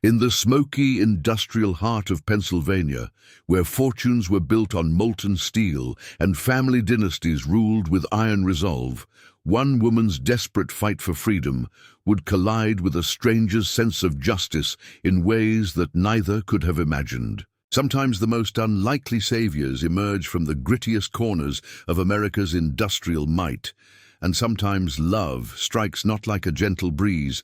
In the smoky industrial heart of Pennsylvania, where fortunes were built on molten steel and family dynasties ruled with iron resolve, one woman's desperate fight for freedom would collide with a stranger's sense of justice in ways that neither could have imagined. Sometimes the most unlikely saviors emerge from the grittiest corners of America's industrial might, and sometimes love strikes not like a gentle breeze,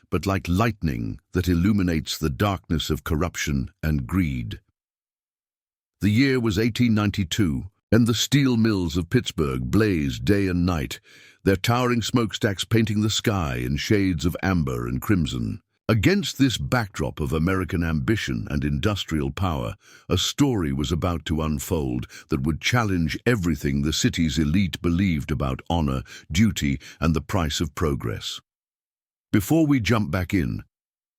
but like lightning that illuminates the darkness of corruption and greed. The year was 1892, and the steel mills of Pittsburgh blazed day and night, their towering smokestacks painting the sky in shades of amber and crimson. Against this backdrop of American ambition and industrial power, a story was about to unfold that would challenge everything the city's elite believed about honor, duty, and the price of progress. Before we jump back in,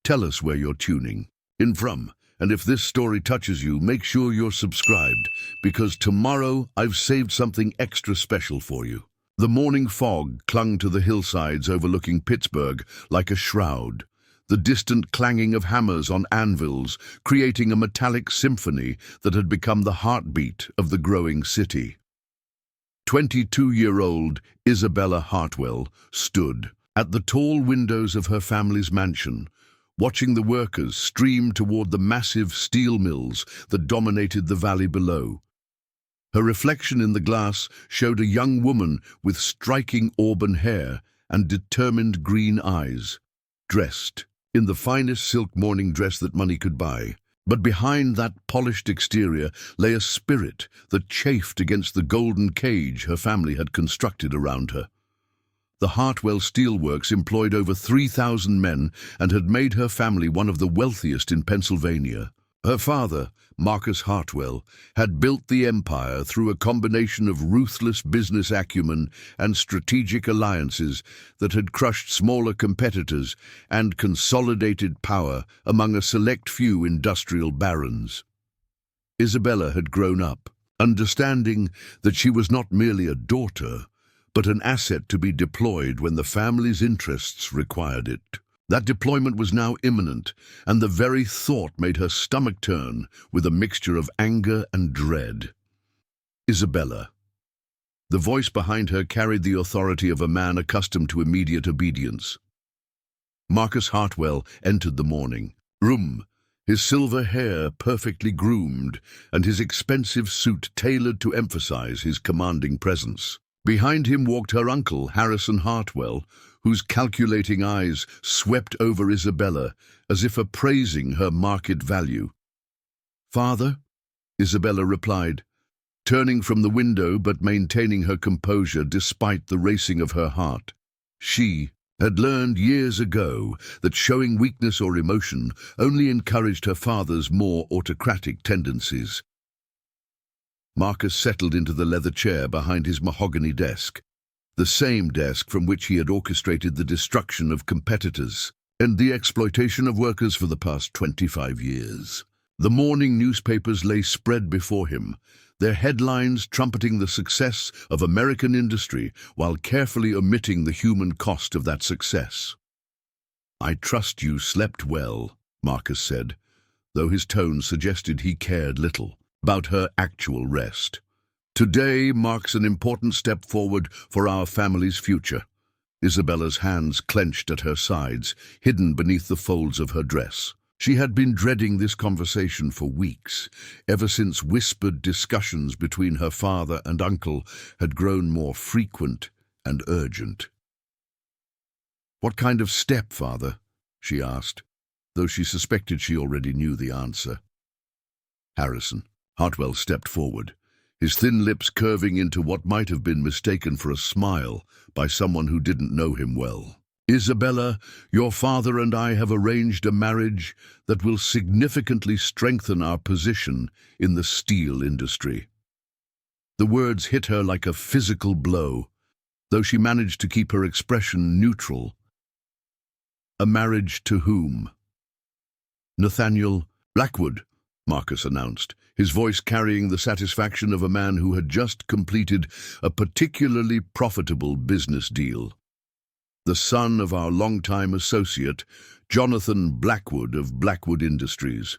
tell us where you're tuning in from, and if this story touches you, make sure you're subscribed, because tomorrow I've saved something extra special for you. The morning fog clung to the hillsides overlooking Pittsburgh like a shroud, the distant clanging of hammers on anvils creating a metallic symphony that had become the heartbeat of the growing city. 22-year-old Isabella Hartwell stood at the tall windows of her family's mansion, watching the workers stream toward the massive steel mills that dominated the valley below. Her reflection in the glass showed a young woman with striking auburn hair and determined green eyes, dressed in the finest silk morning dress that money could buy. But behind that polished exterior lay a spirit that chafed against the golden cage her family had constructed around her. The Hartwell Steelworks employed over 3,000 men and had made her family one of the wealthiest in Pennsylvania. Her father, Marcus Hartwell, had built the empire through a combination of ruthless business acumen and strategic alliances that had crushed smaller competitors and consolidated power among a select few industrial barons. Isabella had grown up, understanding that she was not merely a daughter, but an asset to be deployed when the family's interests required it. That deployment was now imminent, and the very thought made her stomach turn with a mixture of anger and dread. Isabella. The voice behind her carried the authority of a man accustomed to immediate obedience. Marcus Hartwell entered the morning room, his silver hair perfectly groomed and his expensive suit tailored to emphasize his commanding presence. Behind him walked her uncle, Harrison Hartwell, whose calculating eyes swept over Isabella as if appraising her market value. "Father," Isabella replied, turning from the window but maintaining her composure despite the racing of her heart. She had learned years ago that showing weakness or emotion only encouraged her father's more autocratic tendencies. Marcus settled into the leather chair behind his mahogany desk, the same desk from which he had orchestrated the destruction of competitors and the exploitation of workers for the past 25 years. The morning newspapers lay spread before him, their headlines trumpeting the success of American industry while carefully omitting the human cost of that success. "I trust you slept well," Marcus said, though his tone suggested he cared little about her actual rest. "Today marks an important step forward for our family's future." Isabella's hands clenched at her sides, hidden beneath the folds of her dress. She had been dreading this conversation for weeks, ever since whispered discussions between her father and uncle had grown more frequent and urgent. "What kind of step, Father?" she asked, though she suspected she already knew the answer. "Harrison." Hartwell stepped forward, his thin lips curving into what might have been mistaken for a smile by someone who didn't know him well. "Isabella, your father and I have arranged a marriage that will significantly strengthen our position in the steel industry." The words hit her like a physical blow, though she managed to keep her expression neutral. "A marriage to whom?" "Nathaniel Blackwood," Marcus announced, his voice carrying the satisfaction of a man who had just completed a particularly profitable business deal. the son of our longtime associate, Jonathan Blackwood of Blackwood Industries.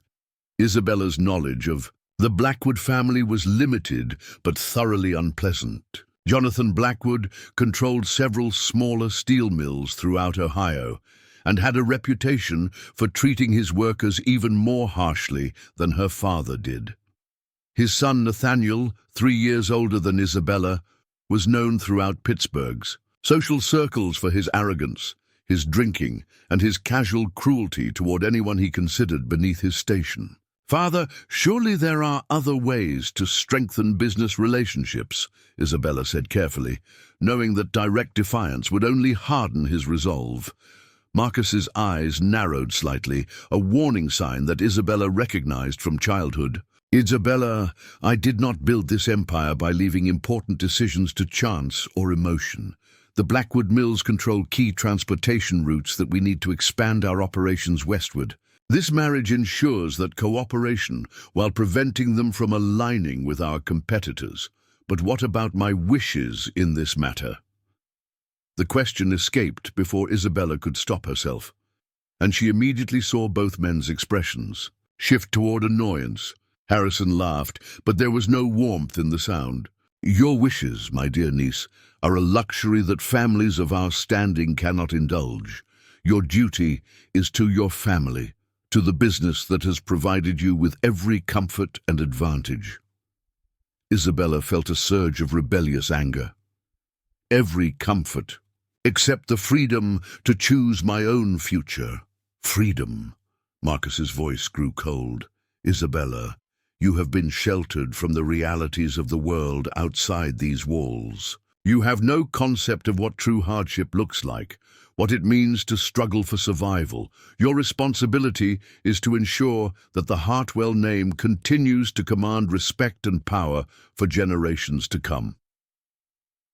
Isabella's knowledge of the Blackwood family was limited but thoroughly unpleasant. Jonathan Blackwood controlled several smaller steel mills throughout Ohio and had a reputation for treating his workers even more harshly than her father did. His son Nathaniel, 3 years older than Isabella, was known throughout Pittsburgh's social circles for his arrogance, his drinking, and his casual cruelty toward anyone he considered beneath his station. "Father, surely there are other ways to strengthen business relationships," Isabella said carefully, knowing that direct defiance would only harden his resolve. Marcus's eyes narrowed slightly, a warning sign that Isabella recognized from childhood. "Isabella, I did not build this empire by leaving important decisions to chance or emotion. The Blackwood mills control key transportation routes that we need to expand our operations westward. This marriage ensures that cooperation while preventing them from aligning with our competitors. But what about my wishes in this matter?" The question escaped before Isabella could stop herself, and she immediately saw both men's expressions shift toward annoyance. Harrison laughed, but there was no warmth in the sound. "Your wishes, my dear niece, are a luxury that families of our standing cannot indulge. Your duty is to your family, to the business that has provided you with every comfort and advantage." Isabella felt a surge of rebellious anger. "Every comfort, except the freedom to choose my own future." "Freedom?" Marcus's voice grew cold. "Isabella, you have been sheltered from the realities of the world outside these walls. You have no concept of what true hardship looks like, what it means to struggle for survival. Your responsibility is to ensure that the Hartwell name continues to command respect and power for generations to come."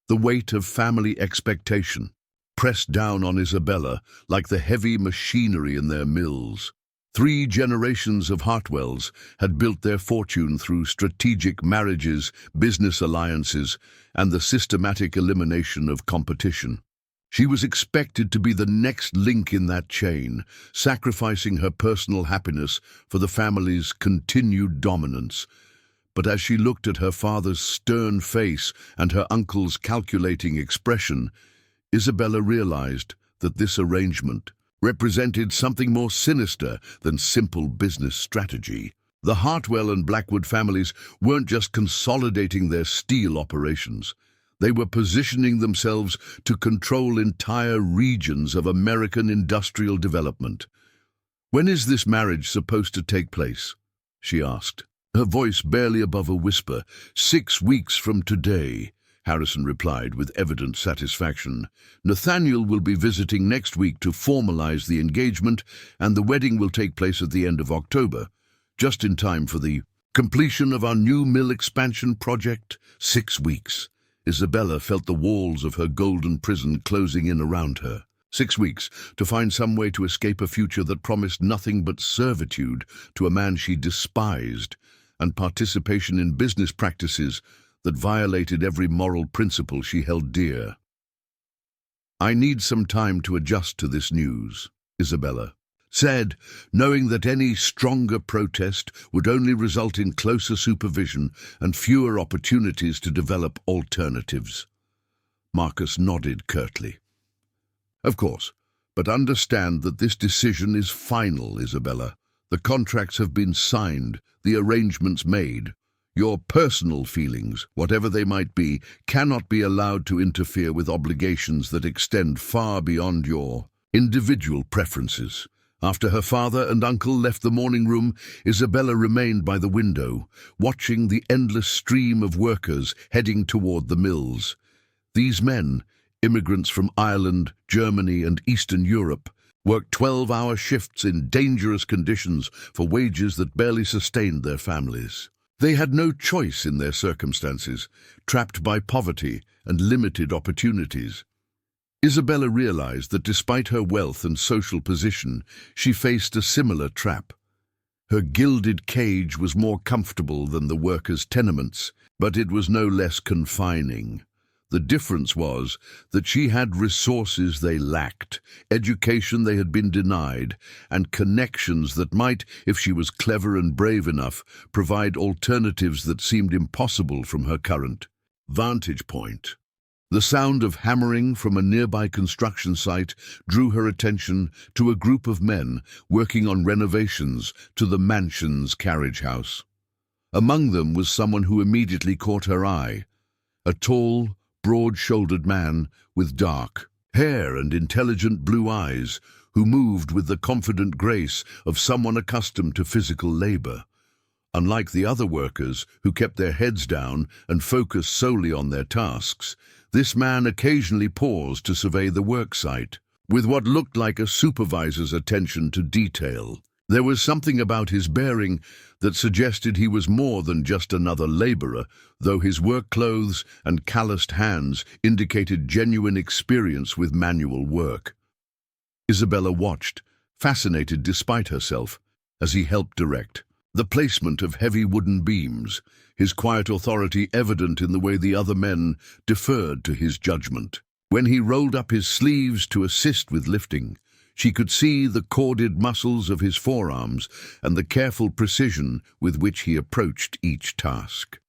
The weight of family expectation pressed down on Isabella like the heavy machinery in their mills. 3 generations of Hartwells had built their fortune through strategic marriages, business alliances, and the systematic elimination of competition. She was expected to be the next link in that chain, sacrificing her personal happiness for the family's continued dominance. But as she looked at her father's stern face and her uncle's calculating expression, Isabella realized that this arrangement represented something more sinister than simple business strategy. The Hartwell and Blackwood families weren't just consolidating their steel operations. They were positioning themselves to control entire regions of American industrial development. "When is this marriage supposed to take place?" she asked, her voice barely above a whisper. 6 weeks from today," Harrison replied with evident satisfaction. "Nathaniel will be visiting next week to formalize the engagement, and the wedding will take place at the end of October, just in time for the completion of our new mill expansion project." 6 weeks. Isabella felt the walls of her golden prison closing in around her. 6 weeks to find some way to escape a future that promised nothing but servitude to a man she despised, and participation in business practices that violated every moral principle she held dear. "I need some time to adjust to this news," Isabella said, knowing that any stronger protest would only result in closer supervision and fewer opportunities to develop alternatives. Marcus nodded curtly. "Of course, but understand that this decision is final, Isabella. The contracts have been signed, the arrangements made. Your personal feelings, whatever they might be, cannot be allowed to interfere with obligations that extend far beyond your individual preferences." After her father and uncle left the morning room, Isabella remained by the window, watching the endless stream of workers heading toward the mills. These men, immigrants from Ireland, Germany, and Eastern Europe, worked 12-hour shifts in dangerous conditions for wages that barely sustained their families. They had no choice in their circumstances, trapped by poverty and limited opportunities. Isabella realized that despite her wealth and social position, she faced a similar trap. Her gilded cage was more comfortable than the workers' tenements, but it was no less confining. The difference was that she had resources they lacked, education they had been denied, and connections that might, if she was clever and brave enough, provide alternatives that seemed impossible from her current vantage point. The sound of hammering from a nearby construction site drew her attention to a group of men working on renovations to the mansion's carriage house. Among them was someone who immediately caught her eye, a tall, broad-shouldered man with dark hair and intelligent blue eyes, who moved with the confident grace of someone accustomed to physical labor. Unlike the other workers, who kept their heads down and focused solely on their tasks, this man occasionally paused to survey the worksite, with what looked like a supervisor's attention to detail. There was something about his bearing that suggested he was more than just another laborer, though his work clothes and calloused hands indicated genuine experience with manual work. Isabella watched, fascinated despite herself, as he helped direct the placement of heavy wooden beams, his quiet authority evident in the way the other men deferred to his judgment. When he rolled up his sleeves to assist with lifting, she could see the corded muscles of his forearms and the careful precision with which he approached each task.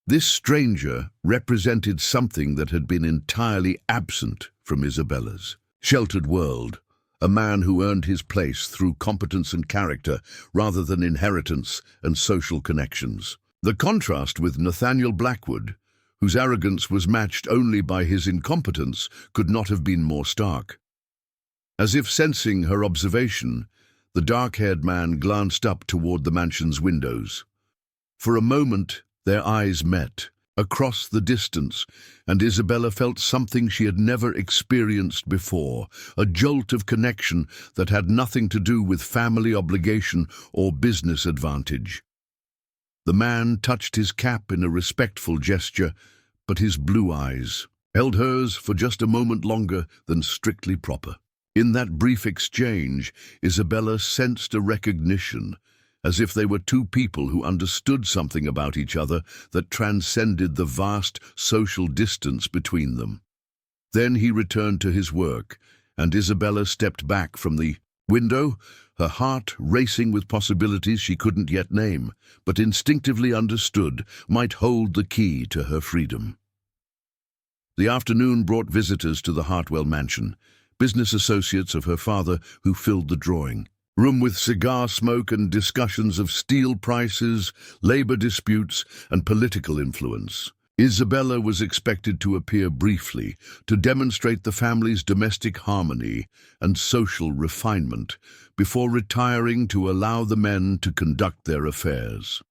This stranger represented something that had been entirely absent from Isabella's sheltered world, a man who earned his place through competence and character rather than inheritance and social connections. The contrast with Nathaniel Blackwood, whose arrogance was matched only by his incompetence, could not have been more stark. As if sensing her observation, the dark-haired man glanced up toward the mansion's windows. For a moment, their eyes met, across the distance, and Isabella felt something she had never experienced before, a jolt of connection that had nothing to do with family obligation or business advantage. The man touched his cap in a respectful gesture, but his blue eyes held hers for just a moment longer than strictly proper. In that brief exchange, Isabella sensed a recognition, as if they were two people who understood something about each other that transcended the vast social distance between them. Then he returned to his work, and Isabella stepped back from the window, her heart racing with possibilities she couldn't yet name, but instinctively understood might hold the key to her freedom. The afternoon brought visitors to the Hartwell mansion, business associates of her father who filled the drawing room with cigar smoke and discussions of steel prices, labor disputes, and political influence. Isabella was expected to appear briefly to demonstrate the family's domestic harmony and social refinement before retiring to allow the men to conduct their affairs.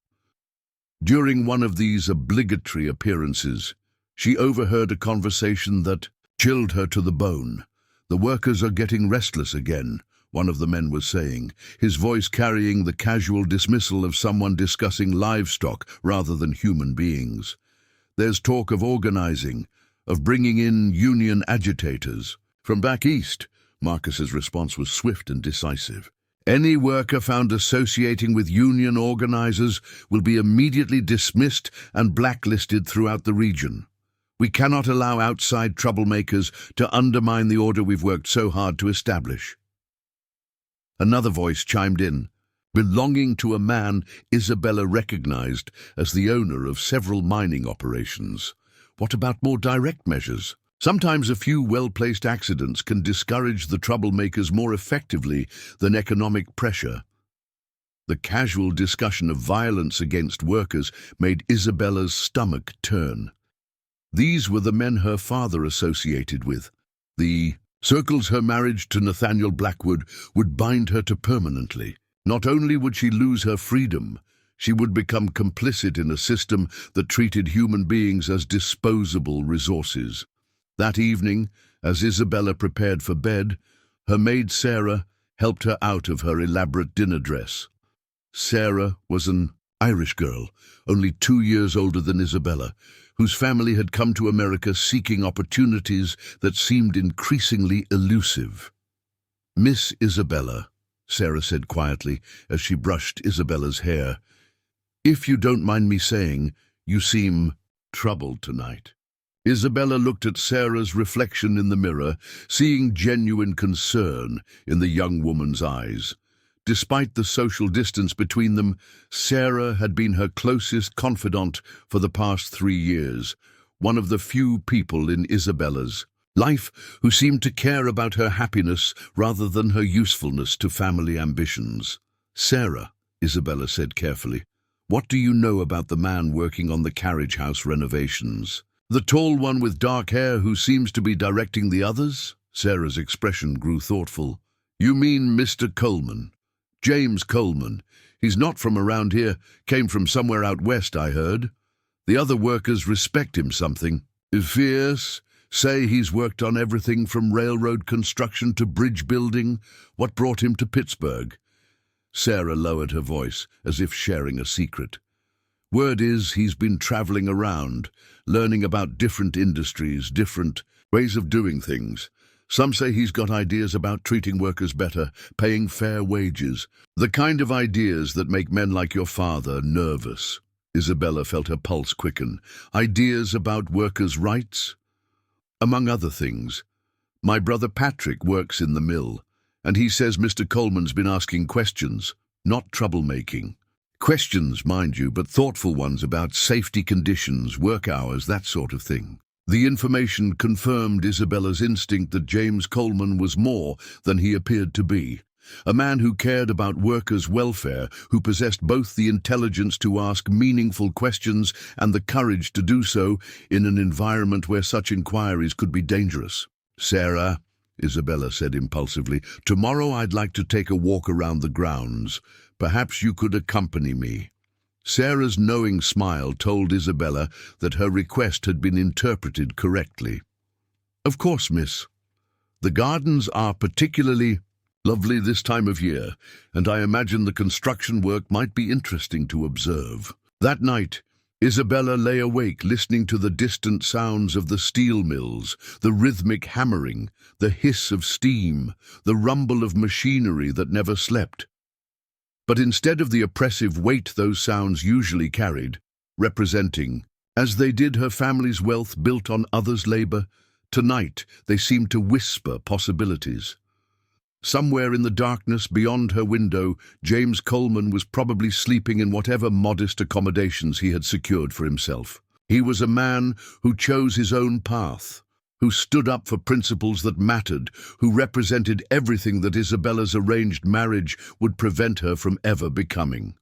During one of these obligatory appearances, she overheard a conversation that chilled her to the bone. "The workers are getting restless again," one of the men was saying, his voice carrying the casual dismissal of someone discussing livestock rather than human beings. "There's talk of organizing, of bringing in union agitators." From back east, Marcus's response was swift and decisive. "Any worker found associating with union organizers will be immediately dismissed and blacklisted throughout the region. We cannot allow outside troublemakers to undermine the order we've worked so hard to establish." Another voice chimed in, belonging to a man Isabella recognized as the owner of several mining operations. "What about more direct measures? Sometimes a few well-placed accidents can discourage the troublemakers more effectively than economic pressure." The casual discussion of violence against workers made Isabella's stomach turn. These were the men her father associated with, the circles her marriage to Nathaniel Blackwood would bind her to permanently. Not only would she lose her freedom, she would become complicit in a system that treated human beings as disposable resources. That evening, as Isabella prepared for bed, her maid Sarah helped her out of her elaborate dinner dress. Sarah was an Irish girl, only 2 years older than Isabella, whose family had come to America seeking opportunities that seemed increasingly elusive. "Miss Isabella," Sarah said quietly as she brushed Isabella's hair, "if you don't mind me saying, you seem troubled tonight." Isabella looked at Sarah's reflection in the mirror, seeing genuine concern in the young woman's eyes. Despite the social distance between them, Sarah had been her closest confidant for the past 3 years, one of the few people in Isabella's life who seemed to care about her happiness rather than her usefulness to family ambitions. "Sarah," Isabella said carefully, "what do you know about the man working on the carriage house renovations? The tall one with dark hair who seems to be directing the others?" Sarah's expression grew thoughtful. "You mean Mr. Coleman? James Coleman. He's not from around here, came from somewhere out west, I heard. The other workers respect him something. Fierce, say he's worked on everything from railroad construction to bridge building. What brought him to Pittsburgh?" Sarah lowered her voice, as if sharing a secret. "Word is he's been traveling around, learning about different industries, different ways of doing things. Some say he's got ideas about treating workers better, paying fair wages, the kind of ideas that make men like your father nervous." Isabella felt her pulse quicken. "Ideas about workers' rights?" "Among other things. My brother Patrick works in the mill, and he says Mr. Coleman's been asking questions, not troublemaking. Questions, mind you, but thoughtful ones about safety conditions, work hours, that sort of thing." The information confirmed Isabella's instinct that James Coleman was more than he appeared to be. A man who cared about workers' welfare, who possessed both the intelligence to ask meaningful questions and the courage to do so in an environment where such inquiries could be dangerous. "Sarah," Isabella said impulsively, "tomorrow I'd like to take a walk around the grounds. Perhaps you could accompany me." Sarah's knowing smile told Isabella that her request had been interpreted correctly. "Of course, miss. The gardens are particularly lovely this time of year, and I imagine the construction work might be interesting to observe." That night, Isabella lay awake listening to the distant sounds of the steel mills, the rhythmic hammering, the hiss of steam, the rumble of machinery that never slept. But instead of the oppressive weight those sounds usually carried, representing, as they did, her family's wealth built on others' labor, tonight they seemed to whisper possibilities. Somewhere in the darkness beyond her window, James Coleman was probably sleeping in whatever modest accommodations he had secured for himself. He was a man who chose his own path, who stood up for principles that mattered, who represented everything that Isabella's arranged marriage would prevent her from ever becoming.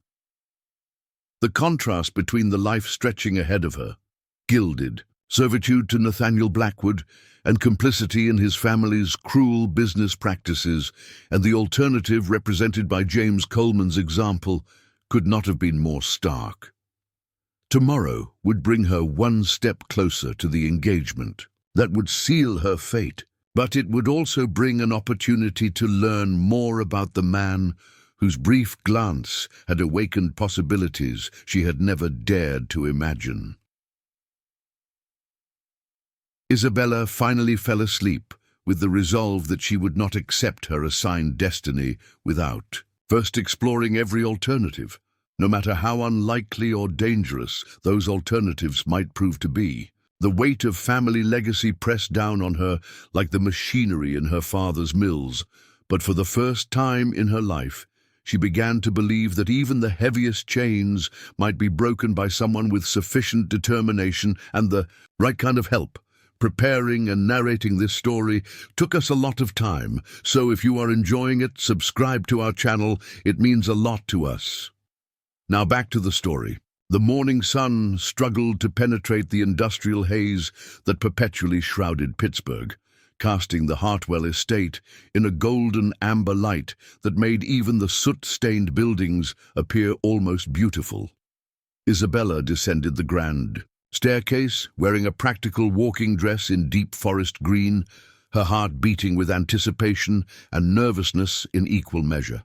The contrast between the life stretching ahead of her, gilded, servitude to Nathaniel Blackwood, and complicity in his family's cruel business practices, and the alternative represented by James Coleman's example, could not have been more stark. Tomorrow would bring her one step closer to the engagement that would seal her fate, but it would also bring an opportunity to learn more about the man whose brief glance had awakened possibilities she had never dared to imagine. Isabella finally fell asleep with the resolve that she would not accept her assigned destiny without first exploring every alternative, no matter how unlikely or dangerous those alternatives might prove to be. The weight of family legacy pressed down on her like the machinery in her father's mills, but for the first time in her life, she began to believe that even the heaviest chains might be broken by someone with sufficient determination and the right kind of help. Preparing and narrating this story took us a lot of time, so if you are enjoying it, subscribe to our channel. It means a lot to us. Now back to the story. The morning sun struggled to penetrate the industrial haze that perpetually shrouded Pittsburgh, casting the Hartwell estate in a golden amber light that made even the soot-stained buildings appear almost beautiful. Isabella descended the grand staircase, wearing a practical walking dress in deep forest green, her heart beating with anticipation and nervousness in equal measure.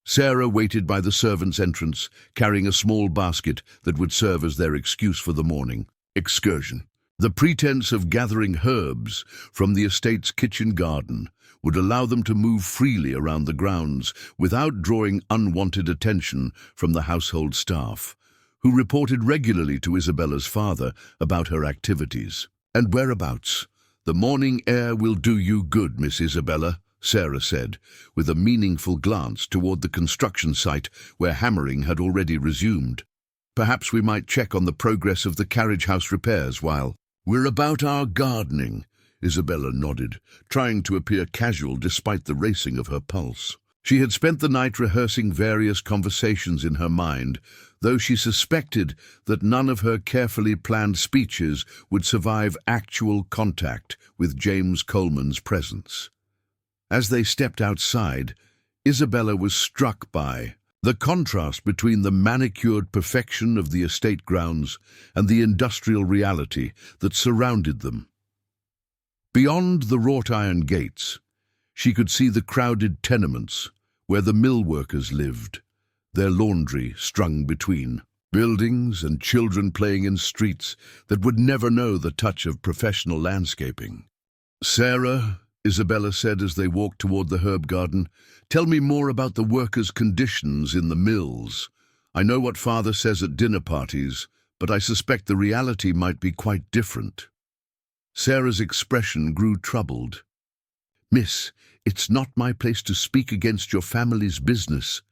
Sarah waited by the servants' entrance, carrying a small basket that would serve as their excuse for the morning excursion. The pretense of gathering herbs from the estate's kitchen garden would allow them to move freely around the grounds without drawing unwanted attention from the household staff, who reported regularly to Isabella's father about her activities and whereabouts. "The morning air will do you good, Miss Isabella," Sarah said, with a meaningful glance toward the construction site where hammering had already resumed. "Perhaps we might check on the progress of the carriage house repairs while we're about our gardening." Isabella nodded, trying to appear casual despite the racing of her pulse. She had spent the night rehearsing various conversations in her mind, though she suspected that none of her carefully planned speeches would survive actual contact with James Coleman's presence. As they stepped outside, Isabella was struck by the contrast between the manicured perfection of the estate grounds and the industrial reality that surrounded them. Beyond the wrought-iron gates, she could see the crowded tenements where the mill workers lived, their laundry strung between buildings and children playing in streets that would never know the touch of professional landscaping. "Sarah," Isabella said as they walked toward the herb garden, "tell me more about the workers' conditions in the mills. I know what Father says at dinner parties, but I suspect the reality might be quite different." Sarah's expression grew troubled. "Miss, it's not my place to speak against your family's business."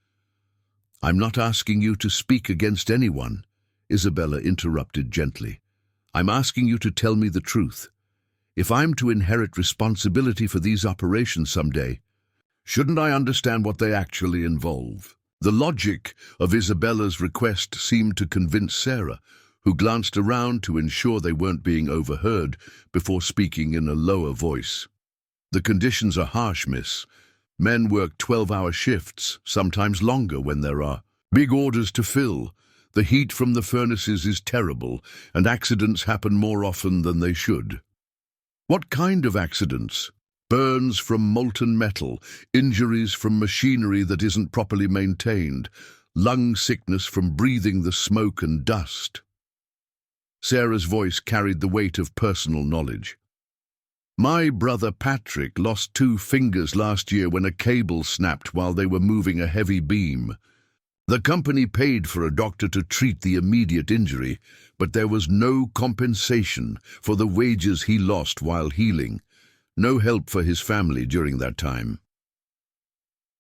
"I'm not asking you to speak against anyone," Isabella interrupted gently. "I'm asking you to tell me the truth. If I'm to inherit responsibility for these operations someday, shouldn't I understand what they actually involve?" The logic of Isabella's request seemed to convince Sarah, who glanced around to ensure they weren't being overheard before speaking in a lower voice. "The conditions are harsh, miss. Men work 12-hour shifts, sometimes longer when there are big orders to fill. The heat from the furnaces is terrible, and accidents happen more often than they should." "What kind of accidents?" "Burns from molten metal, injuries from machinery that isn't properly maintained, lung sickness from breathing the smoke and dust." Sarah's voice carried the weight of personal knowledge. "My brother Patrick lost 2 fingers last year when a cable snapped while they were moving a heavy beam. The company paid for a doctor to treat the immediate injury, but there was no compensation for the wages he lost while healing. No help for his family during that time."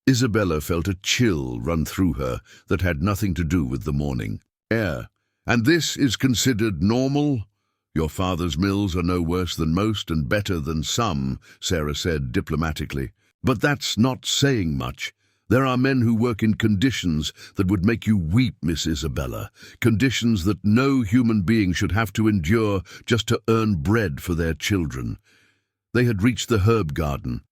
Isabella felt a chill run through her that had nothing to do with the morning air. "And this is considered normal?" "Your father's mills are no worse than most and better than some," Sarah said diplomatically. "But that's not saying much. There are men who work in conditions that would make you weep, Miss Isabella, conditions that no human being should have to endure just to earn bread for their children." They had reached the herb garden,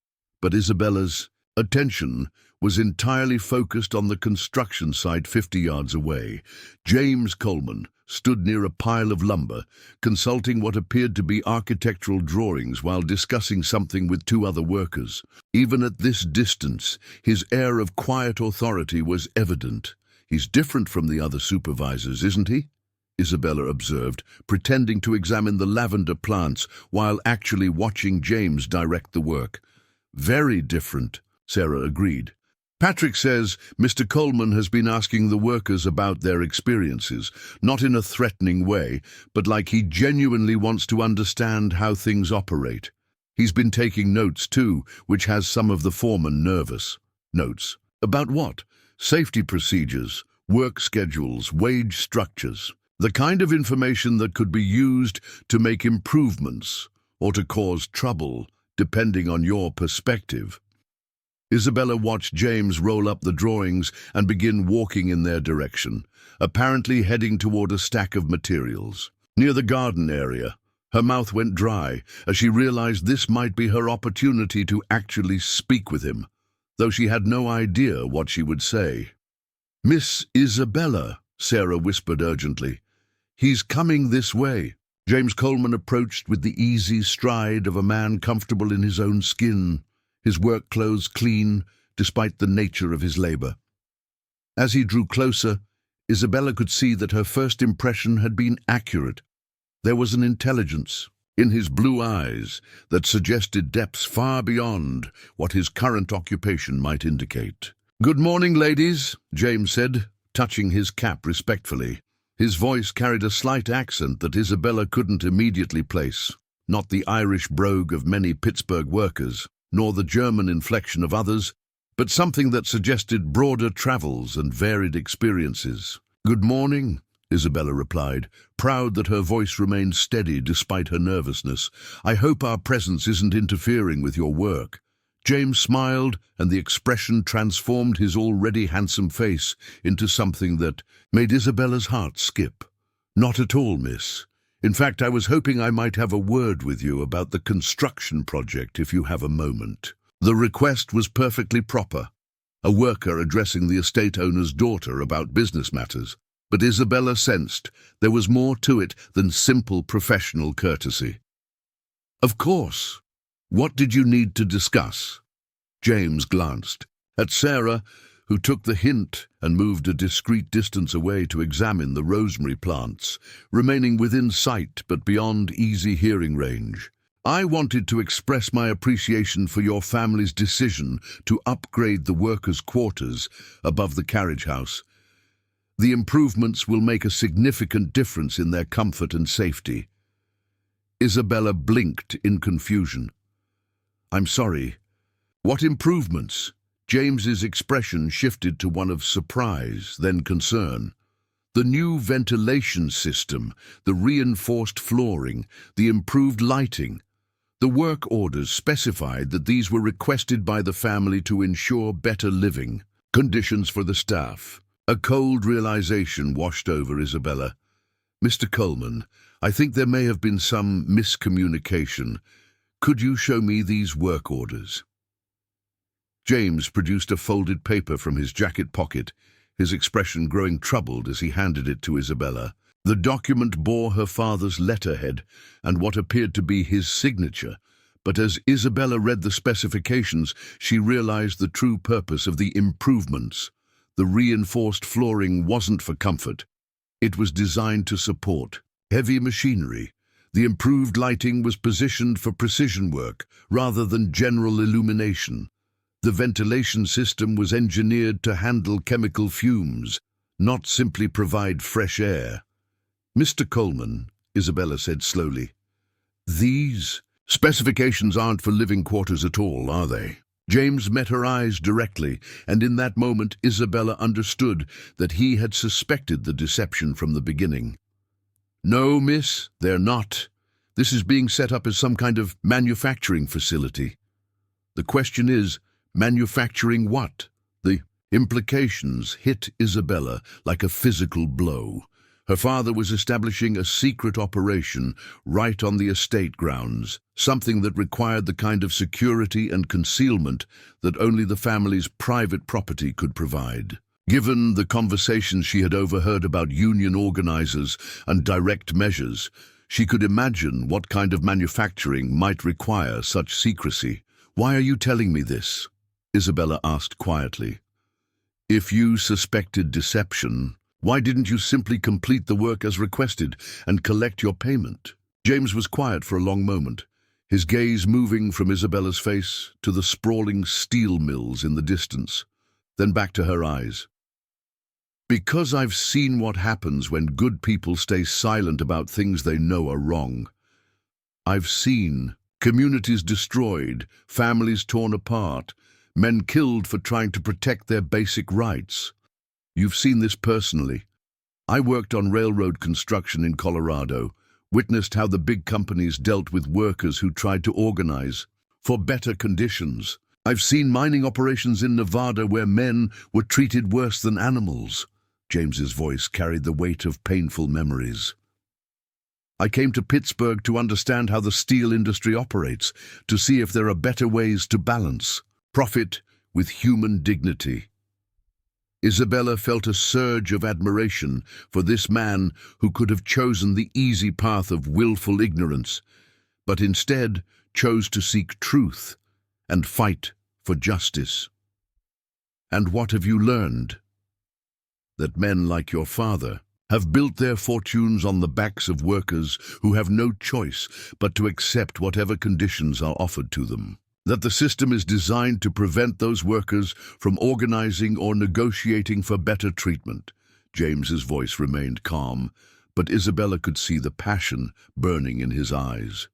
but Isabella's attention was entirely focused on the construction site 50 yards away. James Coleman stood near a pile of lumber, consulting what appeared to be architectural drawings while discussing something with 2 other workers. Even at this distance, his air of quiet authority was evident. "He's different from the other supervisors, isn't he?" Isabella observed, pretending to examine the lavender plants while actually watching James direct the work. "Very different," Sarah agreed. "Patrick says Mr. Coleman has been asking the workers about their experiences, not in a threatening way, but like he genuinely wants to understand how things operate. He's been taking notes too, which has some of the foremen nervous." "Notes? About what?" "Safety procedures, work schedules, wage structures. The kind of information that could be used to make improvements or to cause trouble, depending on your perspective." Isabella watched James roll up the drawings and begin walking in their direction, apparently heading toward a stack of materials. Near the garden area, her mouth went dry as she realized this might be her opportunity to actually speak with him, though she had no idea what she would say. "Miss Isabella," Sarah whispered urgently, "he's coming this way." James Coleman approached with the easy stride of a man comfortable in his own skin, his work clothes clean, despite the nature of his labor. As he drew closer, Isabella could see that her first impression had been accurate. There was an intelligence in his blue eyes that suggested depths far beyond what his current occupation might indicate. "Good morning, ladies," James said, touching his cap respectfully. His voice carried a slight accent that Isabella couldn't immediately place, not the Irish brogue of many Pittsburgh workers, nor the German inflection of others, but something that suggested broader travels and varied experiences. "Good morning," Isabella replied, proud that her voice remained steady despite her nervousness. "I hope our presence isn't interfering with your work." James smiled, and the expression transformed his already handsome face into something that made Isabella's heart skip. "Not at all, miss. In fact, I was hoping I might have a word with you about the construction project if you have a moment." The request was perfectly proper, a worker addressing the estate owner's daughter about business matters. But Isabella sensed there was more to it than simple professional courtesy. "Of course. What did you need to discuss?" James glanced at Sarah, who took the hint and moved a discreet distance away to examine the rosemary plants, remaining within sight but beyond easy hearing range. "I wanted to express my appreciation for your family's decision to upgrade the workers' quarters above the carriage house. The improvements will make a significant difference in their comfort and safety." Isabella blinked in confusion. "I'm sorry. What improvements?" James's expression shifted to one of surprise, then concern. "The new ventilation system, the reinforced flooring, the improved lighting. The work orders specified that these were requested by the family to ensure better living conditions for the staff." A cold realization washed over Isabella. "Mr. Coleman, I think there may have been some miscommunication. Could you show me these work orders?" James produced a folded paper from his jacket pocket, his expression growing troubled as he handed it to Isabella. The document bore her father's letterhead and what appeared to be his signature, but as Isabella read the specifications, she realized the true purpose of the improvements. The reinforced flooring wasn't for comfort. It was designed to support heavy machinery. The improved lighting was positioned for precision work rather than general illumination. The ventilation system was engineered to handle chemical fumes, not simply provide fresh air. "Mr. Coleman," Isabella said slowly, "these specifications aren't for living quarters at all, are they?" James met her eyes directly, and in that moment Isabella understood that he had suspected the deception from the beginning. "No, miss, they're not. This is being set up as some kind of manufacturing facility. The question is, manufacturing what?" The implications hit Isabella like a physical blow. Her father was establishing a secret operation right on the estate grounds, something that required the kind of security and concealment that only the family's private property could provide. Given the conversations she had overheard about union organizers and direct measures, she could imagine what kind of manufacturing might require such secrecy. "Why are you telling me this?" Isabella asked quietly. "If you suspected deception, why didn't you simply complete the work as requested and collect your payment?" James was quiet for a long moment, his gaze moving from Isabella's face to the sprawling steel mills in the distance, then back to her eyes. "Because I've seen what happens when good people stay silent about things they know are wrong. I've seen communities destroyed, families torn apart, men killed for trying to protect their basic rights. You've seen this personally. I worked on railroad construction in Colorado, witnessed how the big companies dealt with workers who tried to organize for better conditions. I've seen mining operations in Nevada where men were treated worse than animals." James's voice carried the weight of painful memories. "I came to Pittsburgh to understand how the steel industry operates, to see if there are better ways to balance profit with human dignity." Isabella felt a surge of admiration for this man who could have chosen the easy path of willful ignorance, but instead chose to seek truth and fight for justice. "And what have you learned?" "That men like your father have built their fortunes on the backs of workers who have no choice but to accept whatever conditions are offered to them. That the system is designed to prevent those workers from organizing or negotiating for better treatment, James's voice remained calm, but Isabella could see the passion burning in his eyes.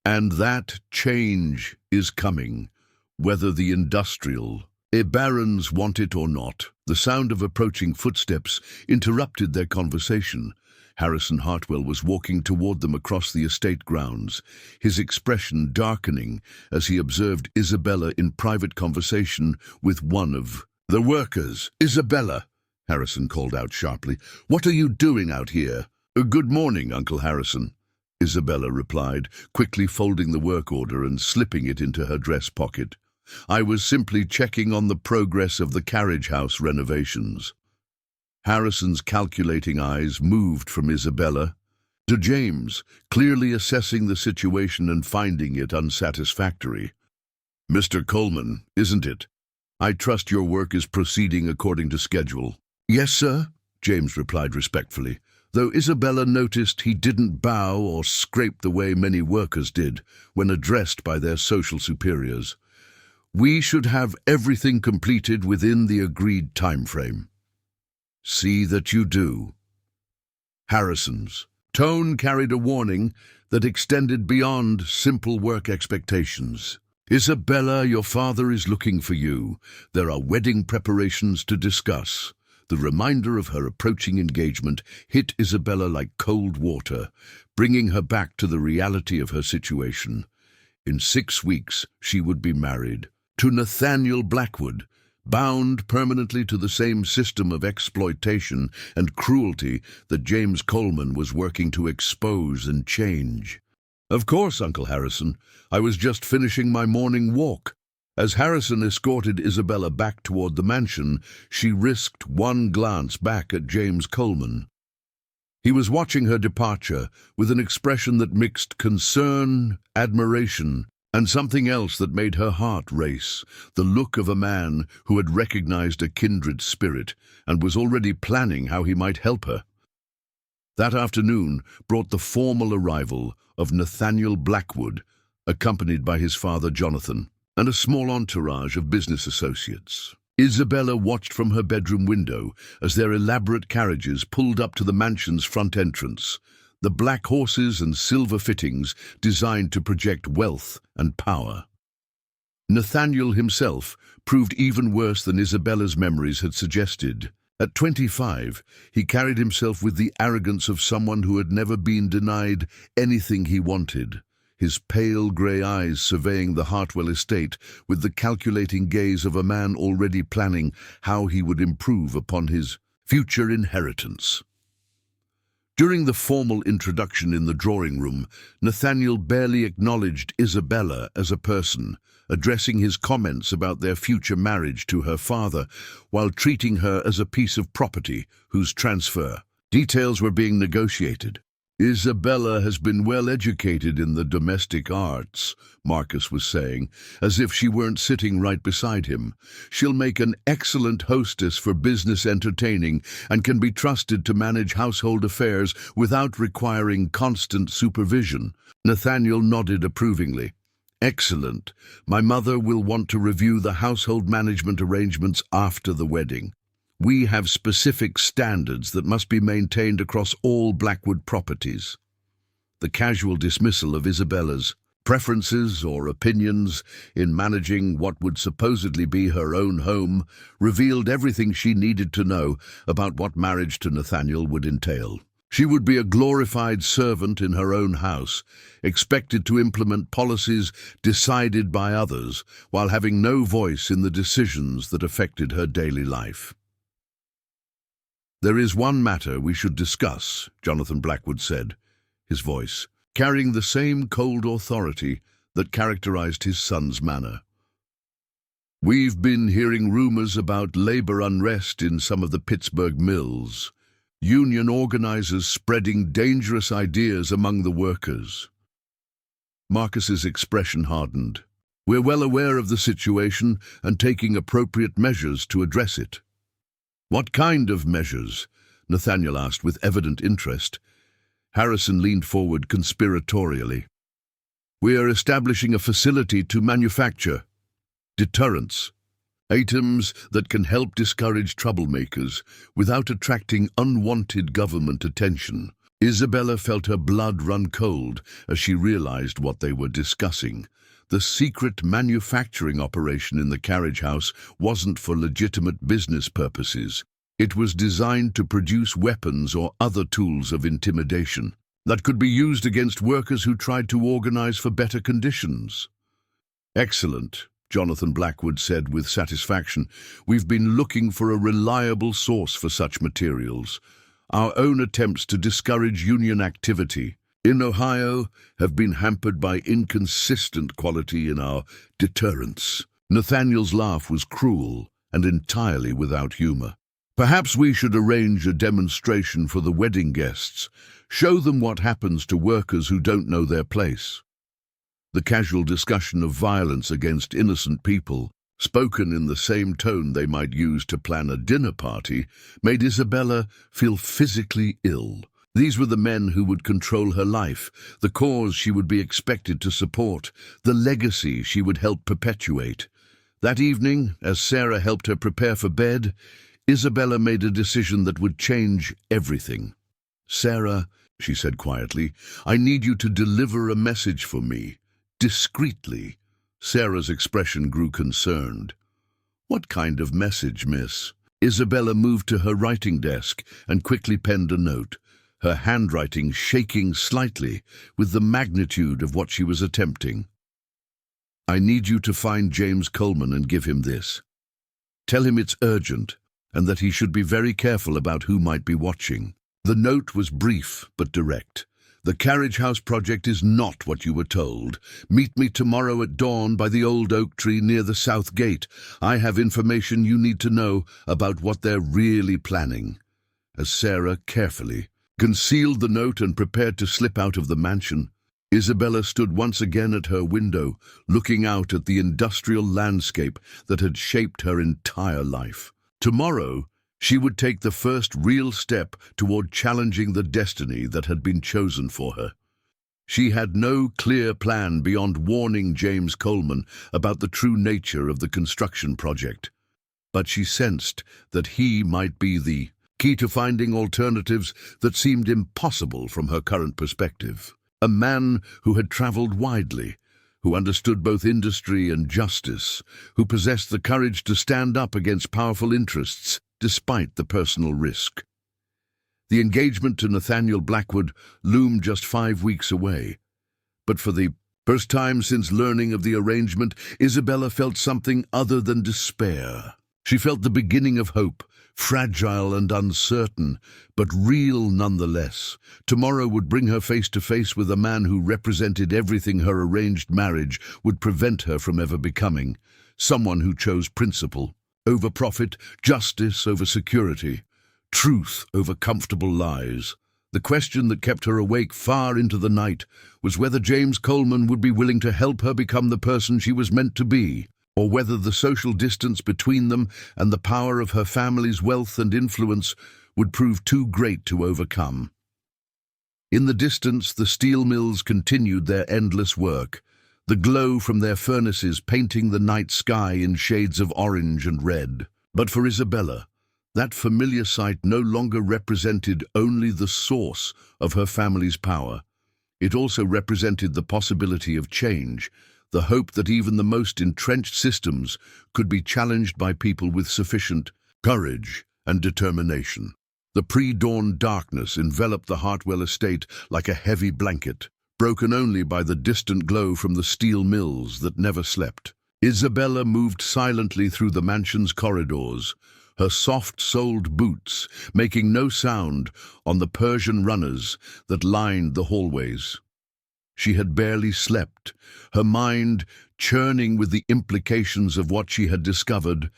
"And that change is coming, whether the industrial barons want it or not." The sound of approaching footsteps interrupted their conversation. Harrison Hartwell was walking toward them across the estate grounds, his expression darkening as he observed Isabella in private conversation with one of the workers. "Isabella," Harrison called out sharply, "what are you doing out here?" "Good morning, Uncle Harrison," Isabella replied, quickly folding the work order and slipping it into her dress pocket. "I was simply checking on the progress of the carriage house renovations." Harrison's calculating eyes moved from Isabella to James, clearly assessing the situation and finding it unsatisfactory. "Mr. Coleman, isn't it? I trust your work is proceeding according to schedule." "Yes, sir," James replied respectfully, though Isabella noticed he didn't bow or scrape the way many workers did when addressed by their social superiors. "We should have everything completed within the agreed time frame." "See that you do." Harrison's tone carried a warning that extended beyond simple work expectations. "Isabella, your father is looking for you. There are wedding preparations to discuss." The reminder of her approaching engagement hit Isabella like cold water, bringing her back to the reality of her situation. In 6 weeks, she would be married to Nathaniel Blackwood, bound permanently to the same system of exploitation and cruelty that James Coleman was working to expose and change. "Of course, Uncle Harrison. I was just finishing my morning walk." As Harrison escorted Isabella back toward the mansion, she risked one glance back at James Coleman. He was watching her departure with an expression that mixed concern, admiration, and something else that made her heart race, the look of a man who had recognized a kindred spirit and was already planning how he might help her. That afternoon brought the formal arrival of Nathaniel Blackwood, accompanied by his father Jonathan, and a small entourage of business associates. Isabella watched from her bedroom window as their elaborate carriages pulled up to the mansion's front entrance, the black horses and silver fittings designed to project wealth and power. Nathaniel himself proved even worse than Isabella's memories had suggested. At 25, he carried himself with the arrogance of someone who had never been denied anything he wanted, his pale grey eyes surveying the Hartwell estate with the calculating gaze of a man already planning how he would improve upon his future inheritance. During the formal introduction in the drawing room, Nathaniel barely acknowledged Isabella as a person, addressing his comments about their future marriage to her father, while treating her as a piece of property whose transfer details were being negotiated. "Isabella has been well educated in the domestic arts," Marcus was saying, as if she weren't sitting right beside him. "She'll make an excellent hostess for business entertaining and can be trusted to manage household affairs without requiring constant supervision." Nathaniel nodded approvingly. "Excellent. My mother will want to review the household management arrangements after the wedding. We have specific standards that must be maintained across all Blackwood properties." The casual dismissal of Isabella's preferences or opinions in managing what would supposedly be her own home revealed everything she needed to know about what marriage to Nathaniel would entail. She would be a glorified servant in her own house, expected to implement policies decided by others while having no voice in the decisions that affected her daily life. "There is one matter we should discuss," Jonathan Blackwood said, his voice carrying the same cold authority that characterized his son's manner. "We've been hearing rumors about labor unrest in some of the Pittsburgh mills, union organizers spreading dangerous ideas among the workers." Marcus's expression hardened. "We're well aware of the situation and taking appropriate measures to address it." "What kind of measures?" Nathaniel asked with evident interest. Harrison leaned forward conspiratorially. "We are establishing a facility to manufacture deterrence." items that can help discourage troublemakers without attracting unwanted government attention. Isabella felt her blood run cold as she realized what they were discussing. The secret manufacturing operation in the carriage house wasn't for legitimate business purposes. It was designed to produce weapons or other tools of intimidation that could be used against workers who tried to organize for better conditions. "Excellent," Jonathan Blackwood said with satisfaction. "We've been looking for a reliable source for such materials. Our own attempts to discourage union activity in Ohio have been hampered by inconsistent quality in our deterrents." Nathaniel's laugh was cruel and entirely without humor. "Perhaps we should arrange a demonstration for the wedding guests. Show them what happens to workers who don't know their place." The casual discussion of violence against innocent people, spoken in the same tone they might use to plan a dinner party, made Isabella feel physically ill. These were the men who would control her life, the cause she would be expected to support, the legacy she would help perpetuate. That evening, as Sarah helped her prepare for bed, Isabella made a decision that would change everything. "Sarah," she said quietly, "I need you to deliver a message for me. Discreetly." Sarah's expression grew concerned. "What kind of message, miss?" Isabella moved to her writing desk and quickly penned a note, her handwriting shaking slightly with the magnitude of what she was attempting. "I need you to find James Coleman and give him this. Tell him it's urgent and that he should be very careful about who might be watching." The note was brief but direct. "The carriage house project is not what you were told. Meet me tomorrow at dawn by the old oak tree near the south gate. I have information you need to know about what they're really planning." As Sarah carefully concealed the note and prepared to slip out of the mansion, Isabella stood once again at her window, looking out at the industrial landscape that had shaped her entire life. Tomorrow, she would take the first real step toward challenging the destiny that had been chosen for her. She had no clear plan beyond warning James Coleman about the true nature of the construction project. But she sensed that he might be the key to finding alternatives that seemed impossible from her current perspective. A man who had traveled widely, who understood both industry and justice, who possessed the courage to stand up against powerful interests despite the personal risk. The engagement to Nathaniel Blackwood loomed just 5 weeks away. But for the first time since learning of the arrangement, Isabella felt something other than despair. She felt the beginning of hope, fragile and uncertain, but real nonetheless. Tomorrow would bring her face to face with a man who represented everything her arranged marriage would prevent her from ever becoming. Someone who chose principle over profit, justice over security, truth over comfortable lies. The question that kept her awake far into the night was whether James Coleman would be willing to help her become the person she was meant to be, or whether the social distance between them and the power of her family's wealth and influence would prove too great to overcome. In the distance, the steel mills continued their endless work, the glow from their furnaces painting the night sky in shades of orange and red. But for Isabella, that familiar sight no longer represented only the source of her family's power. It also represented the possibility of change, the hope that even the most entrenched systems could be challenged by people with sufficient courage and determination. The pre-dawn darkness enveloped the Hartwell estate like a heavy blanket, broken only by the distant glow from the steel mills that never slept. Isabella moved silently through the mansion's corridors, her soft-soled boots making no sound on the Persian runners that lined the hallways. She had barely slept, her mind churning with the implications of what she had discovered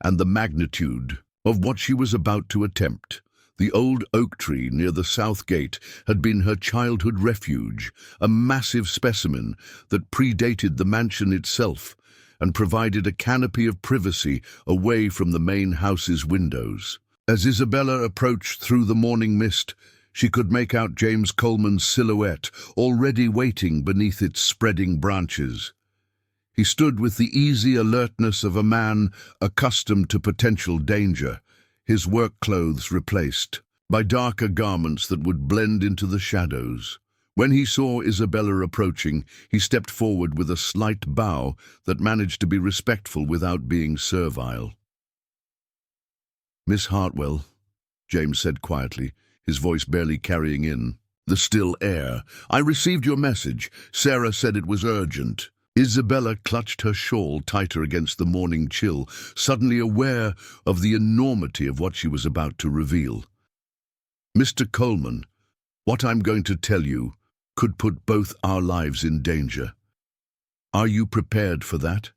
and the magnitude of what she was about to attempt. The old oak tree near the south gate had been her childhood refuge, a massive specimen that predated the mansion itself and provided a canopy of privacy away from the main house's windows. As Isabella approached through the morning mist, she could make out James Coleman's silhouette already waiting beneath its spreading branches. He stood with the easy alertness of a man accustomed to potential danger, his work clothes replaced by darker garments that would blend into the shadows. When he saw Isabella approaching, he stepped forward with a slight bow that managed to be respectful without being servile. "Miss Hartwell," James said quietly, his voice barely carrying in the still air, "I received your message. Sarah said it was urgent." Isabella clutched her shawl tighter against the morning chill, suddenly aware of the enormity of what she was about to reveal. "Mr. Coleman, what I'm going to tell you could put both our lives in danger. Are you prepared for that?"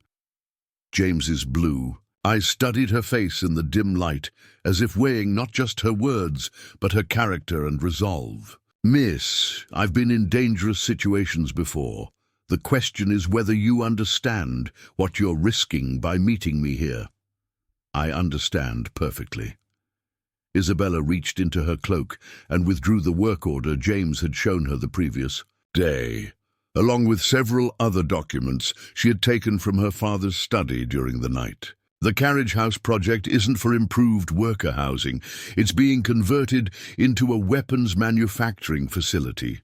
James's blue eyes studied her face in the dim light, as if weighing not just her words, but her character and resolve. "Miss, I've been in dangerous situations before. The question is whether you understand what you're risking by meeting me here." "I understand perfectly." Isabella reached into her cloak and withdrew the work order James had shown her the previous day, along with several other documents she had taken from her father's study during the night. "The carriage house project isn't for improved worker housing. It's being converted into a weapons manufacturing facility."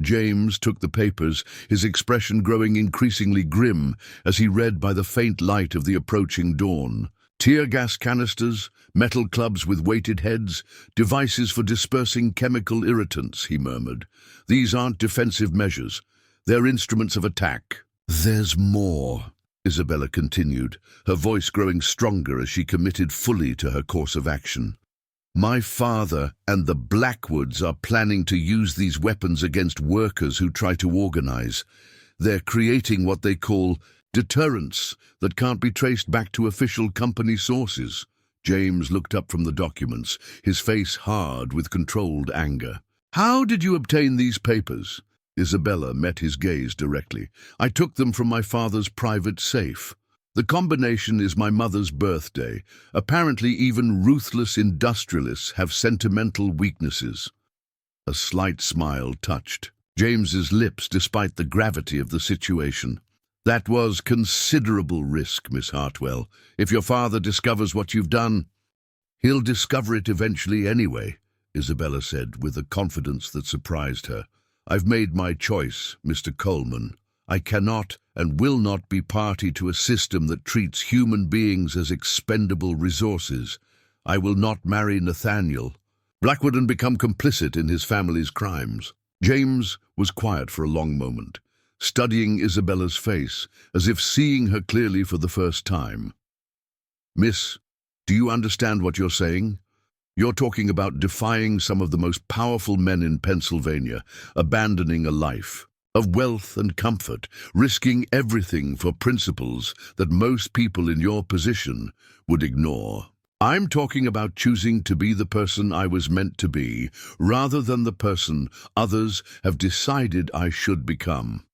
James took the papers, his expression growing increasingly grim as he read by the faint light of the approaching dawn. "Tear gas canisters, metal clubs with weighted heads, devices for dispersing chemical irritants," he murmured. "These aren't defensive measures. They're instruments of attack." "There's more," Isabella continued, her voice growing stronger as she committed fully to her course of action. "My father and the Blackwoods are planning to use these weapons against workers who try to organize. They're creating what they call deterrents that can't be traced back to official company sources." James looked up from the documents, his face hard with controlled anger. "How did you obtain these papers?" Isabella met his gaze directly. "I took them from my father's private safe. The combination is my mother's birthday. Apparently even ruthless industrialists have sentimental weaknesses." A slight smile touched James's lips despite the gravity of the situation. "That was considerable risk, Miss Hartwell. If your father discovers what you've done—" "He'll discover it eventually anyway," Isabella said with a confidence that surprised her. "I've made my choice, Mr. Coleman. I cannot and will not be party to a system that treats human beings as expendable resources. I will not marry Nathaniel Blackwood and become complicit in his family's crimes." James was quiet for a long moment, studying Isabella's face, as if seeing her clearly for the first time. "Miss, do you understand what you're saying? You're talking about defying some of the most powerful men in Pennsylvania, abandoning a life of wealth and comfort, risking everything for principles that most people in your position would ignore. I'm talking about choosing to be the person I was meant to be, rather than the person others have decided I should become."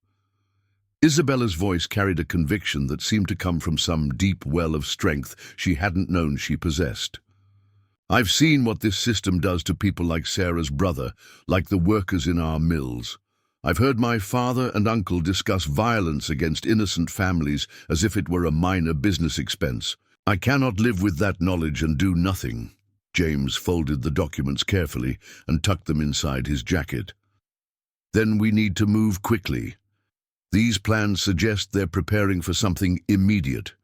Isabella's voice carried a conviction that seemed to come from some deep well of strength she hadn't known she possessed. "I've seen what this system does to people like Sarah's brother, like the workers in our mills. I've heard my father and uncle discuss violence against innocent families as if it were a minor business expense. I cannot live with that knowledge and do nothing." James folded the documents carefully and tucked them inside his jacket. "Then we need to move quickly. These plans suggest they're preparing for something immediate,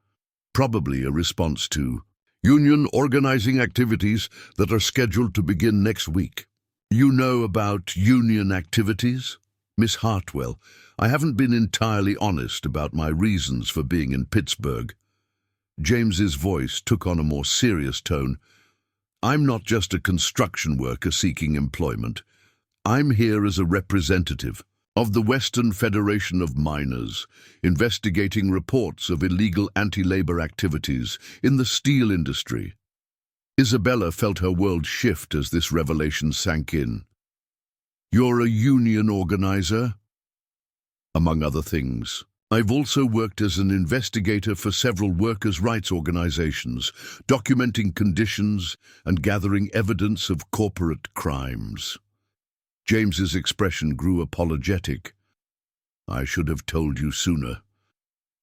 probably a response to union organizing activities that are scheduled to begin next week." "You know about union activities?" "Miss Hartwell, I haven't been entirely honest about my reasons for being in Pittsburgh." James's voice took on a more serious tone. "I'm not just a construction worker seeking employment. I'm here as a representative of the Western Federation of Miners, investigating reports of illegal anti-labor activities in the steel industry." Isabella felt her world shift as this revelation sank in. "You're a union organizer?" "Among other things. I've also worked as an investigator for several workers' rights organizations, documenting conditions and gathering evidence of corporate crimes." James's expression grew apologetic. "I should have told you sooner.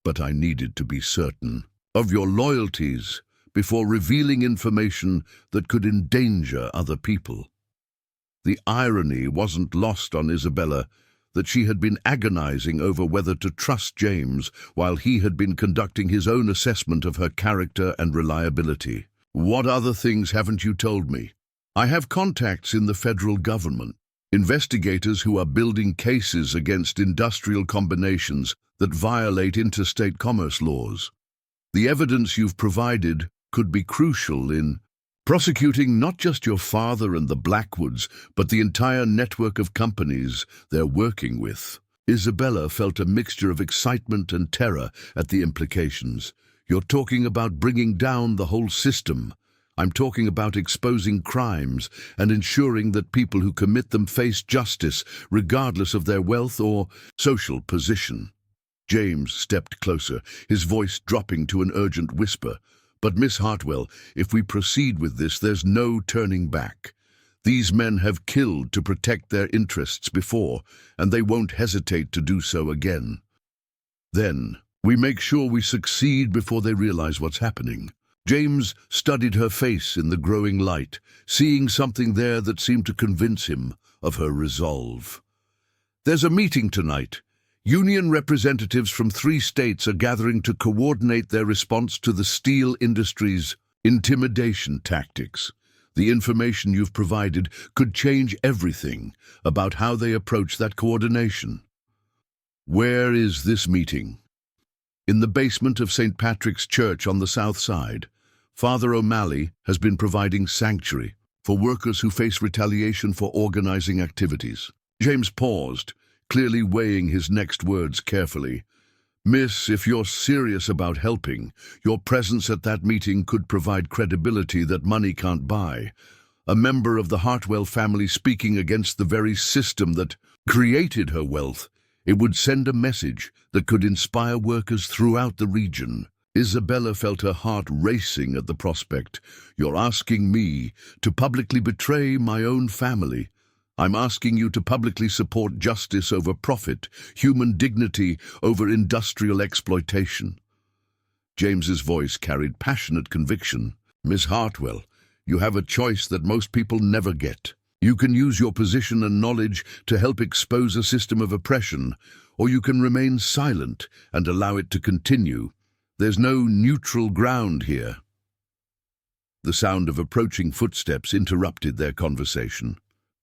But I needed to be certain of your loyalties before revealing information that could endanger other people. The irony wasn't lost on Isabella that she had been agonizing over whether to trust James while he had been conducting his own assessment of her character and reliability. "What other things haven't you told me?" "I have contacts in the federal government, investigators who are building cases against industrial combinations that violate interstate commerce laws. The evidence you've provided could be crucial in prosecuting not just your father and the Blackwoods, but the entire network of companies they're working with." Isabella felt a mixture of excitement and terror at the implications. "You're talking about bringing down the whole system. I'm talking about exposing crimes and ensuring that people who commit them face justice, regardless of their wealth or social position." James stepped closer, his voice dropping to an urgent whisper. "But Miss Hartwell, if we proceed with this, there's no turning back. These men have killed to protect their interests before, and they won't hesitate to do so again. Then, we make sure we succeed before they realize what's happening." James studied her face in the growing light, seeing something there that seemed to convince him of her resolve. "There's a meeting tonight. Union representatives from 3 states are gathering to coordinate their response to the steel industry's intimidation tactics. The information you've provided could change everything about how they approach that coordination." "Where is this meeting?" "In the basement of St. Patrick's Church on the south side. Father O'Malley has been providing sanctuary for workers who face retaliation for organizing activities." James paused, clearly weighing his next words carefully. "Miss, if you're serious about helping, your presence at that meeting could provide credibility that money can't buy. A member of the Hartwell family speaking against the very system that created her wealth. It would send a message that could inspire workers throughout the region." Isabella felt her heart racing at the prospect. "You're asking me to publicly betray my own family. I'm asking you to publicly support justice over profit, human dignity over industrial exploitation." James's voice carried passionate conviction. "Miss Hartwell, you have a choice that most people never get. You can use your position and knowledge to help expose a system of oppression, or you can remain silent and allow it to continue. There's no neutral ground here." The sound of approaching footsteps interrupted their conversation.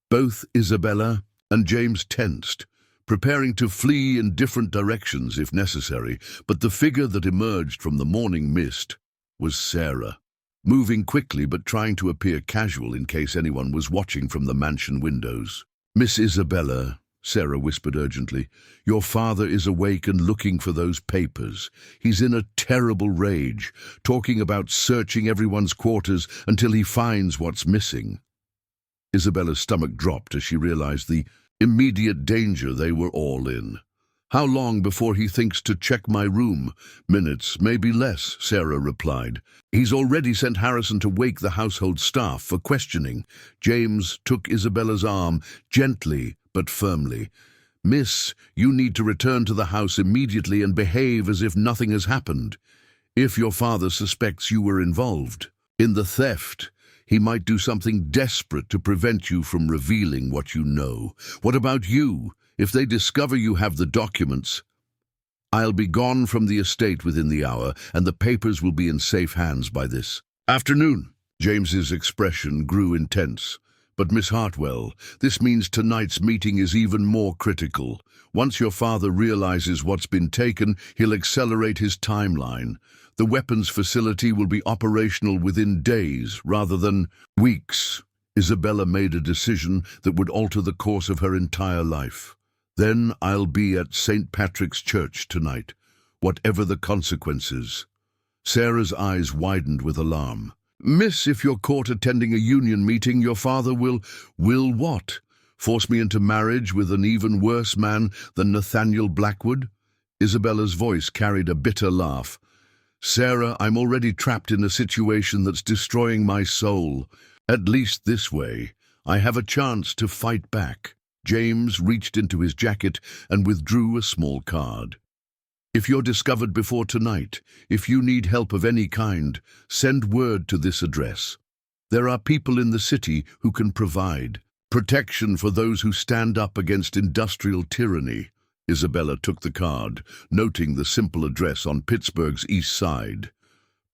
Both Isabella and James tensed, preparing to flee in different directions if necessary, but the figure that emerged from the morning mist was Sarah, moving quickly but trying to appear casual in case anyone was watching from the mansion windows. "Miss Isabella," Sarah whispered urgently, "your father is awake and looking for those papers. He's in a terrible rage, talking about searching everyone's quarters until he finds what's missing." Isabella's stomach dropped as she realized the immediate danger they were all in. "How long before he thinks to check my room?" "Minutes, maybe less," Sarah replied. "He's already sent Harrison to wake the household staff for questioning." James took Isabella's arm gently but firmly. "Miss, you need to return to the house immediately and behave as if nothing has happened. If your father suspects you were involved in the theft, he might do something desperate to prevent you from revealing what you know. What about you? If they discover you have the documents, I'll be gone from the estate within the hour, and the papers will be in safe hands by this afternoon." James's expression grew intense. "But Miss Hartwell, this means tonight's meeting is even more critical. Once your father realizes what's been taken, he'll accelerate his timeline. The weapons facility will be operational within days rather than weeks." Isabella made a decision that would alter the course of her entire life. "Then I'll be at St. Patrick's Church tonight, whatever the consequences." Sarah's eyes widened with alarm. "Miss, if you're caught attending a union meeting, your father will what? Force me into marriage with an even worse man than Nathaniel Blackwood?" Isabella's voice carried a bitter laugh. "Sarah, I'm already trapped in a situation that's destroying my soul. At least this way, I have a chance to fight back." James reached into his jacket and withdrew a small card. If you're discovered before tonight, if you need help of any kind, send word to this address. There are people in the city who can provide protection for those who stand up against industrial tyranny. Isabella took the card, noting the simple address on Pittsburgh's east side.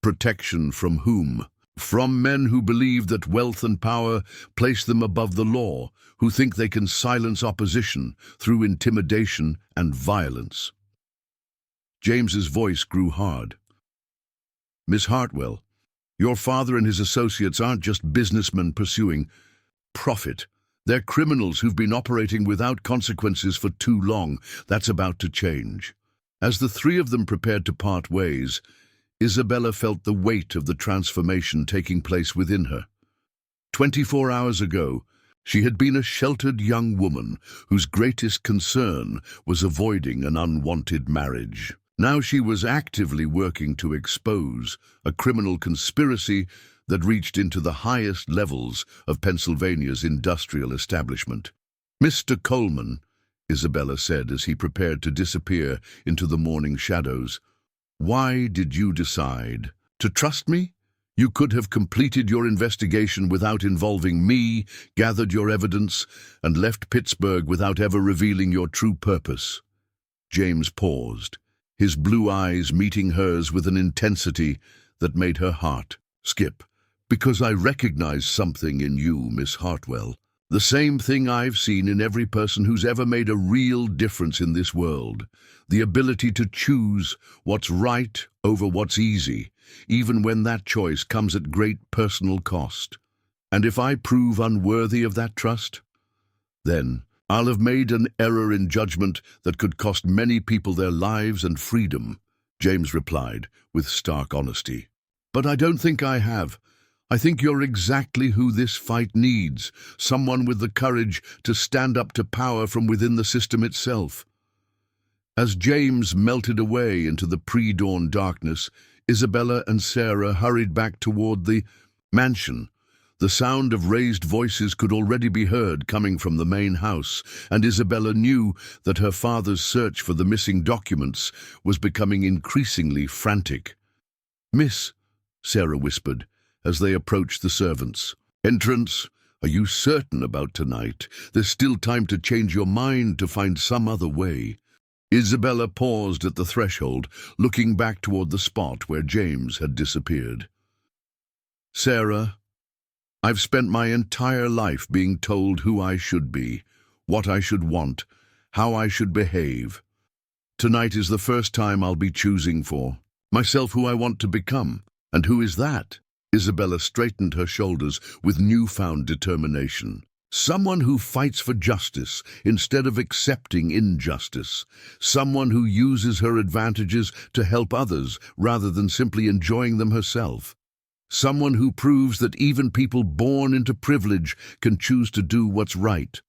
Protection from whom? From men who believe that wealth and power place them above the law, who think they can silence opposition through intimidation and violence. James's voice grew hard. Miss Hartwell, your father and his associates aren't just businessmen pursuing profit. They're criminals who've been operating without consequences for too long. That's about to change. As the three of them prepared to part ways, Isabella felt the weight of the transformation taking place within her. 24 hours ago, she had been a sheltered young woman whose greatest concern was avoiding an unwanted marriage. Now she was actively working to expose a criminal conspiracy that reached into the highest levels of Pennsylvania's industrial establishment. Mr. Coleman, Isabella said as he prepared to disappear into the morning shadows, why did you decide to trust me? You could have completed your investigation without involving me, gathered your evidence, and left Pittsburgh without ever revealing your true purpose. James paused, his blue eyes meeting hers with an intensity that made her heart skip. Because I recognize something in you, Miss Hartwell. The same thing I've seen in every person who's ever made a real difference in this world. The ability to choose what's right over what's easy, even when that choice comes at great personal cost. And if I prove unworthy of that trust, then I'll have made an error in judgment that could cost many people their lives and freedom, James replied with stark honesty. But I don't think I have. I think you're exactly who this fight needs, someone with the courage to stand up to power from within the system itself. As James melted away into the pre-dawn darkness, Isabella and Sarah hurried back toward the mansion. The sound of raised voices could already be heard coming from the main house, and Isabella knew that her father's search for the missing documents was becoming increasingly frantic. "Miss," Sarah whispered, as they approached the servants. "Entrance? Are you certain about tonight? There's still time to change your mind, to find some other way." Isabella paused at the threshold, looking back toward the spot where James had disappeared. "Sarah, I've spent my entire life being told who I should be, what I should want, how I should behave. Tonight is the first time I'll be choosing for myself who I want to become. And who is that?" Isabella straightened her shoulders with newfound determination. "Someone who fights for justice instead of accepting injustice. Someone who uses her advantages to help others rather than simply enjoying them herself. Someone who proves that even people born into privilege can choose to do what's right."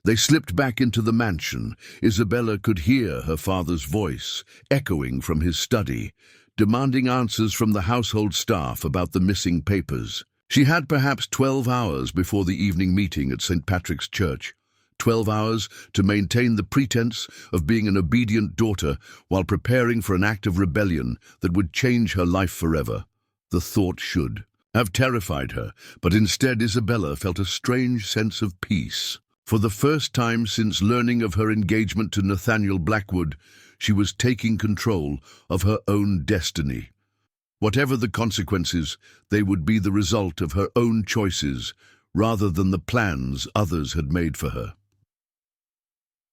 They slipped back into the mansion. Isabella could hear her father's voice echoing from his study, demanding answers from the household staff about the missing papers. She had perhaps 12 hours before the evening meeting at St. Patrick's Church. 12 hours to maintain the pretense of being an obedient daughter while preparing for an act of rebellion that would change her life forever. The thought should have terrified her, but instead Isabella felt a strange sense of peace. For the first time since learning of her engagement to Nathaniel Blackwood, she was taking control of her own destiny. Whatever the consequences, they would be the result of her own choices, rather than the plans others had made for her.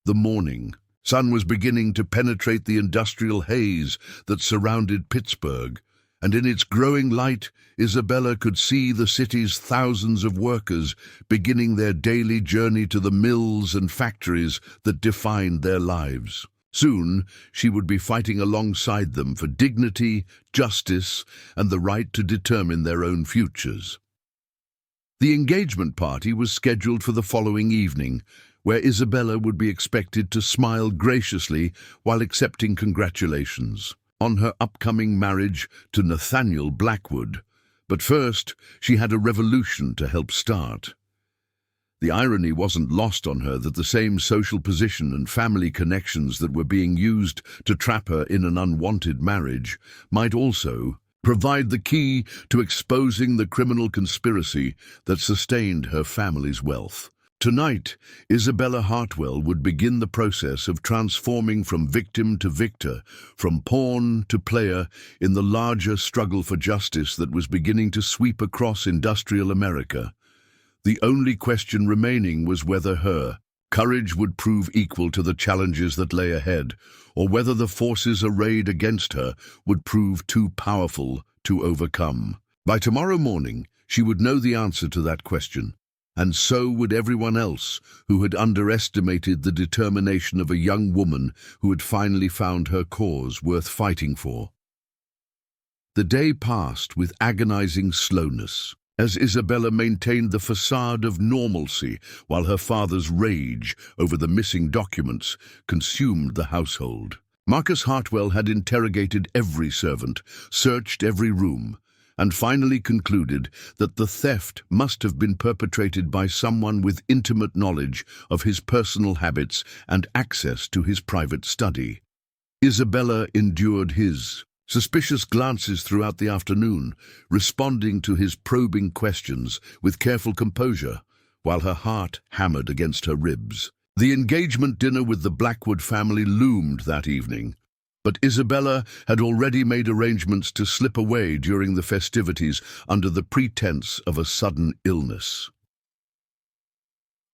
The morning sun was beginning to penetrate the industrial haze that surrounded Pittsburgh, and in its growing light, Isabella could see the city's thousands of workers beginning their daily journey to the mills and factories that defined their lives. Soon, she would be fighting alongside them for dignity, justice, and the right to determine their own futures. The engagement party was scheduled for the following evening, where Isabella would be expected to smile graciously while accepting congratulations on her upcoming marriage to Nathaniel Blackwood. But first, she had a revolution to help start. The irony wasn't lost on her that the same social position and family connections that were being used to trap her in an unwanted marriage might also provide the key to exposing the criminal conspiracy that sustained her family's wealth. Tonight, Isabella Hartwell would begin the process of transforming from victim to victor, from pawn to player in the larger struggle for justice that was beginning to sweep across industrial America. The only question remaining was whether her courage would prove equal to the challenges that lay ahead, or whether the forces arrayed against her would prove too powerful to overcome. By tomorrow morning, she would know the answer to that question, and so would everyone else who had underestimated the determination of a young woman who had finally found her cause worth fighting for. The day passed with agonizing slowness, as Isabella maintained the facade of normalcy while her father's rage over the missing documents consumed the household. Marcus Hartwell had interrogated every servant, searched every room, and finally concluded that the theft must have been perpetrated by someone with intimate knowledge of his personal habits and access to his private study. Isabella endured his suspicious glances throughout the afternoon, responding to his probing questions with careful composure, while her heart hammered against her ribs. The engagement dinner with the Blackwood family loomed that evening, but Isabella had already made arrangements to slip away during the festivities under the pretense of a sudden illness.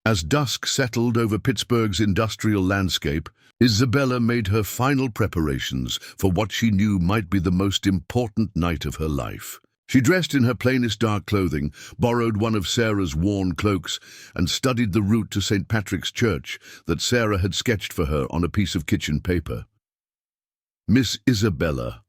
As dusk settled over Pittsburgh's industrial landscape, Isabella made her final preparations for what she knew might be the most important night of her life. She dressed in her plainest dark clothing, borrowed one of Sarah's worn cloaks, and studied the route to St. Patrick's Church that Sarah had sketched for her on a piece of kitchen paper. "Miss Isabella,"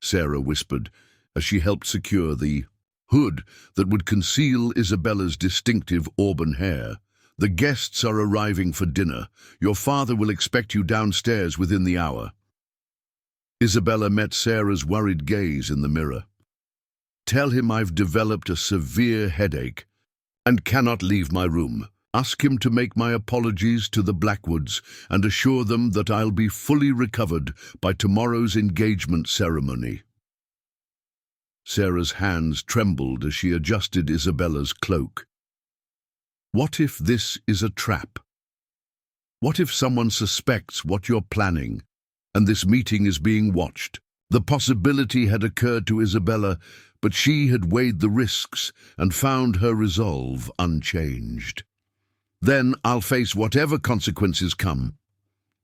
Sarah whispered, as she helped secure the hood that would conceal Isabella's distinctive auburn hair. "The guests are arriving for dinner. Your father will expect you downstairs within the hour." Isabella met Sarah's worried gaze in the mirror. "Tell him I've developed a severe headache and cannot leave my room. Ask him to make my apologies to the Blackwoods and assure them that I'll be fully recovered by tomorrow's engagement ceremony." Sarah's hands trembled as she adjusted Isabella's cloak. What if this is a trap? What if someone suspects what you're planning, and this meeting is being watched? The possibility had occurred to Isabella, but she had weighed the risks and found her resolve unchanged. "Then I'll face whatever consequences come.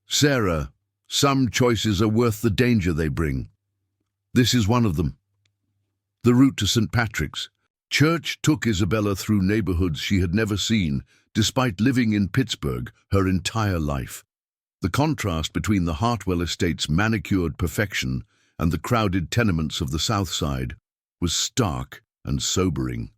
Sarah, some choices are worth the danger they bring. This is one of them." The route to St. Patrick's Church took Isabella through neighborhoods she had never seen, despite living in Pittsburgh her entire life. The contrast between the Hartwell estate's manicured perfection and the crowded tenements of the South Side was stark and sobering.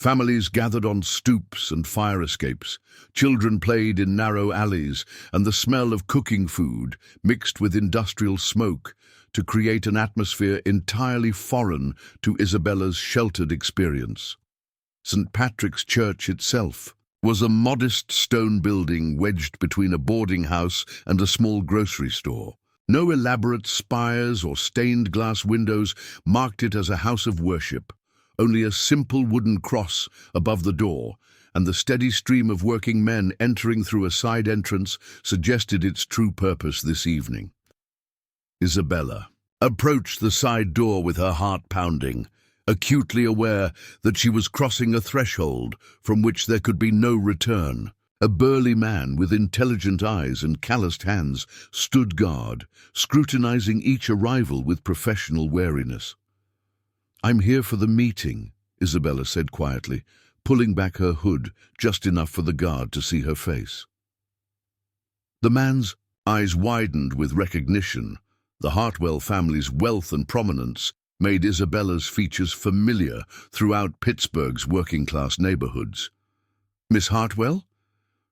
Families gathered on stoops and fire escapes, children played in narrow alleys, and the smell of cooking food mixed with industrial smoke to create an atmosphere entirely foreign to Isabella's sheltered experience. St. Patrick's Church itself was a modest stone building wedged between a boarding house and a small grocery store. No elaborate spires or stained glass windows marked it as a house of worship. Only a simple wooden cross above the door, and the steady stream of working men entering through a side entrance suggested its true purpose this evening. Isabella approached the side door with her heart pounding, acutely aware that she was crossing a threshold from which there could be no return. A burly man with intelligent eyes and calloused hands stood guard, scrutinizing each arrival with professional wariness. "I'm here for the meeting," Isabella said quietly, pulling back her hood just enough for the guard to see her face. The man's eyes widened with recognition. The Hartwell family's wealth and prominence made Isabella's features familiar throughout Pittsburgh's working-class neighborhoods. "Miss Hartwell?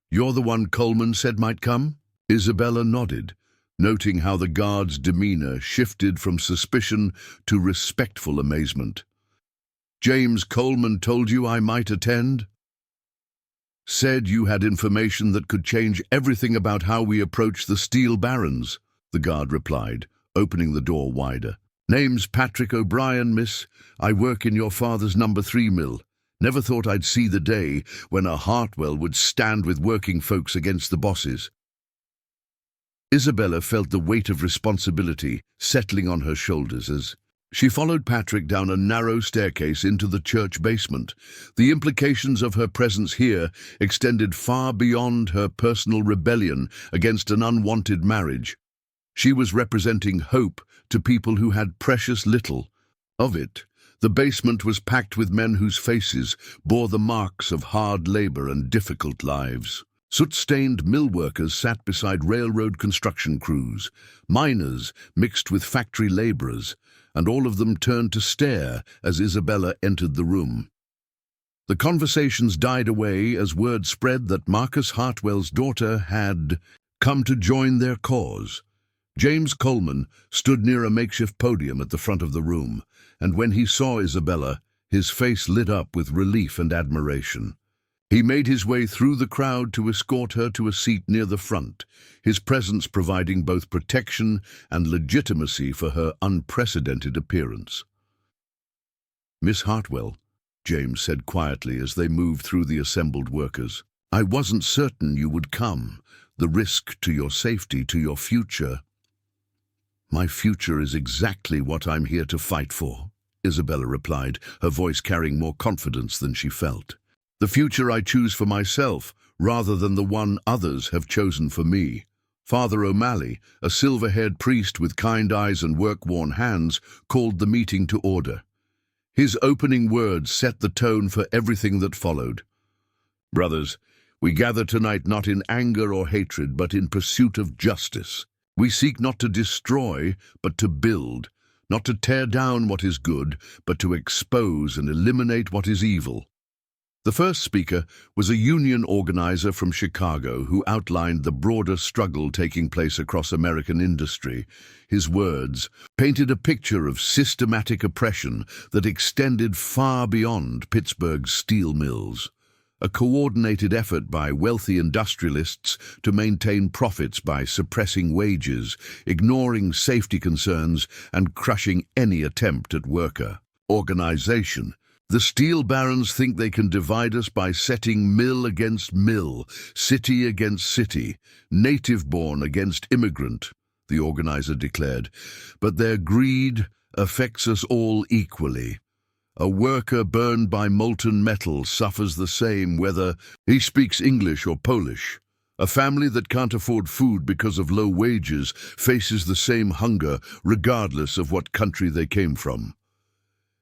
You're the one Coleman said might come?" Isabella nodded, noting how the guard's demeanor shifted from suspicion to respectful amazement. "James Coleman told you I might attend?" Said you had information that could change everything about how we approach the Steel Barons, the guard replied, opening the door wider. Name's Patrick O'Brien, miss. I work in your father's number 3 mill. Never thought I'd see the day when a Hartwell would stand with working folks against the bosses. Isabella felt the weight of responsibility settling on her shoulders as she followed Patrick down a narrow staircase into the church basement. The implications of her presence here extended far beyond her personal rebellion against an unwanted marriage. She was representing hope to people who had precious little of it. The basement was packed with men whose faces bore the marks of hard labor and difficult lives. Soot-stained mill workers sat beside railroad construction crews, miners mixed with factory laborers, and all of them turned to stare as Isabella entered the room. The conversations died away as word spread that Marcus Hartwell's daughter had come to join their cause. James Coleman stood near a makeshift podium at the front of the room, and when he saw Isabella, his face lit up with relief and admiration. He made his way through the crowd to escort her to a seat near the front, his presence providing both protection and legitimacy for her unprecedented appearance. "Miss Hartwell," James said quietly as they moved through the assembled workers, "I wasn't certain you would come. The risk to your safety, to your future." "My future is exactly what I'm here to fight for," Isabella replied, her voice carrying more confidence than she felt. "The future I choose for myself, rather than the one others have chosen for me." Father O'Malley, a silver-haired priest with kind eyes and work-worn hands, called the meeting to order. His opening words set the tone for everything that followed. "Brothers, we gather tonight not in anger or hatred, but in pursuit of justice. We seek not to destroy, but to build, not to tear down what is good, but to expose and eliminate what is evil." The first speaker was a union organizer from Chicago who outlined the broader struggle taking place across American industry. His words painted a picture of systematic oppression that extended far beyond Pittsburgh's steel mills. A coordinated effort by wealthy industrialists to maintain profits by suppressing wages, ignoring safety concerns, and crushing any attempt at worker organization. "The steel barons think they can divide us by setting mill against mill, city against city, native-born against immigrant," the organizer declared. "But their greed affects us all equally. A worker burned by molten metal suffers the same whether he speaks English or Polish. A family that can't afford food because of low wages faces the same hunger regardless of what country they came from."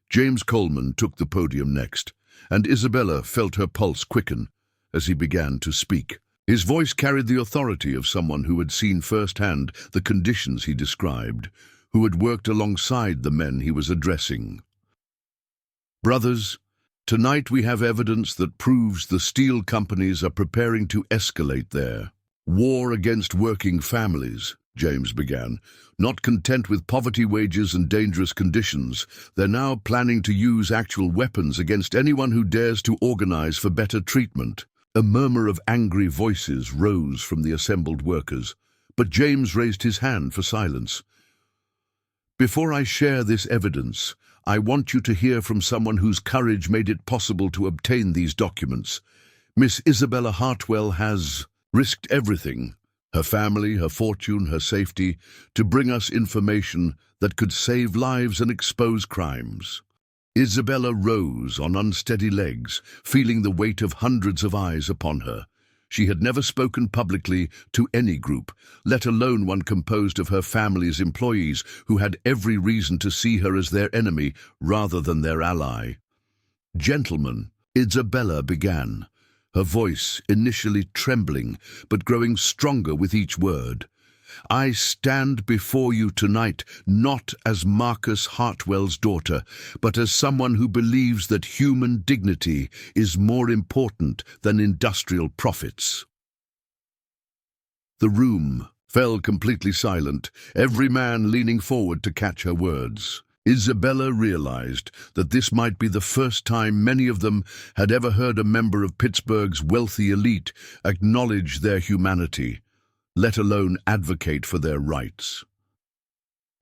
James Coleman took the podium next, and Isabella felt her pulse quicken as he began to speak. His voice carried the authority of someone who had seen firsthand the conditions he described, who had worked alongside the men he was addressing. "Brothers, tonight we have evidence that proves the steel companies are preparing to escalate their war against working families," James began. "Not content with poverty wages and dangerous conditions, they're now planning to use actual weapons against anyone who dares to organize for better treatment." A murmur of angry voices rose from the assembled workers, but James raised his hand for silence. "Before I share this evidence, I want you to hear from someone whose courage made it possible to obtain these documents. Miss Isabella Hartwell has risked everything, her family, her fortune, her safety, to bring us information that could save lives and expose crimes." Isabella rose on unsteady legs, feeling the weight of hundreds of eyes upon her. She had never spoken publicly to any group, let alone one composed of her family's employees who had every reason to see her as their enemy rather than their ally. "Gentlemen," Isabella began, her voice initially trembling but growing stronger with each word, "I stand before you tonight not as Marcus Hartwell's daughter, but as someone who believes that human dignity is more important than industrial profits." The room fell completely silent, every man leaning forward to catch her words. Isabella realized that this might be the first time many of them had ever heard a member of Pittsburgh's wealthy elite acknowledge their humanity, let alone advocate for their rights.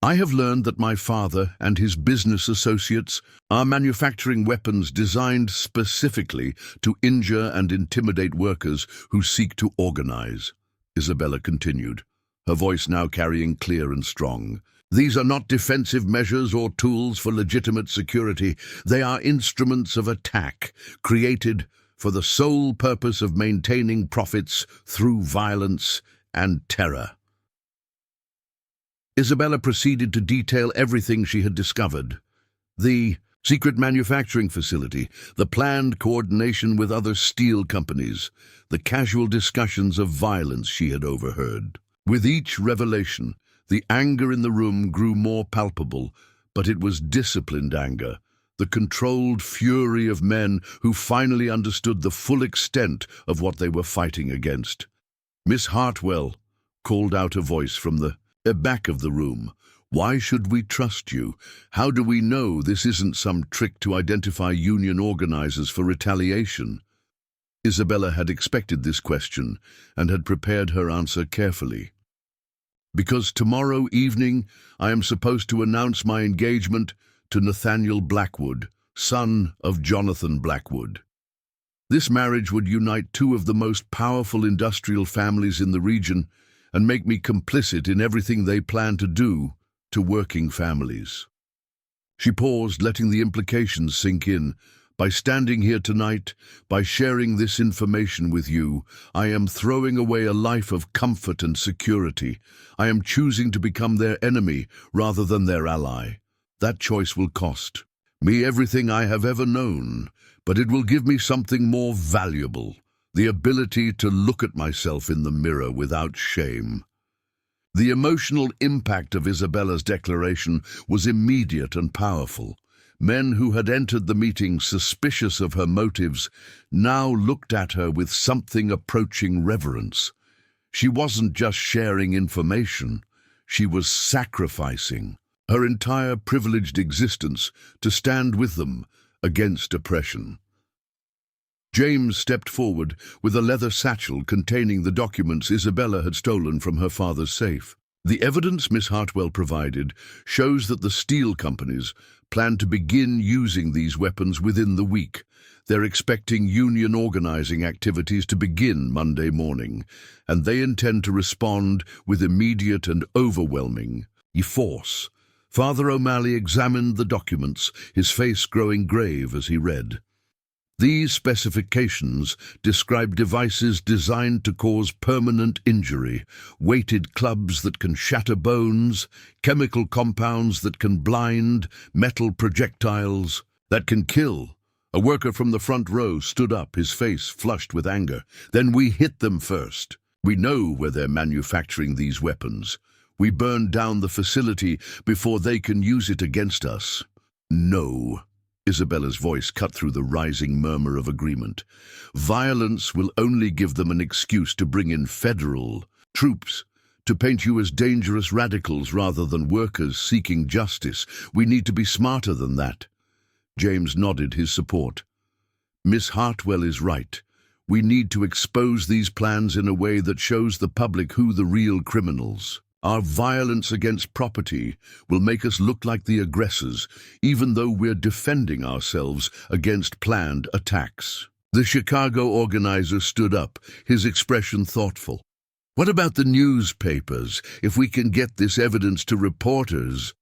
I have learned that my father and his business associates are manufacturing weapons designed specifically to injure and intimidate workers who seek to organize, Isabella continued, her voice now carrying clear and strong. These are not defensive measures or tools for legitimate security. They are instruments of attack, created for the sole purpose of maintaining profits through violence and terror. Isabella proceeded to detail everything she had discovered. The secret manufacturing facility, the planned coordination with other steel companies, the casual discussions of violence she had overheard. With each revelation, the anger in the room grew more palpable, but it was disciplined anger, the controlled fury of men who finally understood the full extent of what they were fighting against. "Miss Hartwell," called out a voice from the back of the room. "Why should we trust you? How do we know this isn't some trick to identify union organizers for retaliation?" Isabella had expected this question and had prepared her answer carefully. "Because tomorrow evening I am supposed to announce my engagement to Nathaniel Blackwood, son of Jonathan Blackwood. This marriage would unite two of the most powerful industrial families in the region and make me complicit in everything they plan to do to working families." She paused, letting the implications sink in. "By standing here tonight, by sharing this information with you, I am throwing away a life of comfort and security. I am choosing to become their enemy rather than their ally. That choice will cost me everything I have ever known, but it will give me something more valuable, the ability to look at myself in the mirror without shame." The emotional impact of Isabella's declaration was immediate and powerful. Men who had entered the meeting suspicious of her motives now looked at her with something approaching reverence. She wasn't just sharing information, she was sacrificing her entire privileged existence to stand with them against oppression. James stepped forward with a leather satchel containing the documents Isabella had stolen from her father's safe. The evidence Miss Hartwell provided shows that the steel companies plan to begin using these weapons within the week. They're expecting union organizing activities to begin Monday morning, and they intend to respond with immediate and overwhelming force. Father O'Malley examined the documents, his face growing grave as he read. These specifications describe devices designed to cause permanent injury, weighted clubs that can shatter bones, chemical compounds that can blind, metal projectiles that can kill. A worker from the front row stood up, his face flushed with anger. "Then we hit them first. We know where they're manufacturing these weapons. We burn down the facility before they can use it against us." "No." Isabella's voice cut through the rising murmur of agreement. "Violence will only give them an excuse to bring in federal troops, to paint you as dangerous radicals rather than workers seeking justice. We need to be smarter than that." James nodded his support. "Miss Hartwell is right. We need to expose these plans in a way that shows the public who the real criminals. Our violence against property will make us look like the aggressors, even though we're defending ourselves against planned attacks." The Chicago organizer stood up, his expression thoughtful. "What about the newspapers? If we can get this evidence to reporters—"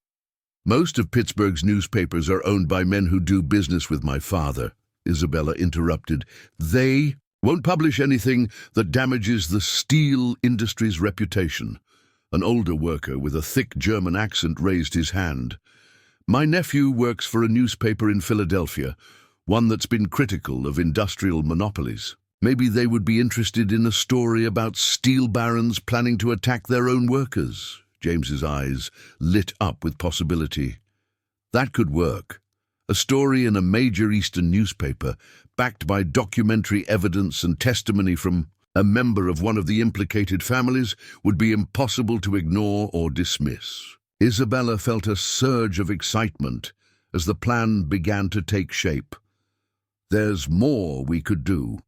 "Most of Pittsburgh's newspapers are owned by men who do business with my father," Isabella interrupted. "They won't publish anything that damages the steel industry's reputation." An older worker with a thick German accent raised his hand. "My nephew works for a newspaper in Philadelphia, one that's been critical of industrial monopolies. Maybe they would be interested in a story about steel barons planning to attack their own workers." James's eyes lit up with possibility. "That could work. A story in a major Eastern newspaper, backed by documentary evidence and testimony from a member of one of the implicated families, would be impossible to ignore or dismiss." Isabella felt a surge of excitement as the plan began to take shape. There's more we could do.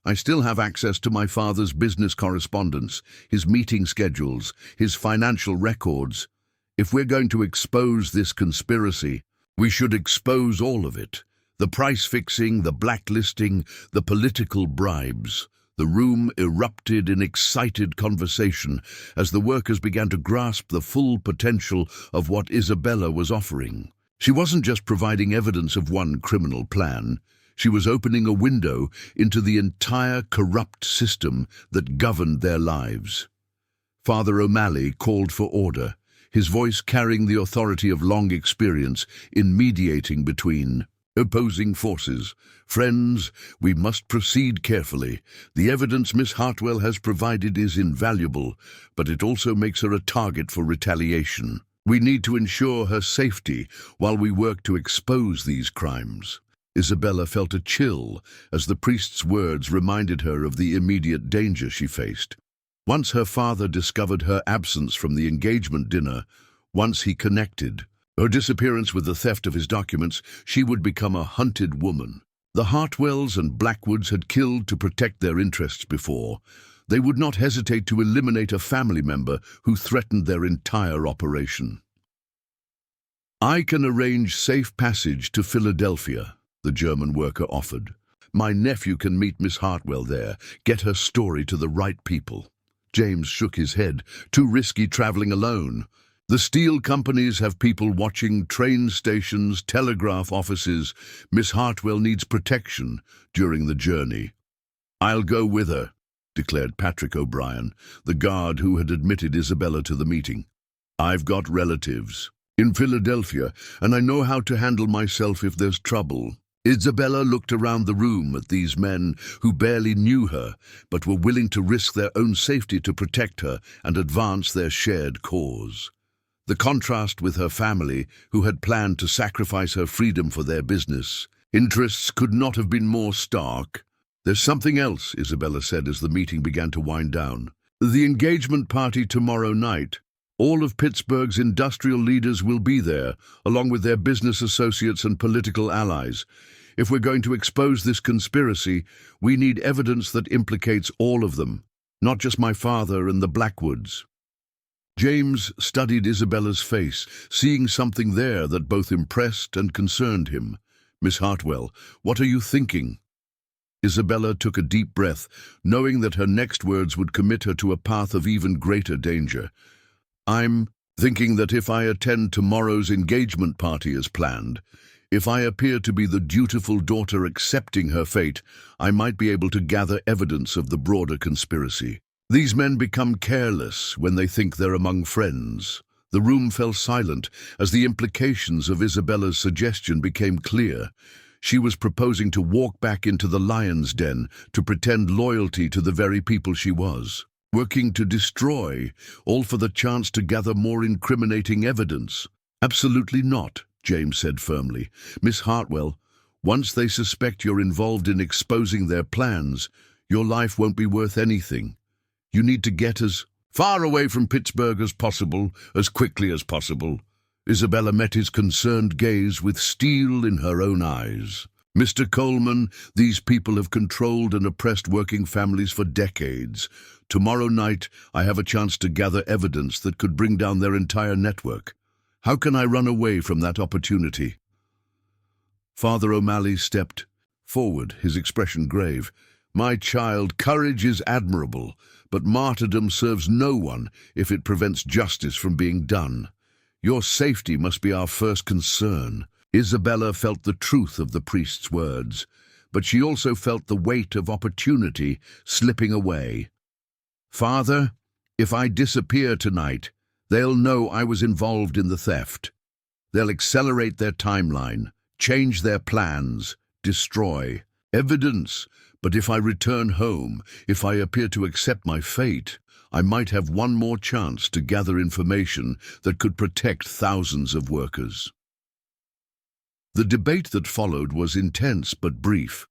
I still have access to my father's business correspondence, his meeting schedules, his financial records. If we're going to expose this conspiracy, we should expose all of it. The price fixing, the blacklisting, the political bribes. The room erupted in excited conversation as the workers began to grasp the full potential of what Isabella was offering. She wasn't just providing evidence of one criminal plan. She was opening a window into the entire corrupt system that governed their lives. Father O'Malley called for order, his voice carrying the authority of long experience in mediating between opposing forces. Friends, we must proceed carefully. The evidence Miss Hartwell has provided is invaluable, but it also makes her a target for retaliation. We need to ensure her safety while we work to expose these crimes. Isabella felt a chill as the priest's words reminded her of the immediate danger she faced. Once her father discovered her absence from the engagement dinner, once he connected her disappearance with the theft of his documents, she would become a hunted woman. The Hartwells and Blackwoods had killed to protect their interests before. They would not hesitate to eliminate a family member who threatened their entire operation. I can arrange safe passage to Philadelphia, the German worker offered. My nephew can meet Miss Hartwell there, get her story to the right people. James shook his head. Too risky traveling alone. The steel companies have people watching train stations, telegraph offices. Miss Hartwell needs protection during the journey. I'll go with her, declared Patrick O'Brien, the guard who had admitted Isabella to the meeting. I've got relatives in Philadelphia, and I know how to handle myself if there's trouble. Isabella looked around the room at these men who barely knew her, but were willing to risk their own safety to protect her and advance their shared cause. The contrast with her family, who had planned to sacrifice her freedom for their business interests, could not have been more stark. There's something else, Isabella said as the meeting began to wind down. The engagement party tomorrow night. All of Pittsburgh's industrial leaders will be there, along with their business associates and political allies. If we're going to expose this conspiracy, we need evidence that implicates all of them, not just my father and the Blackwoods. James studied Isabella's face, seeing something there that both impressed and concerned him. Miss Hartwell, what are you thinking? Isabella took a deep breath, knowing that her next words would commit her to a path of even greater danger. I'm thinking that if I attend tomorrow's engagement party as planned, if I appear to be the dutiful daughter accepting her fate, I might be able to gather evidence of the broader conspiracy. These men become careless when they think they're among friends. The room fell silent as the implications of Isabella's suggestion became clear. She was proposing to walk back into the lion's den to pretend loyalty to the very people she was, working to destroy, all for the chance to gather more incriminating evidence. Absolutely not, James said firmly. Miss Hartwell, once they suspect you're involved in exposing their plans, your life won't be worth anything. You need to get as far away from Pittsburgh as possible, as quickly as possible. Isabella met his concerned gaze with steel in her own eyes. Mr. Coleman, these people have controlled and oppressed working families for decades. Tomorrow night, I have a chance to gather evidence that could bring down their entire network. How can I run away from that opportunity? Father O'Malley stepped forward, his expression grave. My child, courage is admirable, but martyrdom serves no one if it prevents justice from being done. Your safety must be our first concern. Isabella felt the truth of the priest's words, but she also felt the weight of opportunity slipping away. Father, if I disappear tonight, they'll know I was involved in the theft. They'll accelerate their timeline, change their plans, destroy evidence. But if I return home, if I appear to accept my fate, I might have one more chance to gather information that could protect thousands of workers. The debate that followed was intense but brief.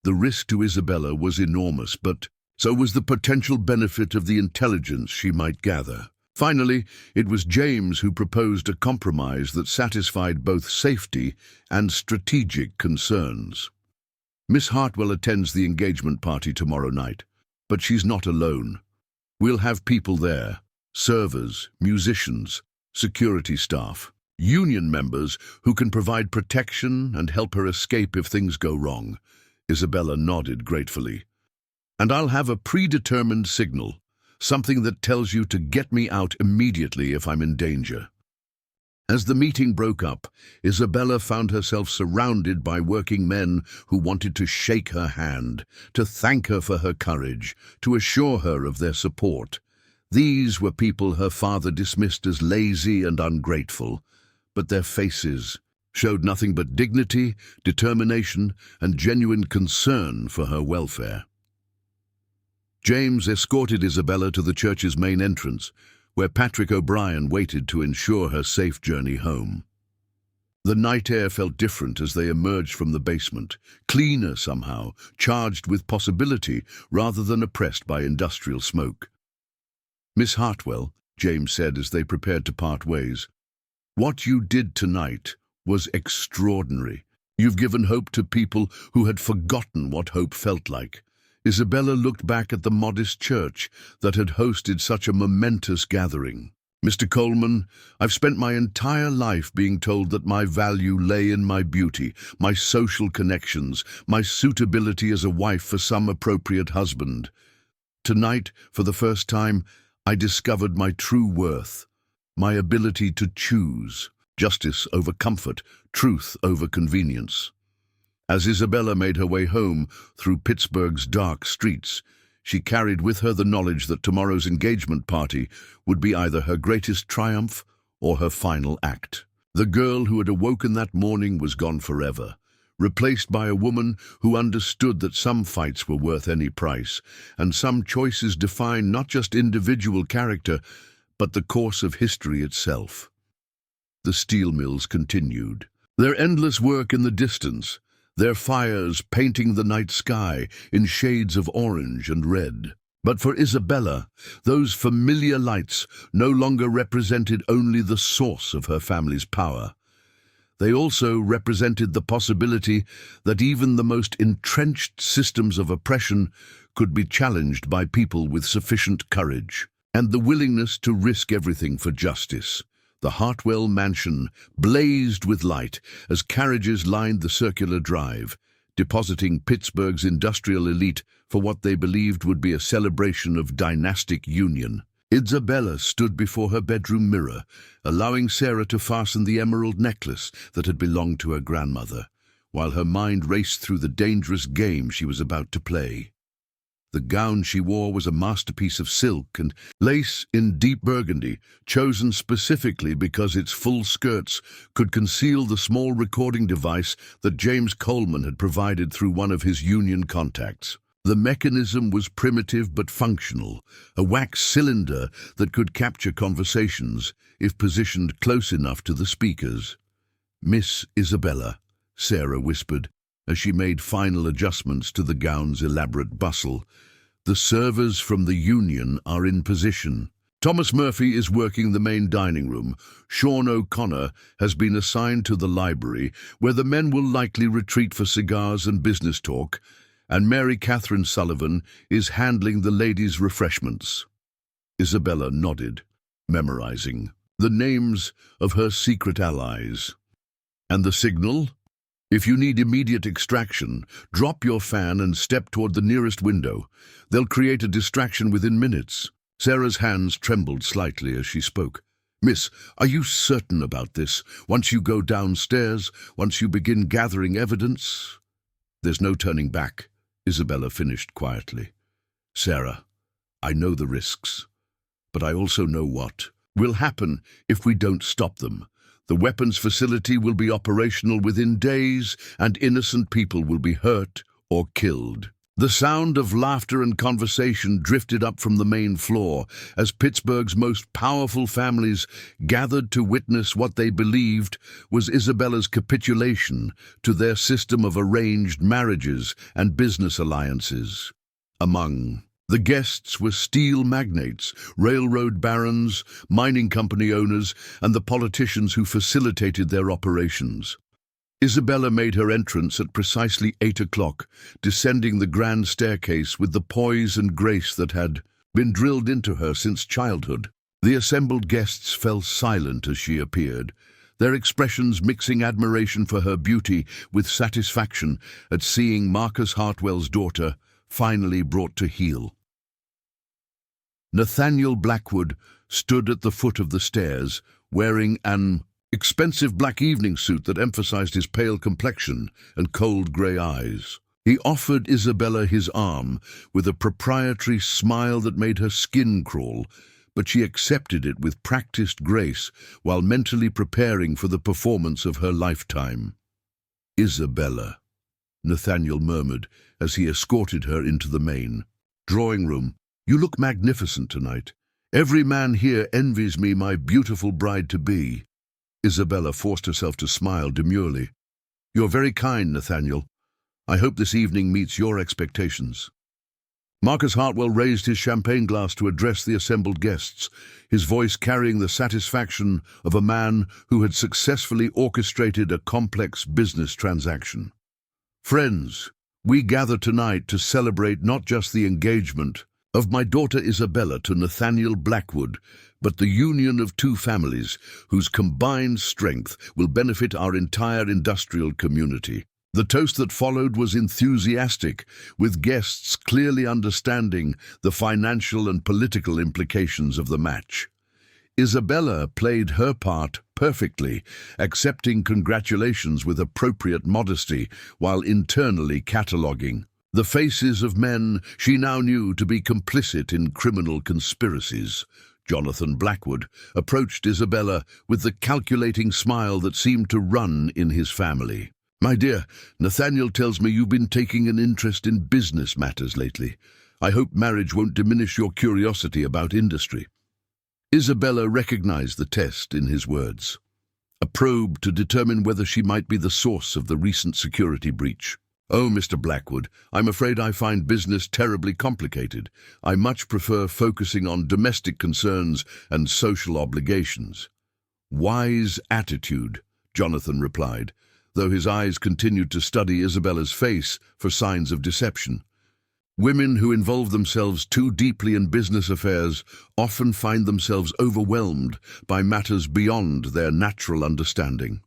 The risk to Isabella was enormous, but so was the potential benefit of the intelligence she might gather. Finally, it was James who proposed a compromise that satisfied both safety and strategic concerns. Miss Hartwell attends the engagement party tomorrow night, but she's not alone. We'll have people there, servers, musicians, security staff, union members who can provide protection and help her escape if things go wrong. Isabella nodded gratefully. And I'll have a predetermined signal, something that tells you to get me out immediately if I'm in danger. As the meeting broke up, Isabella found herself surrounded by working men who wanted to shake her hand, to thank her for her courage, to assure her of their support. These were people her father dismissed as lazy and ungrateful, but their faces showed nothing but dignity, determination, and genuine concern for her welfare. James escorted Isabella to the church's main entrance, where Patrick O'Brien waited to ensure her safe journey home. The night air felt different as they emerged from the basement, cleaner somehow, charged with possibility rather than oppressed by industrial smoke. "Miss Hartwell," James said as they prepared to part ways, "what you did tonight was extraordinary. You've given hope to people who had forgotten what hope felt like." Isabella looked back at the modest church that had hosted such a momentous gathering. "Mr. Coleman, I've spent my entire life being told that my value lay in my beauty, my social connections, my suitability as a wife for some appropriate husband. Tonight, for the first time, I discovered my true worth, my ability to choose, justice over comfort, truth over convenience." As Isabella made her way home through Pittsburgh's dark streets, she carried with her the knowledge that tomorrow's engagement party would be either her greatest triumph or her final act. The girl who had awoken that morning was gone forever, replaced by a woman who understood that some fights were worth any price, and some choices define not just individual character, but the course of history itself. The steel mills continued, their endless work in the distance, their fires painting the night sky in shades of orange and red. But for Isabella, those familiar lights no longer represented only the source of her family's power. They also represented the possibility that even the most entrenched systems of oppression could be challenged by people with sufficient courage and the willingness to risk everything for justice. The Hartwell mansion blazed with light as carriages lined the circular drive, depositing Pittsburgh's industrial elite for what they believed would be a celebration of dynastic union. Isabella stood before her bedroom mirror, allowing Sarah to fasten the emerald necklace that had belonged to her grandmother, while her mind raced through the dangerous game she was about to play. The gown she wore was a masterpiece of silk and lace in deep burgundy, chosen specifically because its full skirts could conceal the small recording device that James Coleman had provided through one of his union contacts. The mechanism was primitive but functional, a wax cylinder that could capture conversations if positioned close enough to the speakers. "Miss Isabella," Sarah whispered, as she made final adjustments to the gown's elaborate bustle, "the servers from the union are in position. Thomas Murphy is working the main dining room. Sean O'Connor has been assigned to the library, where the men will likely retreat for cigars and business talk, and Mary Catherine Sullivan is handling the ladies' refreshments." Isabella nodded, memorizing the names of her secret allies. "And the signal? If you need immediate extraction, drop your fan and step toward the nearest window. They'll create a distraction within minutes." Sarah's hands trembled slightly as she spoke. "Miss, are you certain about this? Once you go downstairs, once you begin gathering evidence?" "There's no turning back," Isabella finished quietly. "Sarah, I know the risks, but I also know what will happen if we don't stop them. The weapons facility will be operational within days, and innocent people will be hurt or killed." The sound of laughter and conversation drifted up from the main floor as Pittsburgh's most powerful families gathered to witness what they believed was Isabella's capitulation to their system of arranged marriages and business alliances. Among The guests were steel magnates, railroad barons, mining company owners, and the politicians who facilitated their operations. Isabella made her entrance at precisely 8 o'clock, descending the grand staircase with the poise and grace that had been drilled into her since childhood. The assembled guests fell silent as she appeared, their expressions mixing admiration for her beauty with satisfaction at seeing Marcus Hartwell's daughter finally brought to heel. Nathaniel Blackwood stood at the foot of the stairs, wearing an expensive black evening suit that emphasized his pale complexion and cold grey eyes. He offered Isabella his arm with a proprietary smile that made her skin crawl, but she accepted it with practiced grace while mentally preparing for the performance of her lifetime. "Isabella," Nathaniel murmured as he escorted her into the main drawing room. "You look magnificent tonight. Every man here envies me my beautiful bride-to-be." Isabella forced herself to smile demurely. "You're very kind, Nathaniel. I hope this evening meets your expectations." Marcus Hartwell raised his champagne glass to address the assembled guests, his voice carrying the satisfaction of a man who had successfully orchestrated a complex business transaction. "Friends, we gather tonight to celebrate not just the engagement of my daughter Isabella to Nathaniel Blackwood, but the union of two families whose combined strength will benefit our entire industrial community." The toast that followed was enthusiastic, with guests clearly understanding the financial and political implications of the match. Isabella played her part perfectly, accepting congratulations with appropriate modesty while internally cataloguing the faces of men she now knew to be complicit in criminal conspiracies. Jonathan Blackwood approached Isabella with the calculating smile that seemed to run in his family. "My dear, Nathaniel tells me you've been taking an interest in business matters lately. I hope marriage won't diminish your curiosity about industry." Isabella recognized the test in his words, a probe to determine whether she might be the source of the recent security breach. "Oh, Mr. Blackwood, I'm afraid I find business terribly complicated. I much prefer focusing on domestic concerns and social obligations." "Wise attitude," Jonathan replied, though his eyes continued to study Isabella's face for signs of deception. Women who involve themselves too deeply in business affairs often find themselves overwhelmed by matters beyond their natural understanding.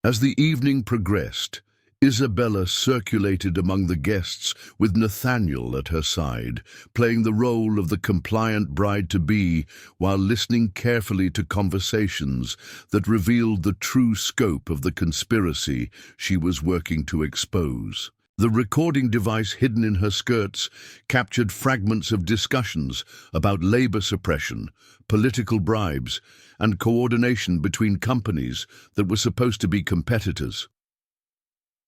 As the evening progressed, Isabella circulated among the guests with Nathaniel at her side, playing the role of the compliant bride-to-be while listening carefully to conversations that revealed the true scope of the conspiracy she was working to expose. The recording device hidden in her skirts captured fragments of discussions about labor suppression, political bribes, and coordination between companies that were supposed to be competitors.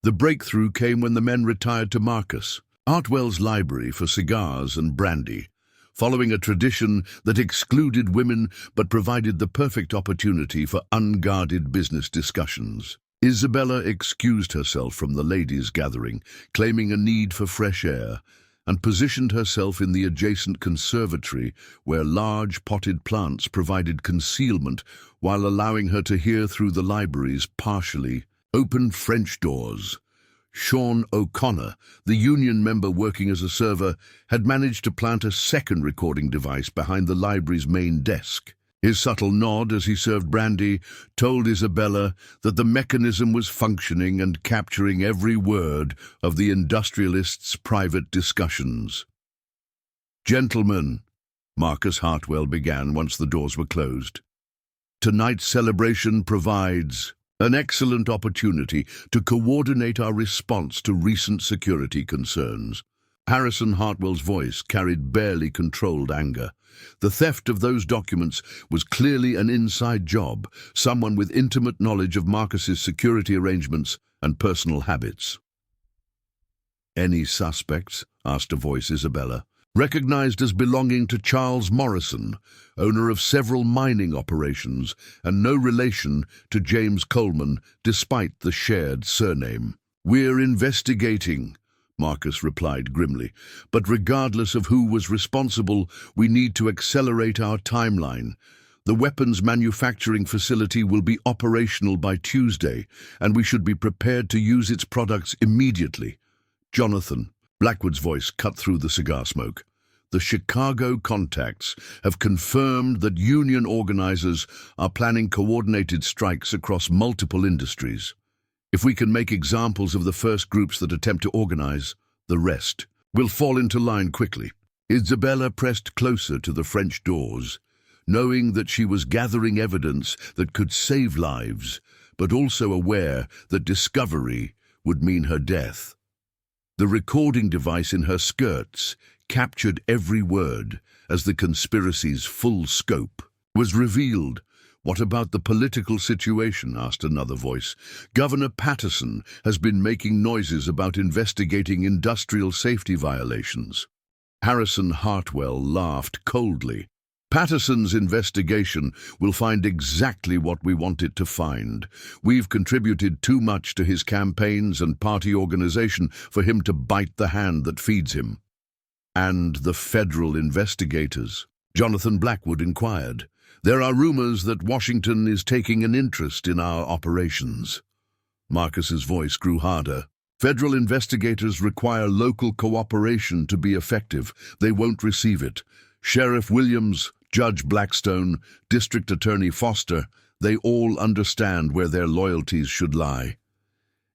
The breakthrough came when the men retired to Marcus Hartwell's library for cigars and brandy, following a tradition that excluded women but provided the perfect opportunity for unguarded business discussions. Isabella excused herself from the ladies' gathering, claiming a need for fresh air, and positioned herself in the adjacent conservatory where large potted plants provided concealment while allowing her to hear through the library's partially open French doors. Sean O'Connor, the union member working as a server, had managed to plant a second recording device behind the library's main desk. His subtle nod as he served brandy told Isabella that the mechanism was functioning and capturing every word of the industrialists' private discussions. "Gentlemen," Marcus Hartwell began once the doors were closed, "tonight's celebration provides an excellent opportunity to coordinate our response to recent security concerns." Harrison Hartwell's voice carried barely controlled anger. The theft of those documents was clearly an inside job, someone with intimate knowledge of Marcus's security arrangements and personal habits. "Any suspects?" asked a voice Isabella. "Recognized as belonging to Charles Morrison, owner of several mining operations, and no relation to James Coleman, despite the shared surname." "We're investigating," Marcus replied grimly. But regardless of who was responsible, we need to accelerate our timeline. The weapons manufacturing facility will be operational by Tuesday, and we should be prepared to use its products immediately. Jonathan, Blackwood's voice cut through the cigar smoke. The Chicago contacts have confirmed that union organizers are planning coordinated strikes across multiple industries. If we can make examples of the first groups that attempt to organize, the rest will fall into line quickly. Isabella pressed closer to the French doors, knowing that she was gathering evidence that could save lives, but also aware that discovery would mean her death. The recording device in her skirts captured every word as the conspiracy's full scope was revealed. "What about the political situation?" asked another voice. "Governor Patterson has been making noises about investigating industrial safety violations." Harrison Hartwell laughed coldly. "Patterson's investigation will find exactly what we want it to find. We've contributed too much to his campaigns and party organization for him to bite the hand that feeds him." "And the federal investigators?" Jonathan Blackwood inquired. "There are rumors that Washington is taking an interest in our operations." Marcus's voice grew harder. "Federal investigators require local cooperation to be effective. They won't receive it. Sheriff Williams, Judge Blackstone, District Attorney Foster, they all understand where their loyalties should lie."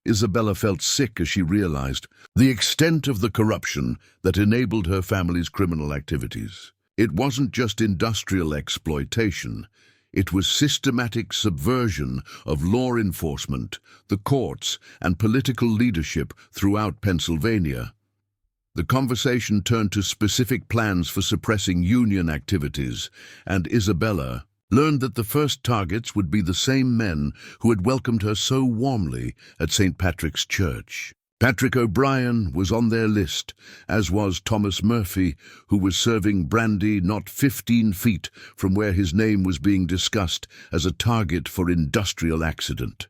Isabella felt sick as she realized the extent of the corruption that enabled her family's criminal activities. It wasn't just industrial exploitation. It was systematic subversion of law enforcement, the courts, and political leadership throughout Pennsylvania. The conversation turned to specific plans for suppressing union activities, and Isabella learned that the first targets would be the same men who had welcomed her so warmly at St. Patrick's Church. Patrick O'Brien was on their list, as was Thomas Murphy, who was serving brandy not 15 feet from where his name was being discussed as a target for industrial accident.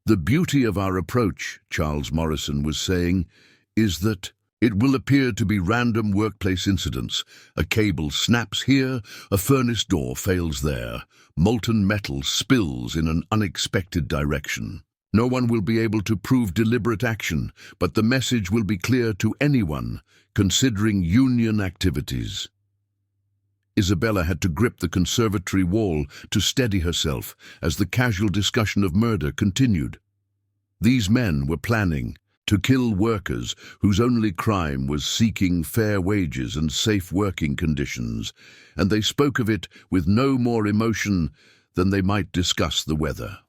"The beauty of our approach," Charles Morrison was saying, "is that it will appear to be random workplace incidents. A cable snaps here, a furnace door fails there, molten metal spills in an unexpected direction. No one will be able to prove deliberate action, but the message will be clear to anyone considering union activities." Isabella had to grip the conservatory wall to steady herself as the casual discussion of murder continued. These men were planning to kill workers whose only crime was seeking fair wages and safe working conditions, and they spoke of it with no more emotion than they might discuss the weather.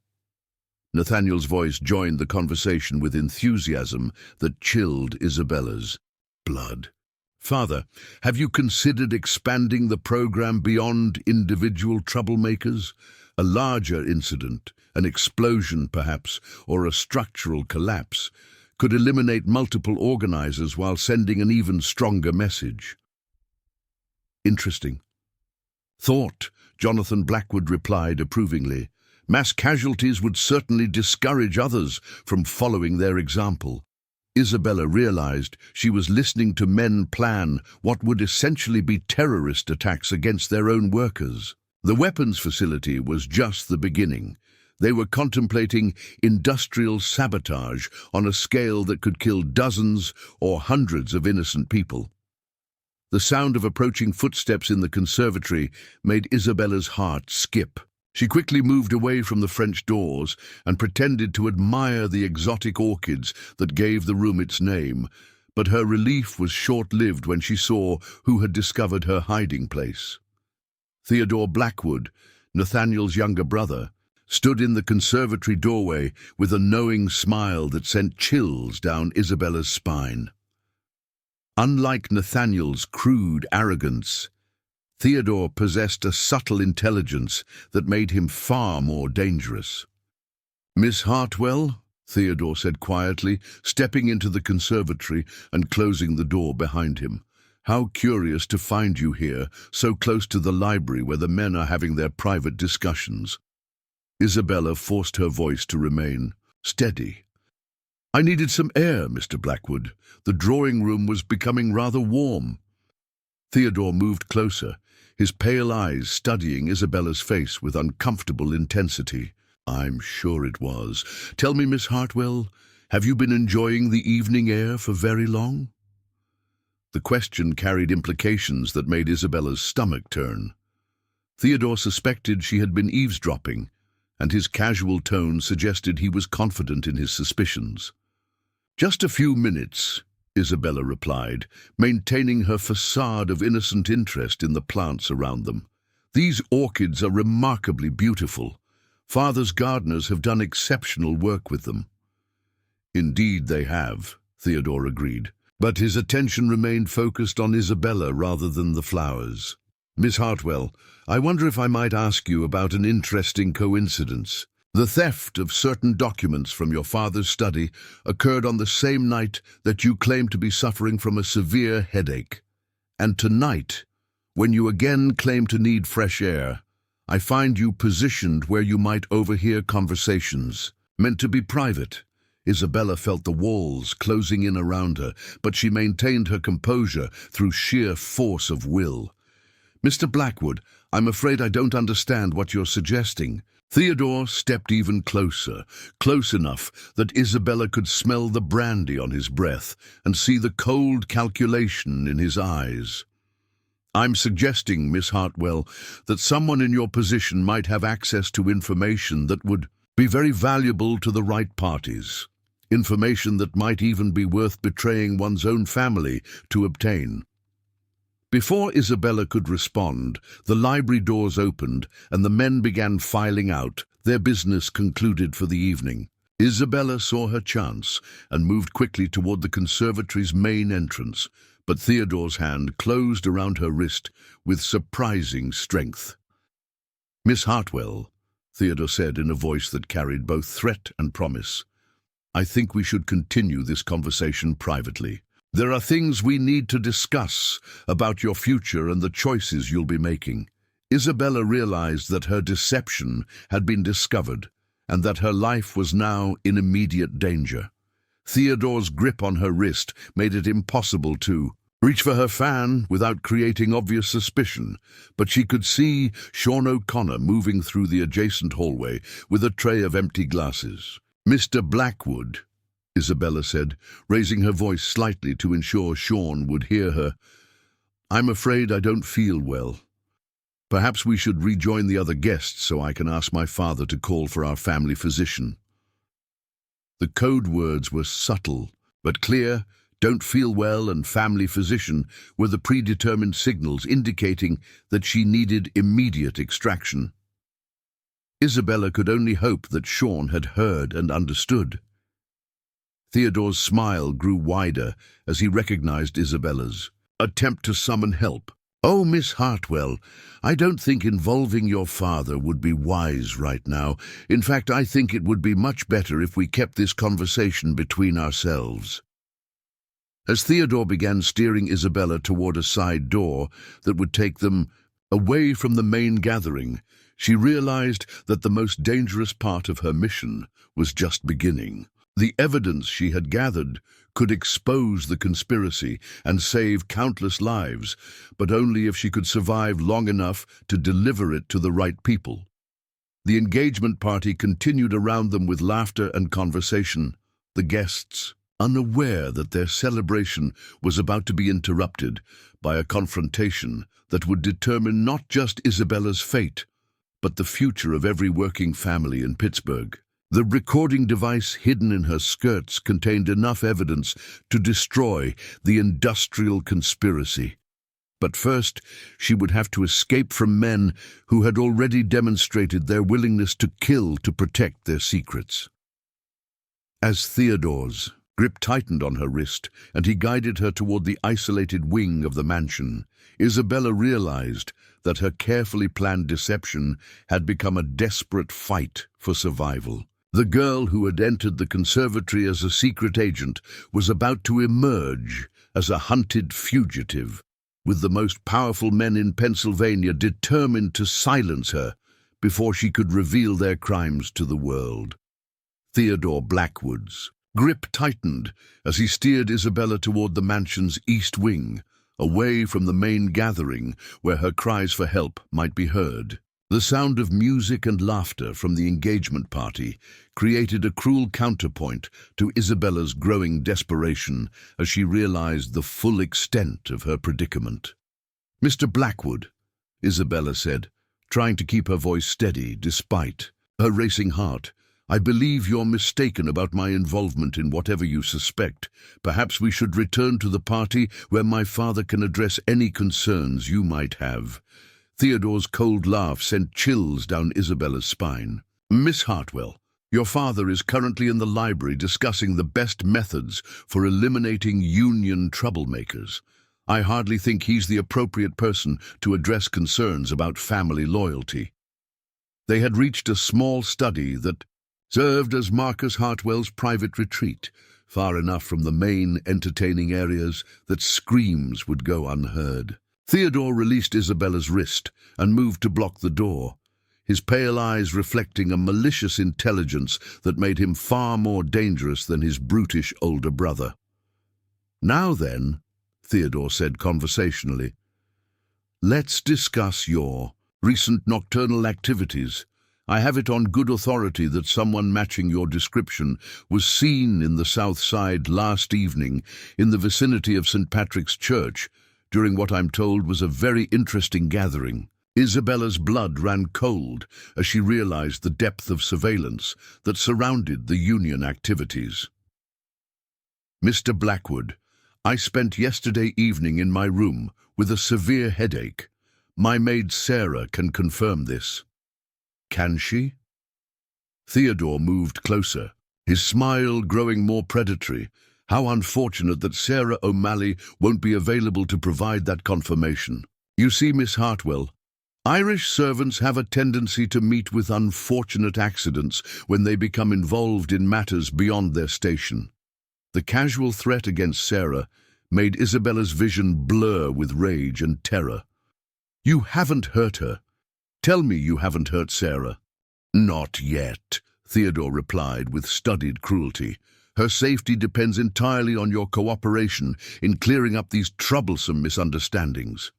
Nathaniel's voice joined the conversation with enthusiasm that chilled Isabella's blood. "Father, have you considered expanding the program beyond individual troublemakers? A larger incident, an explosion perhaps, or a structural collapse, could eliminate multiple organizers while sending an even stronger message." "Interesting thought," Jonathan Blackwood replied approvingly. "Mass casualties would certainly discourage others from following their example." Isabella realized she was listening to men plan what would essentially be terrorist attacks against their own workers. The weapons facility was just the beginning. They were contemplating industrial sabotage on a scale that could kill dozens or hundreds of innocent people. The sound of approaching footsteps in the conservatory made Isabella's heart skip. She quickly moved away from the French doors and pretended to admire the exotic orchids that gave the room its name, but her relief was short-lived when she saw who had discovered her hiding place. Theodore Blackwood, Nathaniel's younger brother, stood in the conservatory doorway with a knowing smile that sent chills down Isabella's spine. Unlike Nathaniel's crude arrogance, Theodore possessed a subtle intelligence that made him far more dangerous. "Miss Hartwell," Theodore said quietly, stepping into the conservatory and closing the door behind him. "How curious to find you here, so close to the library where the men are having their private discussions." Isabella forced her voice to remain steady. I needed some air, Mr. Blackwood. The drawing room was becoming rather warm. Theodore moved closer, his pale eyes studying Isabella's face with uncomfortable intensity. I'm sure it was. Tell me, Miss Hartwell, have you been enjoying the evening air for very long? The question carried implications that made Isabella's stomach turn. Theodore suspected she had been eavesdropping, and his casual tone suggested he was confident in his suspicions. Just a few minutes, Isabella replied, maintaining her facade of innocent interest in the plants around them. These orchids are remarkably beautiful. Father's gardeners have done exceptional work with them. Indeed they have, Theodore agreed, but his attention remained focused on Isabella rather than the flowers. Miss Hartwell, I wonder if I might ask you about an interesting coincidence. The theft of certain documents from your father's study occurred on the same night that you claim to be suffering from a severe headache. And tonight, when you again claim to need fresh air, I find you positioned where you might overhear conversations meant to be private. Isabella felt the walls closing in around her, but she maintained her composure through sheer force of will. Mr. Blackwood, I'm afraid I don't understand what you're suggesting. Theodore stepped even closer, close enough that Isabella could smell the brandy on his breath and see the cold calculation in his eyes. I'm suggesting, Miss Hartwell, that someone in your position might have access to information that would be very valuable to the right parties. Information that might even be worth betraying one's own family to obtain. Before Isabella could respond, the library doors opened and the men began filing out, their business concluded for the evening. Isabella saw her chance and moved quickly toward the conservatory's main entrance, but Theodore's hand closed around her wrist with surprising strength. Miss Hartwell, Theodore said in a voice that carried both threat and promise, I think we should continue this conversation privately. There are things we need to discuss about your future and the choices you'll be making. Isabella realized that her deception had been discovered and that her life was now in immediate danger. Theodore's grip on her wrist made it impossible to reach for her fan without creating obvious suspicion, but she could see Sean O'Connor moving through the adjacent hallway with a tray of empty glasses. Mr. Blackwood, Isabella said, raising her voice slightly to ensure Sean would hear her, I'm afraid I don't feel well. Perhaps we should rejoin the other guests so I can ask my father to call for our family physician. The code words were subtle, but clear. Don't feel well and family physician were the predetermined signals indicating that she needed immediate extraction. Isabella could only hope that Sean had heard and understood. Theodore's smile grew wider as he recognized Isabella's attempt to summon help. Oh, Miss Hartwell, I don't think involving your father would be wise right now. In fact, I think it would be much better if we kept this conversation between ourselves. As Theodore began steering Isabella toward a side door that would take them away from the main gathering, she realized that the most dangerous part of her mission was just beginning. The evidence she had gathered could expose the conspiracy and save countless lives, but only if she could survive long enough to deliver it to the right people. The engagement party continued around them with laughter and conversation, the guests unaware that their celebration was about to be interrupted by a confrontation that would determine not just Isabella's fate, but the future of every working family in Pittsburgh. The recording device hidden in her skirts contained enough evidence to destroy the industrial conspiracy. But first, she would have to escape from men who had already demonstrated their willingness to kill to protect their secrets. As Theodore's grip tightened on her wrist and he guided her toward the isolated wing of the mansion, Isabella realized that her carefully planned deception had become a desperate fight for survival. The girl who had entered the conservatory as a secret agent was about to emerge as a hunted fugitive, with the most powerful men in Pennsylvania determined to silence her before she could reveal their crimes to the world. Theodore Blackwood's grip tightened as he steered Isabella toward the mansion's east wing, away from the main gathering where her cries for help might be heard. The sound of music and laughter from the engagement party created a cruel counterpoint to Isabella's growing desperation as she realized the full extent of her predicament. "Mr. Blackwood," Isabella said, trying to keep her voice steady despite her racing heart, "I believe you're mistaken about my involvement in whatever you suspect. Perhaps we should return to the party where my father can address any concerns you might have." Theodore's cold laugh sent chills down Isabella's spine. "Miss Hartwell, your father is currently in the library discussing the best methods for eliminating union troublemakers. I hardly think he's the appropriate person to address concerns about family loyalty." They had reached a small study that served as Marcus Hartwell's private retreat, far enough from the main entertaining areas that screams would go unheard. Theodore released Isabella's wrist and moved to block the door, his pale eyes reflecting a malicious intelligence that made him far more dangerous than his brutish older brother. "Now then," Theodore said conversationally, "let's discuss your recent nocturnal activities. I have it on good authority that someone matching your description was seen in the South Side last evening in the vicinity of St. Patrick's Church during what I'm told was a very interesting gathering." Isabella's blood ran cold as she realized the depth of surveillance that surrounded the union activities. "Mr. Blackwood, I spent yesterday evening in my room with a severe headache. My maid Sarah can confirm this." "Can she?" Theodore moved closer, his smile growing more predatory. How unfortunate that Sarah O'Malley won't be available to provide that confirmation. "You see, Miss Hartwell, Irish servants have a tendency to meet with unfortunate accidents when they become involved in matters beyond their station." The casual threat against Sarah made Isabella's vision blur with rage and terror. "You haven't hurt her. Tell me you haven't hurt Sarah." "Not yet," Theodore replied with studied cruelty. "Her safety depends entirely on your cooperation in clearing up these troublesome misunderstandings."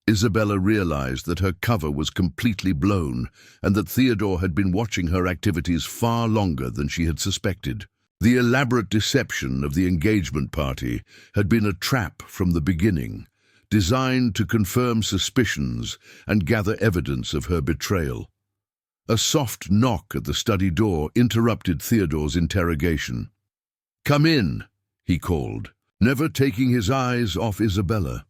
Isabella realized that her cover was completely blown and that Theodore had been watching her activities far longer than she had suspected. The elaborate deception of the engagement party had been a trap from the beginning, designed to confirm suspicions and gather evidence of her betrayal. A soft knock at the study door interrupted Theodore's interrogation. "Come in," he called, never taking his eyes off Isabella.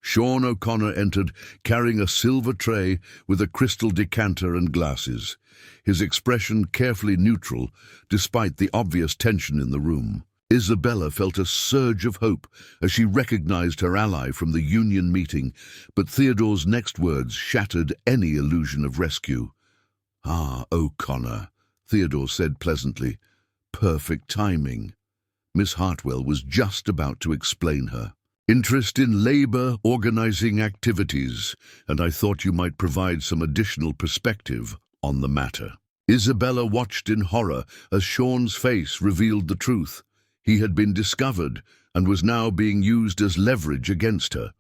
Sean O'Connor entered, carrying a silver tray with a crystal decanter and glasses, his expression carefully neutral despite the obvious tension in the room. Isabella felt a surge of hope as she recognized her ally from the union meeting, but Theodore's next words shattered any illusion of rescue. "Ah, O'Connor," Theodore said pleasantly. "Perfect timing." Miss Hartwell was just about to explain her interest in labor organizing activities, and I thought you might provide some additional perspective on the matter. Isabella watched in horror as Sean's face revealed the truth. He had been discovered and was now being used as leverage against her.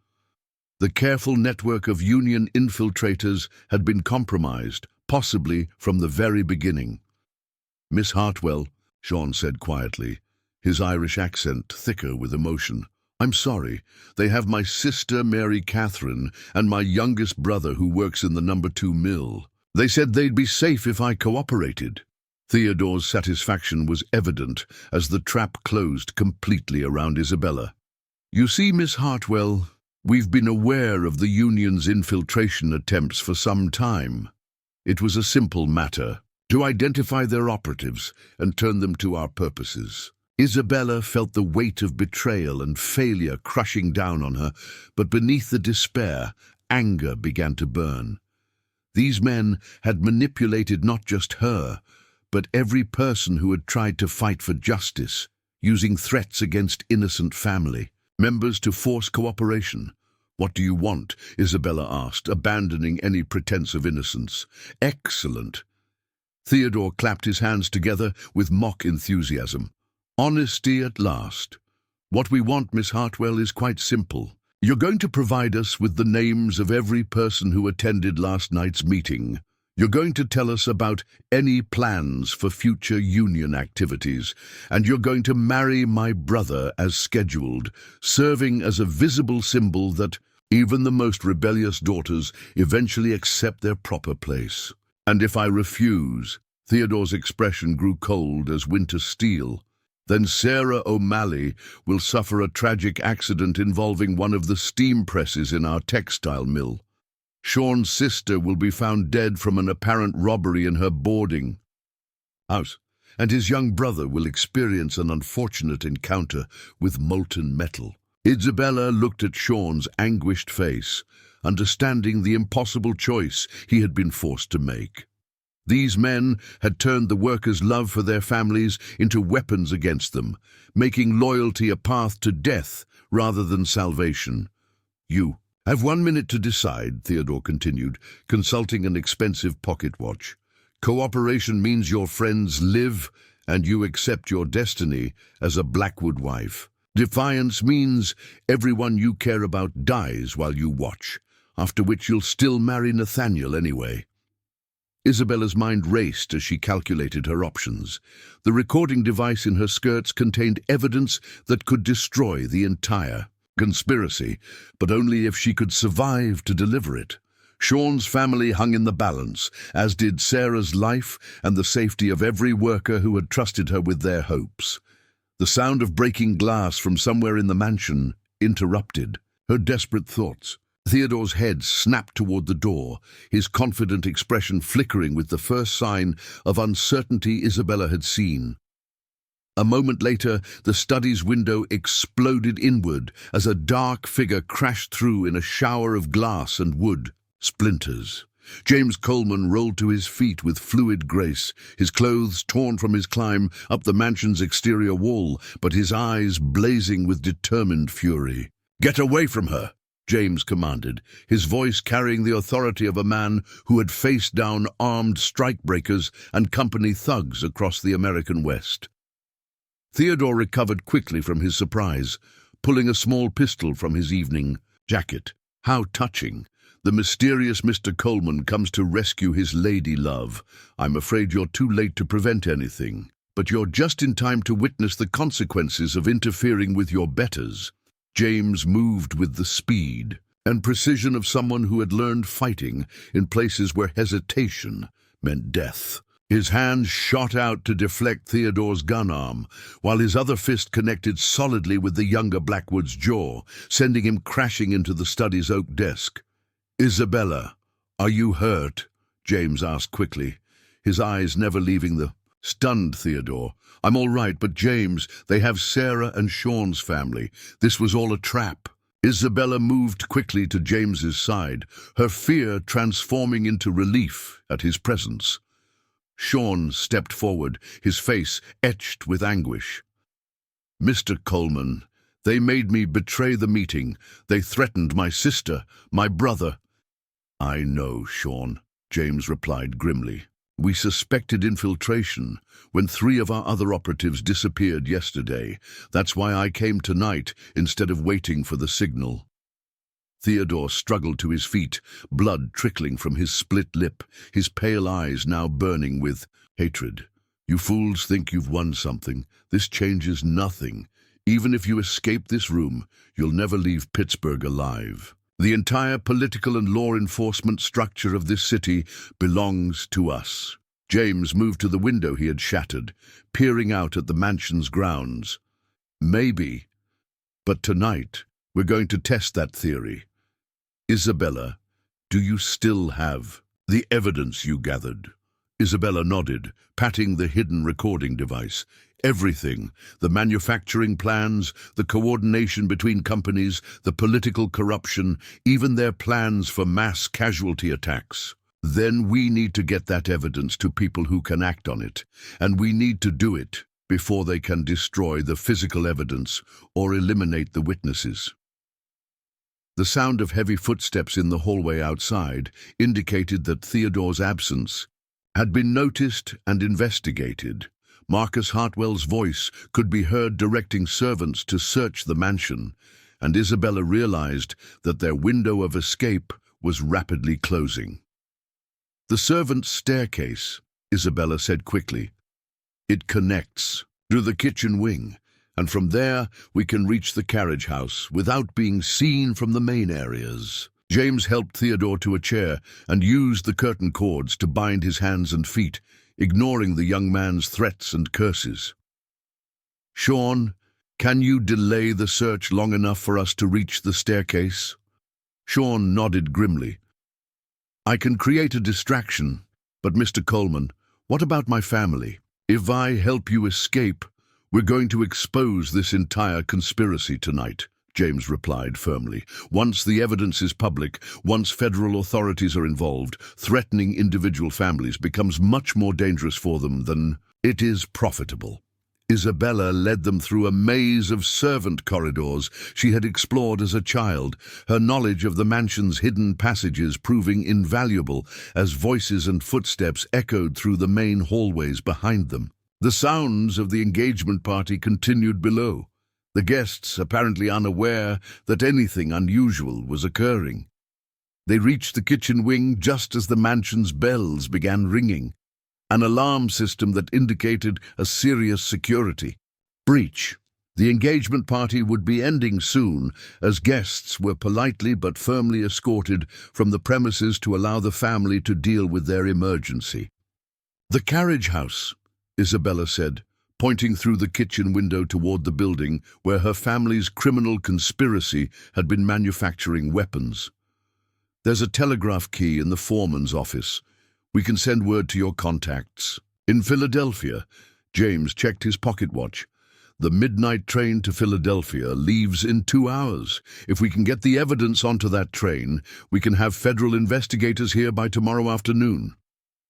The careful network of union infiltrators had been compromised, possibly from the very beginning. "Miss Hartwell," Sean said quietly, his Irish accent thicker with emotion, "I'm sorry. They have my sister Mary Catherine and my youngest brother who works in the number 2 mill. They said they'd be safe if I cooperated." Theodore's satisfaction was evident as the trap closed completely around Isabella. "You see, Miss Hartwell, we've been aware of the union's infiltration attempts for some time. It was a simple matter to identify their operatives and turn them to our purposes." Isabella felt the weight of betrayal and failure crushing down on her, but beneath the despair, anger began to burn. These men had manipulated not just her, but every person who had tried to fight for justice, using threats against innocent family members to force cooperation. "What do you want?" Isabella asked, abandoning any pretense of innocence. "Excellent." Theodore clapped his hands together with mock enthusiasm. Honesty at last. What we want, Miss Hartwell, is quite simple. You're going to provide us with the names of every person who attended last night's meeting. You're going to tell us about any plans for future union activities, and you're going to marry my brother as scheduled, serving as a visible symbol that even the most rebellious daughters eventually accept their proper place. And if I refuse, Theodore's expression grew cold as winter steel, then Sarah O'Malley will suffer a tragic accident involving one of the steam presses in our textile mill. Sean's sister will be found dead from an apparent robbery in her boarding house, and his young brother will experience an unfortunate encounter with molten metal. Isabella looked at Sean's anguished face, understanding the impossible choice he had been forced to make. These men had turned the workers' love for their families into weapons against them, making loyalty a path to death rather than salvation. You have 1 minute to decide, Theodore continued, consulting an expensive pocket watch. Cooperation means your friends live and you accept your destiny as a Blackwood wife. Defiance means everyone you care about dies while you watch, after which you'll still marry Nathaniel anyway. Isabella's mind raced as she calculated her options. The recording device in her skirts contained evidence that could destroy the entire conspiracy, but only if she could survive to deliver it. Sean's family hung in the balance, as did Sarah's life and the safety of every worker who had trusted her with their hopes. The sound of breaking glass from somewhere in the mansion interrupted her desperate thoughts. Theodore's head snapped toward the door, his confident expression flickering with the first sign of uncertainty Isabella had seen. A moment later, the study's window exploded inward as a dark figure crashed through in a shower of glass and wood splinters. James Coleman rolled to his feet with fluid grace, his clothes torn from his climb up the mansion's exterior wall, but his eyes blazing with determined fury. "Get away from her!" James commanded, his voice carrying the authority of a man who had faced down armed strikebreakers and company thugs across the American West. Theodore recovered quickly from his surprise, pulling a small pistol from his evening jacket. How touching! The mysterious Mr. Coleman comes to rescue his lady love. I'm afraid you're too late to prevent anything, but you're just in time to witness the consequences of interfering with your betters. James moved with the speed and precision of someone who had learned fighting in places where hesitation meant death. His hand shot out to deflect Theodore's gun arm, while his other fist connected solidly with the younger Blackwood's jaw, sending him crashing into the study's oak desk. "Isabella, are you hurt?" James asked quickly, his eyes never leaving the stunned Theodore. "I'm all right, but James, they have Sarah and Sean's family. This was all a trap." Isabella moved quickly to James's side, her fear transforming into relief at his presence. Sean stepped forward, his face etched with anguish. "Mr. Coleman, they made me betray the meeting. They threatened my sister, my brother." "I know, Sean," James replied grimly. "We suspected infiltration when 3 of our other operatives disappeared yesterday. That's why I came tonight instead of waiting for the signal." Theodore struggled to his feet, blood trickling from his split lip, his pale eyes now burning with hatred. "You fools think you've won something. This changes nothing. Even if you escape this room, you'll never leave Pittsburgh alive. The entire political and law enforcement structure of this city belongs to us." James moved to the window he had shattered, peering out at the mansion's grounds. "Maybe, but tonight we're going to test that theory. Isabella, do you still have the evidence you gathered?" Isabella nodded, patting the hidden recording device. "Everything, the manufacturing plans, the coordination between companies, the political corruption, even their plans for mass casualty attacks. Then we need to get that evidence to people who can act on it, and we need to do it before they can destroy the physical evidence or eliminate the witnesses." The sound of heavy footsteps in the hallway outside indicated that Theodore's absence had been noticed and investigated, Marcus Hartwell's voice could be heard directing servants to search the mansion, and Isabella realized that their window of escape was rapidly closing. "The servants' staircase," Isabella said quickly. "It connects through the kitchen wing, and from there we can reach the carriage house without being seen from the main areas." James helped Theodore to a chair and used the curtain cords to bind his hands and feet, ignoring the young man's threats and curses. "Sean, can you delay the search long enough for us to reach the staircase?" Sean nodded grimly. "I can create a distraction, but Mr. Coleman, what about my family? If I help you escape, we're going to expose this entire conspiracy tonight," James replied firmly. "Once the evidence is public, once federal authorities are involved, threatening individual families becomes much more dangerous for them than it is profitable." Isabella led them through a maze of servant corridors she had explored as a child, her knowledge of the mansion's hidden passages proving invaluable as voices and footsteps echoed through the main hallways behind them. The sounds of the engagement party continued below, the guests apparently unaware that anything unusual was occurring. They reached the kitchen wing just as the mansion's bells began ringing, an alarm system that indicated a serious security breach. The engagement party would be ending soon, as guests were politely but firmly escorted from the premises to allow the family to deal with their emergency. "The carriage house," Isabella said, pointing through the kitchen window toward the building where her family's criminal conspiracy had been manufacturing weapons. "There's a telegraph key in the foreman's office. We can send word to your contacts." In Philadelphia, James checked his pocket watch. "The midnight train to Philadelphia leaves in 2 hours. If we can get the evidence onto that train, we can have federal investigators here by tomorrow afternoon."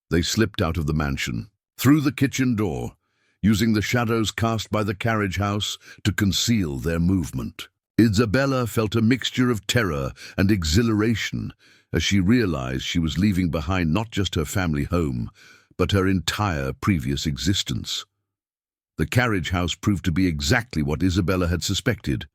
They slipped out of the mansion, through the kitchen door, using the shadows cast by the carriage house to conceal their movement. Isabella felt a mixture of terror and exhilaration as she realized she was leaving behind not just her family home, but her entire previous existence. The carriage house proved to be exactly what Isabella had suspected,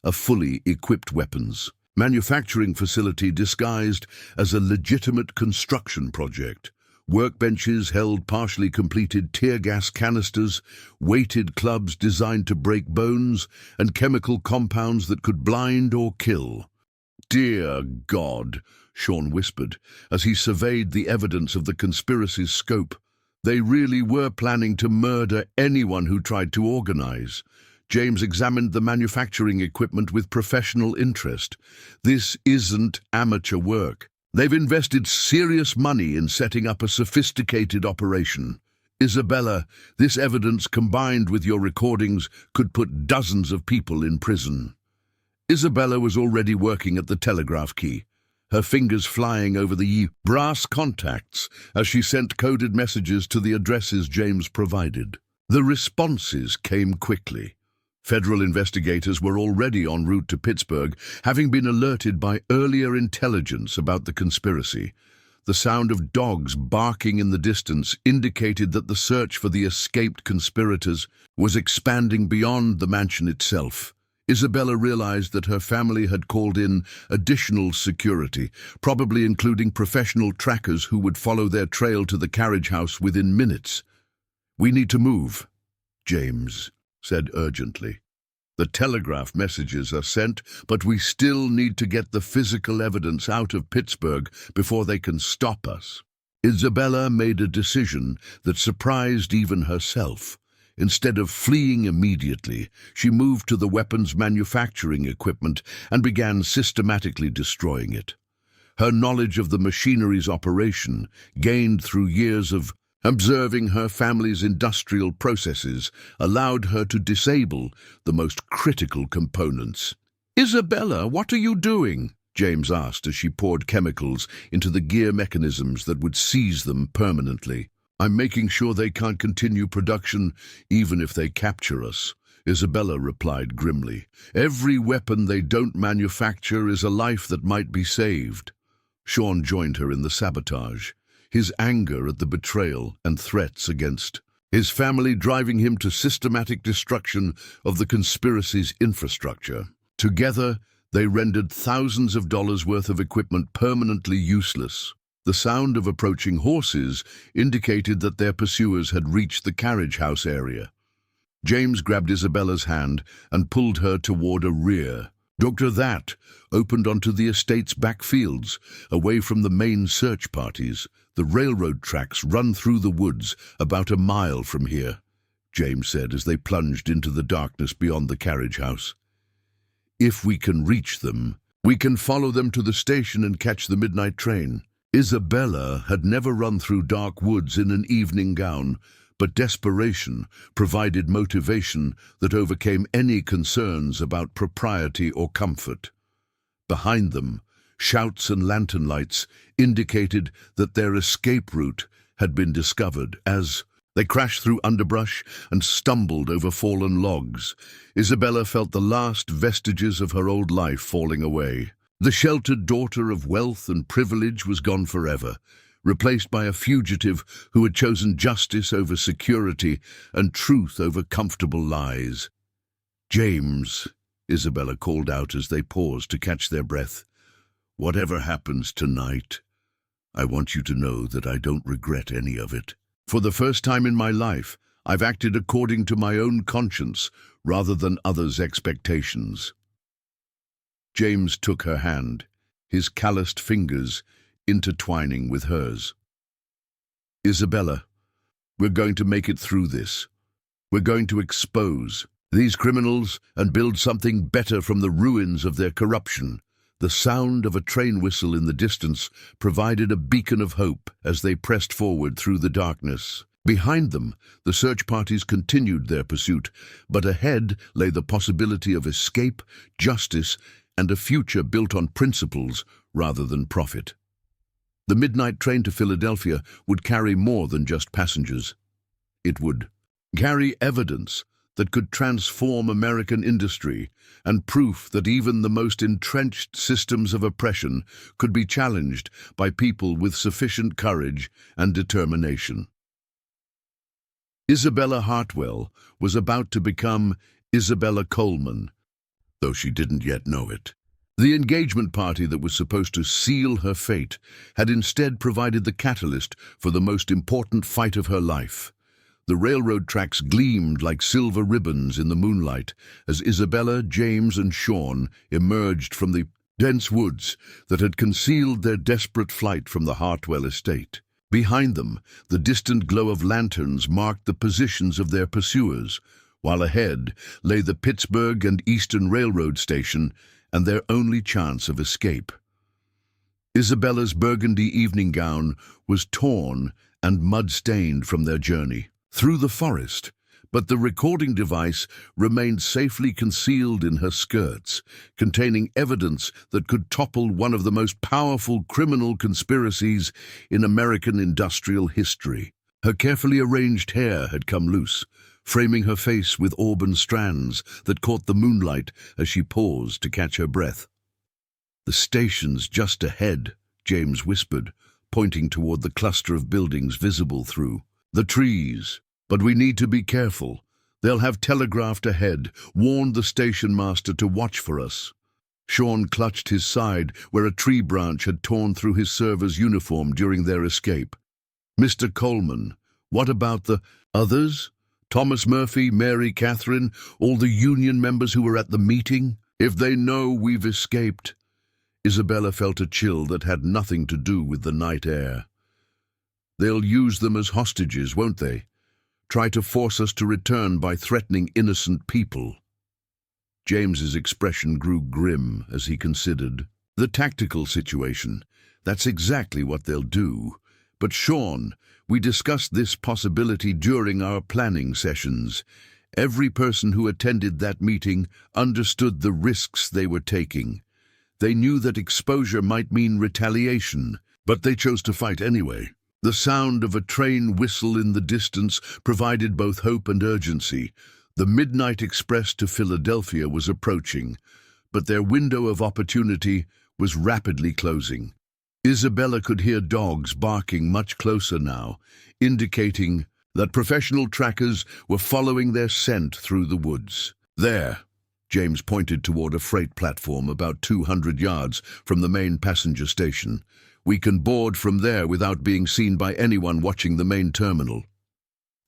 a fully equipped weapons manufacturing facility disguised as a legitimate construction project. Workbenches held partially completed tear gas canisters, weighted clubs designed to break bones, and chemical compounds that could blind or kill. "Dear God," Sean whispered, as he surveyed the evidence of the conspiracy's scope. "They really were planning to murder anyone who tried to organize." James examined the manufacturing equipment with professional interest. "This isn't amateur work. They've invested serious money in setting up a sophisticated operation. Isabella, this evidence combined with your recordings could put dozens of people in prison." Isabella was already working at the telegraph key, her fingers flying over the brass contacts as she sent coded messages to the addresses James provided. The responses came quickly. Federal investigators were already en route to Pittsburgh, having been alerted by earlier intelligence about the conspiracy. The sound of dogs barking in the distance indicated that the search for the escaped conspirators was expanding beyond the mansion itself. Isabella realized that her family had called in additional security, probably including professional trackers who would follow their trail to the carriage house within minutes. "We need to move," James said urgently. "The telegraph messages are sent, but we still need to get the physical evidence out of Pittsburgh before they can stop us." Isabella made a decision that surprised even herself. Instead of fleeing immediately, she moved to the weapons manufacturing equipment and began systematically destroying it. Her knowledge of the machinery's operation, gained through years of observing her family's industrial processes, allowed her to disable the most critical components. "Isabella, what are you doing?" James asked as she poured chemicals into the gear mechanisms that would seize them permanently. "I'm making sure they can't continue production even if they capture us," Isabella replied grimly. "Every weapon they don't manufacture is a life that might be saved." Sean joined her in the sabotage, his anger at the betrayal and threats against his family driving him to systematic destruction of the conspiracy's infrastructure. Together, they rendered thousands of dollars worth of equipment permanently useless. The sound of approaching horses indicated that their pursuers had reached the carriage house area. James grabbed Isabella's hand and pulled her toward a rear. That opened onto the estate's back fields, away from the main search parties. The railroad tracks run through the woods about a mile from here, James said as they plunged into the darkness beyond the carriage house. If we can reach them, we can follow them to the station and catch the midnight train. Isabella had never run through dark woods in an evening gown, but desperation provided motivation that overcame any concerns about propriety or comfort. Behind them, shouts and lantern lights indicated that their escape route had been discovered. As they crashed through underbrush and stumbled over fallen logs, Isabella felt the last vestiges of her old life falling away. The sheltered daughter of wealth and privilege was gone forever, replaced by a fugitive who had chosen justice over security and truth over comfortable lies. "James," Isabella called out as they paused to catch their breath, "whatever happens tonight, I want you to know that I don't regret any of it. For the first time in my life, I've acted according to my own conscience rather than others' expectations." James took her hand, his calloused fingers intertwining with hers. "Isabella, we're going to make it through this. We're going to expose these criminals and build something better from the ruins of their corruption." The sound of a train whistle in the distance provided a beacon of hope as they pressed forward through the darkness. Behind them, the search parties continued their pursuit, but ahead lay the possibility of escape, justice, and a future built on principles rather than profit. The midnight train to Philadelphia would carry more than just passengers. It would carry evidence that could transform American industry and proof that even the most entrenched systems of oppression could be challenged by people with sufficient courage and determination. Isabella Hartwell was about to become Isabella Coleman, though she didn't yet know it. The engagement party that was supposed to seal her fate had instead provided the catalyst for the most important fight of her life. The railroad tracks gleamed like silver ribbons in the moonlight as Isabella, James, and Sean emerged from the dense woods that had concealed their desperate flight from the Hartwell estate. Behind them, the distant glow of lanterns marked the positions of their pursuers, while ahead lay the Pittsburgh and Eastern Railroad Station and their only chance of escape. Isabella's burgundy evening gown was torn and mud-stained from their journey through the forest, but the recording device remained safely concealed in her skirts, containing evidence that could topple one of the most powerful criminal conspiracies in American industrial history. Her carefully arranged hair had come loose, framing her face with auburn strands that caught the moonlight as she paused to catch her breath. "The station's just ahead," James whispered, pointing toward the cluster of buildings visible through the trees. "But we need to be careful. They'll have telegraphed ahead, warned the station master to watch for us." Sean clutched his side where a tree branch had torn through his server's uniform during their escape. "Mr. Coleman, what about the others? Thomas Murphy, Mary Catherine, all the union members who were at the meeting? If they know we've escaped..." Isabella felt a chill that had nothing to do with the night air. "They'll use them as hostages, won't they? Try to force us to return by threatening innocent people." James's expression grew grim as he considered the tactical situation. "That's exactly what they'll do. But Sean, we discussed this possibility during our planning sessions. Every person who attended that meeting understood the risks they were taking. They knew that exposure might mean retaliation, but they chose to fight anyway." The sound of a train whistle in the distance provided both hope and urgency. The midnight express to Philadelphia was approaching, but their window of opportunity was rapidly closing. Isabella could hear dogs barking much closer now, indicating that professional trackers were following their scent through the woods. There, James pointed toward a freight platform about 200 yards from the main passenger station. We can board from there without being seen by anyone watching the main terminal.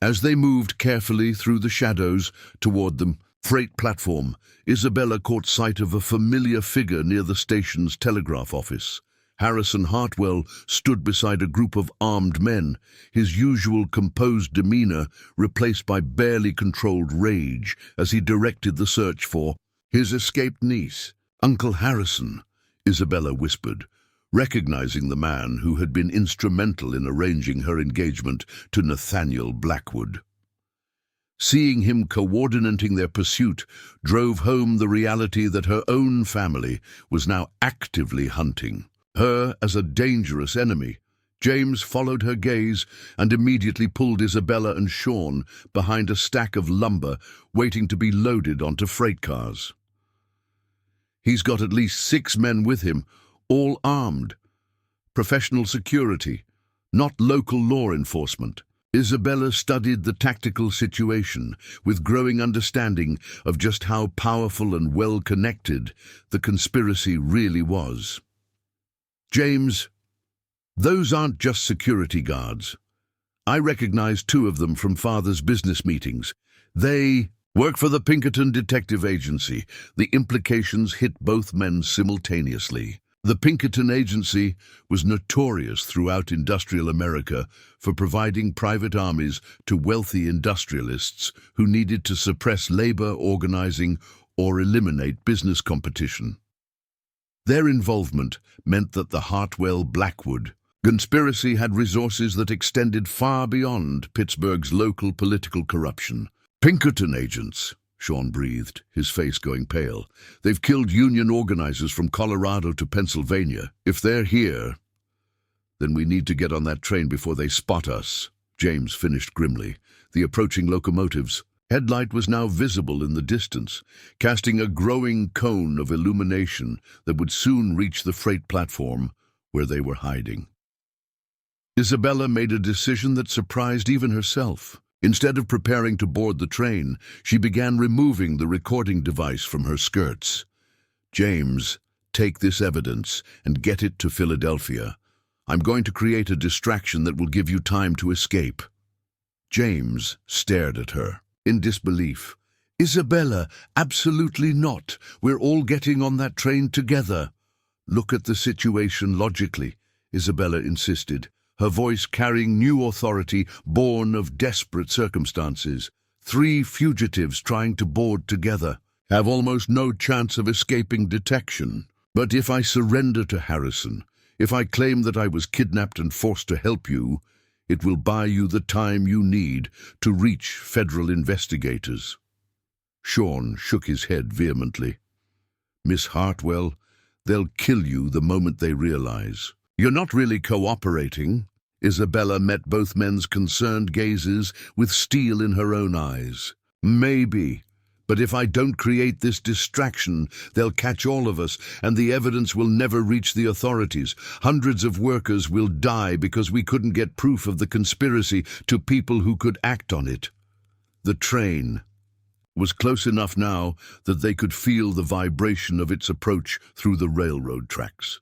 As they moved carefully through the shadows toward the freight platform, Isabella caught sight of a familiar figure near the station's telegraph office. Harrison Hartwell stood beside a group of armed men, his usual composed demeanor replaced by barely controlled rage as he directed the search for his escaped niece. "Uncle Harrison," Isabella whispered, recognizing the man who had been instrumental in arranging her engagement to Nathaniel Blackwood. Seeing him coordinating their pursuit drove home the reality that her own family was now actively hunting her as a dangerous enemy. James followed her gaze and immediately pulled Isabella and Sean behind a stack of lumber waiting to be loaded onto freight cars. "He's got at least 6 men with him, all armed. Professional security, not local law enforcement." Isabella studied the tactical situation with growing understanding of just how powerful and well-connected the conspiracy really was. "James, those aren't just security guards. I recognize 2 of them from Father's business meetings. They work for the Pinkerton Detective Agency." The implications hit both men simultaneously. The Pinkerton Agency was notorious throughout industrial America for providing private armies to wealthy industrialists who needed to suppress labor organizing or eliminate business competition. Their involvement meant that the Hartwell-Blackwood conspiracy had resources that extended far beyond Pittsburgh's local political corruption. "Pinkerton agents," Sean breathed, his face going pale. "They've killed union organizers from Colorado to Pennsylvania. If they're here, then we need to get on that train before they spot us," James finished grimly. The approaching locomotive's headlight was now visible in the distance, casting a growing cone of illumination that would soon reach the freight platform where they were hiding. Isabella made a decision that surprised even herself. Instead of preparing to board the train, she began removing the recording device from her skirts. "James, take this evidence and get it to Philadelphia. I'm going to create a distraction that will give you time to escape." James stared at her in disbelief. "Isabella, absolutely not. We're all getting on that train together." "Look at the situation logically," Isabella insisted, her voice carrying new authority born of desperate circumstances. 3 fugitives trying to board together have almost no chance of escaping detection. But if I surrender to Harrison, if I claim that I was kidnapped and forced to help you, it will buy you the time you need to reach federal investigators." Sean shook his head vehemently. "Miss Hartwell, they'll kill you the moment they realize. You're not really cooperating." Isabella met both men's concerned gazes with steel in her own eyes. "Maybe. But if I don't create this distraction, they'll catch all of us, and the evidence will never reach the authorities. Hundreds of workers will die because we couldn't get proof of the conspiracy to people who could act on it." The train was close enough now that they could feel the vibration of its approach through the railroad tracks.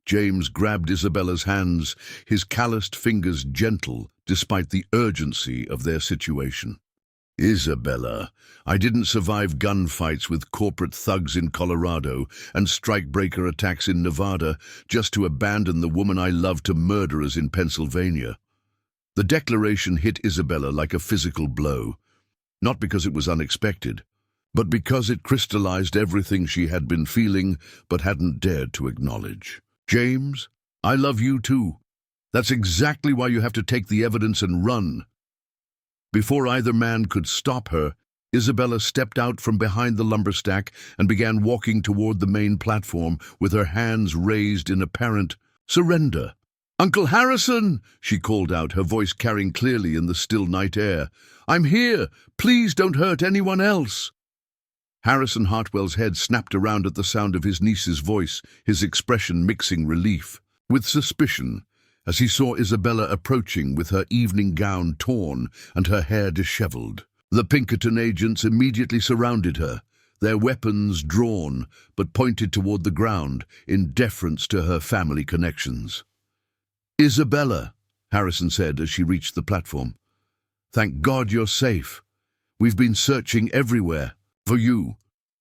James grabbed Isabella's hands, his calloused fingers gentle despite the urgency of their situation. "Isabella, I didn't survive gunfights with corporate thugs in Colorado and strikebreaker attacks in Nevada just to abandon the woman I love to murderers in Pennsylvania." The declaration hit Isabella like a physical blow, not because it was unexpected, but because it crystallized everything she had been feeling but hadn't dared to acknowledge. "James, I love you too. That's exactly why you have to take the evidence and run." Before either man could stop her, Isabella stepped out from behind the lumber stack and began walking toward the main platform with her hands raised in apparent surrender. "Uncle Harrison!" she called out, her voice carrying clearly in the still night air. "I'm here! Please don't hurt anyone else!" Harrison Hartwell's head snapped around at the sound of his niece's voice, his expression mixing relief with suspicion. as he saw Isabella approaching with her evening gown torn and her hair disheveled. The Pinkerton agents immediately surrounded her, their weapons drawn but pointed toward the ground in deference to her family connections. "Isabella," Harrison said as she reached the platform. "Thank God you're safe. We've been searching everywhere for you.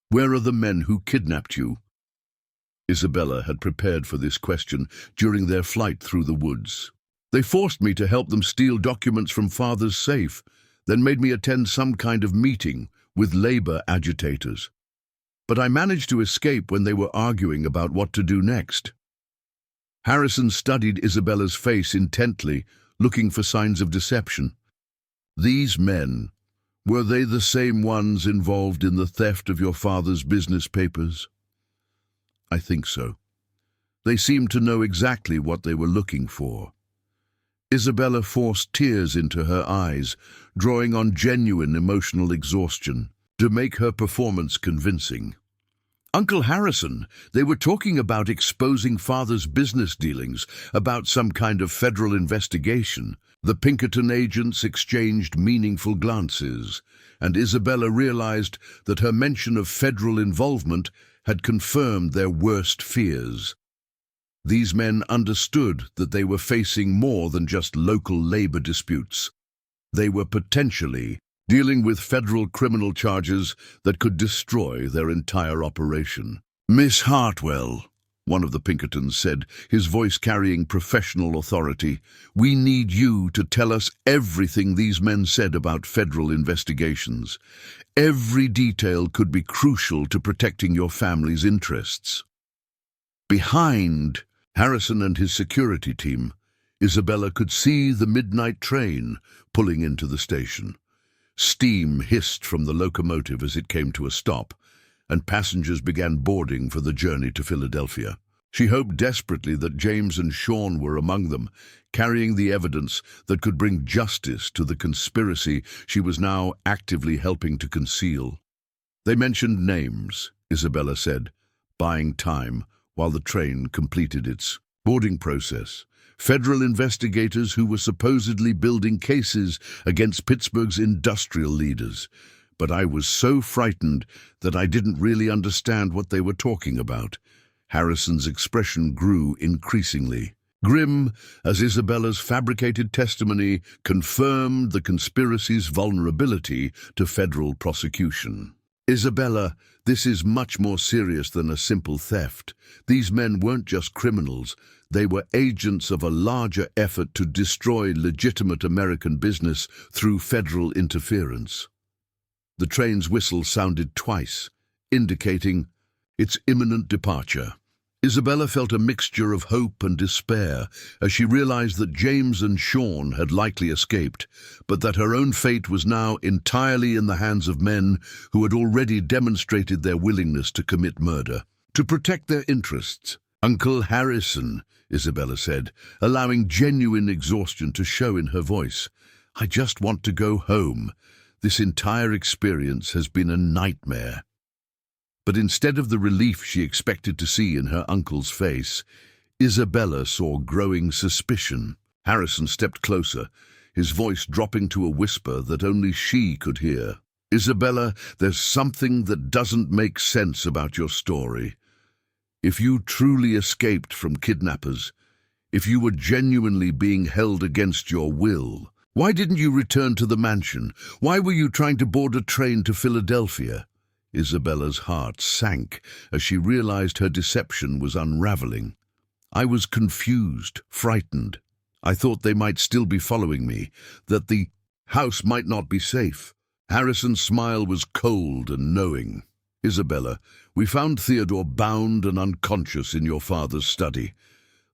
Where are the men who kidnapped you?" Isabella had prepared for this question during their flight through the woods. "They forced me to help them steal documents from Father's safe, then made me attend some kind of meeting with labor agitators. But I managed to escape when they were arguing about what to do next." Harrison studied Isabella's face intently, looking for signs of deception. "These men, were they the same ones involved in the theft of your father's business papers?" "I think so. They seemed to know exactly what they were looking for." Isabella forced tears into her eyes, drawing on genuine emotional exhaustion to make her performance convincing. "Uncle Harrison, they were talking about exposing Father's business dealings, about some kind of federal investigation." The Pinkerton agents exchanged meaningful glances, and Isabella realized that her mention of federal involvement had confirmed their worst fears. These men understood that they were facing more than just local labor disputes. They were potentially dealing with federal criminal charges that could destroy their entire operation. "Miss Hartwell," one of the Pinkertons said, his voice carrying professional authority, "we need you to tell us everything these men said about federal investigations. Every detail could be crucial to protecting your family's interests." Behind Harrison and his security team, Isabella could see the midnight train pulling into the station. Steam hissed from the locomotive as it came to a stop, and passengers began boarding for the journey to Philadelphia. She hoped desperately that James and Sean were among them, carrying the evidence that could bring justice to the conspiracy she was now actively helping to conceal. They mentioned names, Isabella said, buying time while the train completed its boarding process. Federal investigators who were supposedly building cases against Pittsburgh's industrial leaders. But I was so frightened that I didn't really understand what they were talking about. Harrison's expression grew increasingly grim as Isabella's fabricated testimony confirmed the conspiracy's vulnerability to federal prosecution. "Isabella, this is much more serious than a simple theft. These men weren't just criminals. They were agents of a larger effort to destroy legitimate American business through federal interference." The train's whistle sounded twice, indicating its imminent departure. Isabella felt a mixture of hope and despair as she realized that James and Sean had likely escaped, but that her own fate was now entirely in the hands of men who had already demonstrated their willingness to commit murder. To protect their interests, "Uncle Harrison," Isabella said, allowing genuine exhaustion to show in her voice, "I just want to go home. This entire experience has been a nightmare." But instead of the relief she expected to see in her uncle's face, Isabella saw growing suspicion. Harrison stepped closer, his voice dropping to a whisper that only she could hear. "Isabella, there's something that doesn't make sense about your story. If you truly escaped from kidnappers, if you were genuinely being held against your will, why didn't you return to the mansion? Why were you trying to board a train to Philadelphia?" Isabella's heart sank as she realized her deception was unraveling. "I was confused, frightened. I thought they might still be following me, that the house might not be safe." Harrison's smile was cold and knowing. "Isabella, we found Theodore bound and unconscious in your father's study.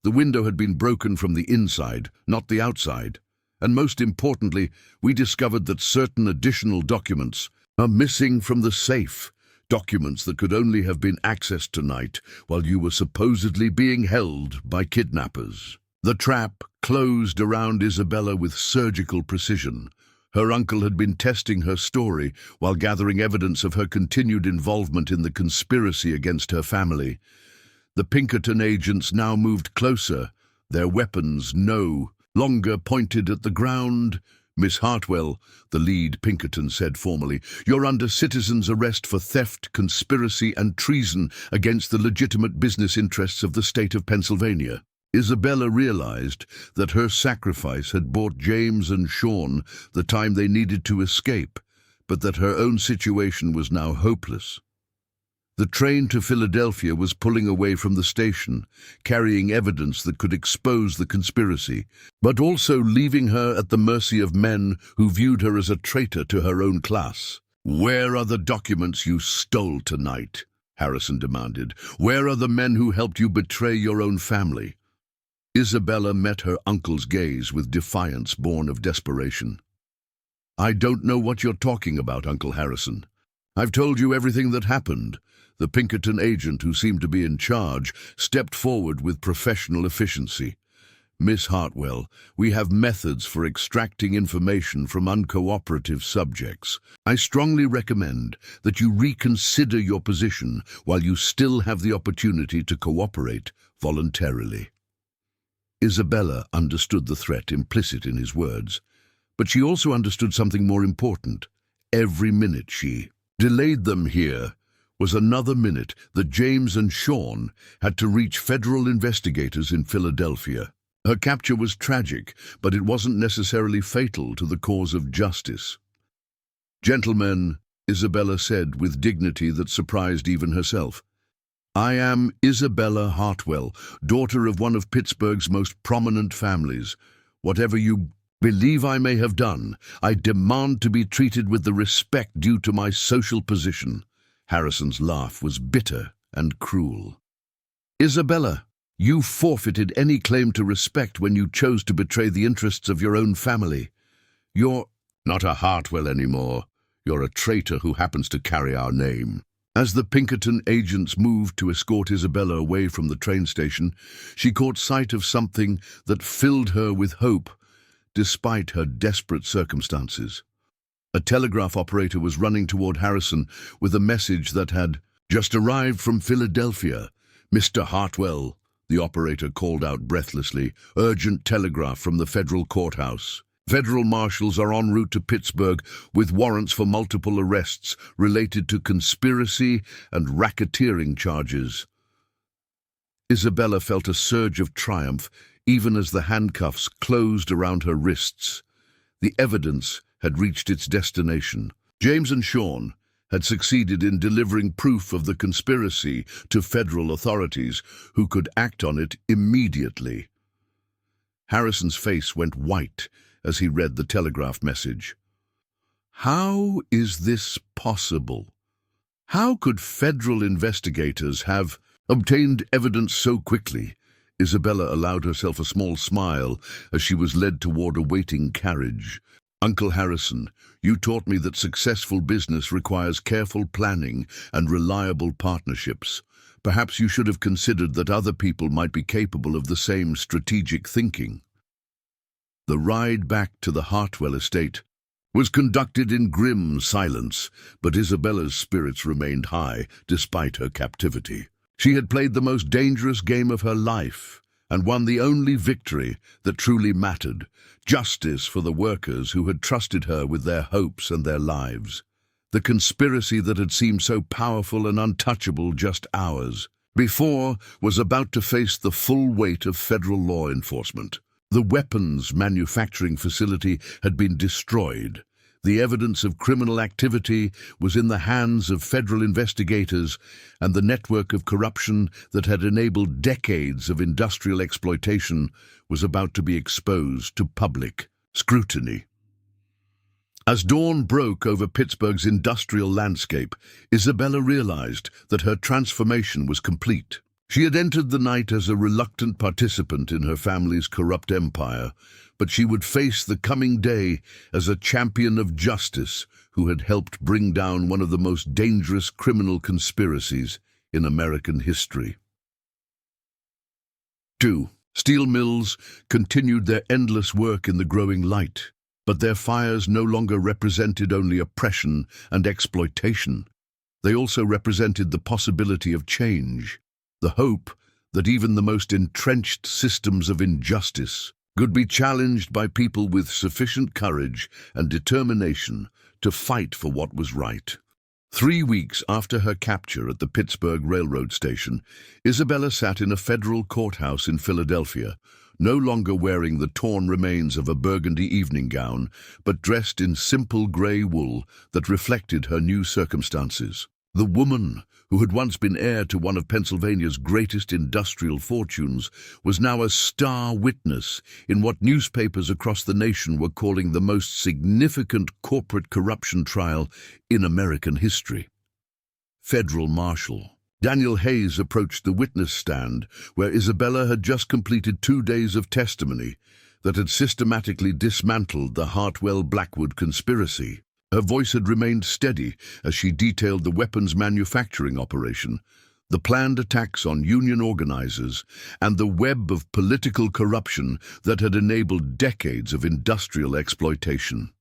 The window had been broken from the inside, not the outside. And most importantly, we discovered that certain additional documents are missing from the safe, documents that could only have been accessed tonight while you were supposedly being held by kidnappers." The trap closed around Isabella with surgical precision. Her uncle had been testing her story while gathering evidence of her continued involvement in the conspiracy against her family. The Pinkerton agents now moved closer, Their weapons no longer pointed at the ground. Miss Hartwell, the lead Pinkerton said formally, "You're under citizen's arrest for theft, conspiracy, and treason against the legitimate business interests of the state of Pennsylvania." Isabella realized that her sacrifice had bought James and Sean the time they needed to escape, but that her own situation was now hopeless. The train to Philadelphia was pulling away from the station, carrying evidence that could expose the conspiracy, but also leaving her at the mercy of men who viewed her as a traitor to her own class. "Where are the documents you stole tonight?" Harrison demanded. "Where are the men who helped you betray your own family?" Isabella met her uncle's gaze with defiance born of desperation. "I don't know what you're talking about, Uncle Harrison. I've told you everything that happened." The Pinkerton agent, who seemed to be in charge, stepped forward with professional efficiency. "Miss Hartwell, we have methods for extracting information from uncooperative subjects. I strongly recommend that you reconsider your position while you still have the opportunity to cooperate voluntarily." Isabella understood the threat implicit in his words, but she also understood something more important. Every minute she delayed them here was another minute that James and Sean had to reach federal investigators in Philadelphia. Her capture was tragic, but it wasn't necessarily fatal to the cause of justice. "Gentlemen," Isabella said with dignity that surprised even herself, "I am Isabella Hartwell, daughter of one of Pittsburgh's most prominent families. Whatever you believe I may have done, I demand to be treated with the respect due to my social position." Harrison's laugh was bitter and cruel. "Isabella, you forfeited any claim to respect when you chose to betray the interests of your own family. You're not a Hartwell anymore. You're a traitor who happens to carry our name." As the Pinkerton agents moved to escort Isabella away from the train station, she caught sight of something that filled her with hope, despite her desperate circumstances. A telegraph operator was running toward Harrison with a message that had just arrived from Philadelphia. "Mr. Hartwell," the operator called out breathlessly, "urgent telegraph from the federal courthouse. Federal marshals are en route to Pittsburgh with warrants for multiple arrests related to conspiracy and racketeering charges." Isabella felt a surge of triumph even as the handcuffs closed around her wrists. The evidence had reached its destination. James and Sean had succeeded in delivering proof of the conspiracy to federal authorities who could act on it immediately. Harrison's face went white as he read the telegraph message. How is this possible? How could federal investigators have obtained evidence so quickly? Isabella allowed herself a small smile as she was led toward a waiting carriage. "Uncle Harrison, you taught me that successful business requires careful planning and reliable partnerships. Perhaps you should have considered that other people might be capable of the same strategic thinking." The ride back to the Hartwell estate was conducted in grim silence, but Isabella's spirits remained high despite her captivity. She had played the most dangerous game of her life and won the only victory that truly mattered: justice for the workers who had trusted her with their hopes and their lives. The conspiracy that had seemed so powerful and untouchable just hours before was about to face the full weight of federal law enforcement. The weapons manufacturing facility had been destroyed. The evidence of criminal activity was in the hands of federal investigators, and the network of corruption that had enabled decades of industrial exploitation was about to be exposed to public scrutiny. As dawn broke over Pittsburgh's industrial landscape, Isabella realized that her transformation was complete. She had entered the night as a reluctant participant in her family's corrupt empire, but she would face the coming day as a champion of justice who had helped bring down one of the most dangerous criminal conspiracies in American history. 2. Steel mills continued their endless work in the growing light, but their fires no longer represented only oppression and exploitation. They also represented the possibility of change, the hope that even the most entrenched systems of injustice could be challenged by people with sufficient courage and determination to fight for what was right. 3 weeks after her capture at the Pittsburgh Railroad Station, Isabella sat in a federal courthouse in Philadelphia, no longer wearing the torn remains of a burgundy evening gown, but dressed in simple grey wool that reflected her new circumstances. The woman, who had once been heir to one of Pennsylvania's greatest industrial fortunes, was now a star witness in what newspapers across the nation were calling the most significant corporate corruption trial in American history. Federal Marshal Daniel Hayes approached the witness stand, where Isabella had just completed 2 days of testimony that had systematically dismantled the Hartwell-Blackwood conspiracy. Her voice had remained steady as she detailed the weapons manufacturing operation, the planned attacks on union organizers, and the web of political corruption that had enabled decades of industrial exploitation.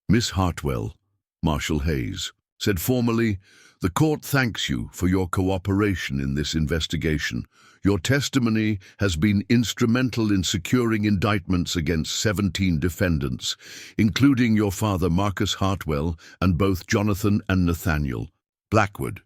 "Miss Hartwell," Marshal Hayes said formally, "the court thanks you for your cooperation in this investigation. Your testimony has been instrumental in securing indictments against 17 defendants, including your father Marcus Hartwell and both Jonathan and Nathaniel Blackwood."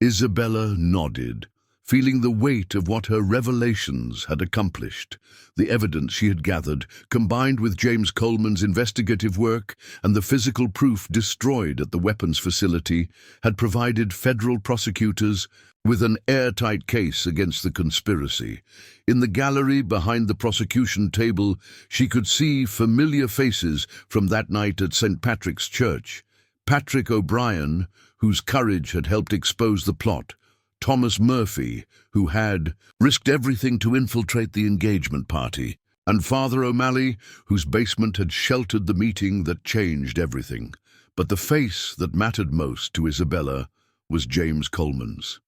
Isabella nodded, feeling the weight of what her revelations had accomplished. The evidence she had gathered, combined with James Coleman's investigative work and the physical proof destroyed at the weapons facility, had provided federal prosecutors with an airtight case against the conspiracy. In the gallery behind the prosecution table, she could see familiar faces from that night at St. Patrick's Church. Patrick O'Brien, whose courage had helped expose the plot; Thomas Murphy, who had risked everything to infiltrate the engagement party; and Father O'Malley, whose basement had sheltered the meeting that changed everything. But the face that mattered most to Isabella was James Coleman's.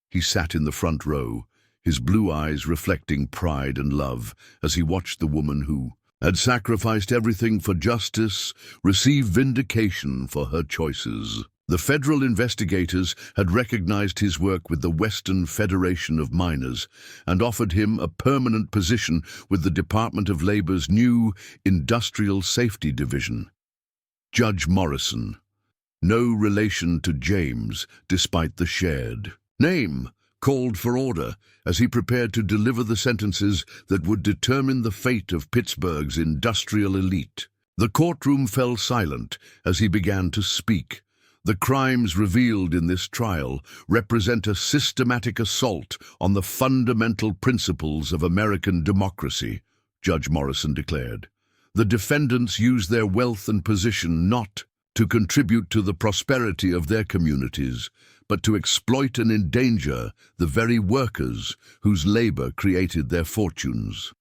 He sat in the front row, his blue eyes reflecting pride and love as he watched the woman who had sacrificed everything for justice receive vindication for her choices. The federal investigators had recognized his work with the Western Federation of Miners and offered him a permanent position with the Department of Labor's new Industrial Safety Division. Judge Morrison, no relation to James despite the shared name, called for order as he prepared to deliver the sentences that would determine the fate of Pittsburgh's industrial elite. The courtroom fell silent as he began to speak. "The crimes revealed in this trial represent a systematic assault on the fundamental principles of American democracy," Judge Morrison declared. "The defendants use their wealth and position not to contribute to the prosperity of their communities, but to exploit and endanger the very workers whose labor created their fortunes."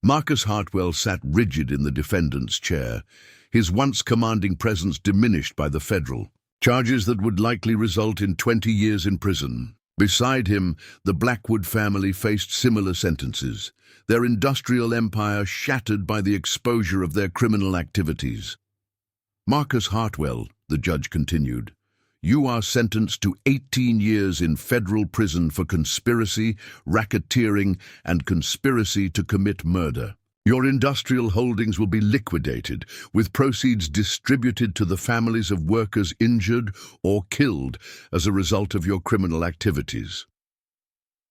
Marcus Hartwell sat rigid in the defendant's chair, his once commanding presence diminished by the federal charges that would likely result in 20 years in prison. Beside him, the Blackwood family faced similar sentences, their industrial empire shattered by the exposure of their criminal activities. "Marcus Hartwell," the judge continued, "you are sentenced to 18 years in federal prison for conspiracy, racketeering, and conspiracy to commit murder. Your industrial holdings will be liquidated, with proceeds distributed to the families of workers injured or killed as a result of your criminal activities."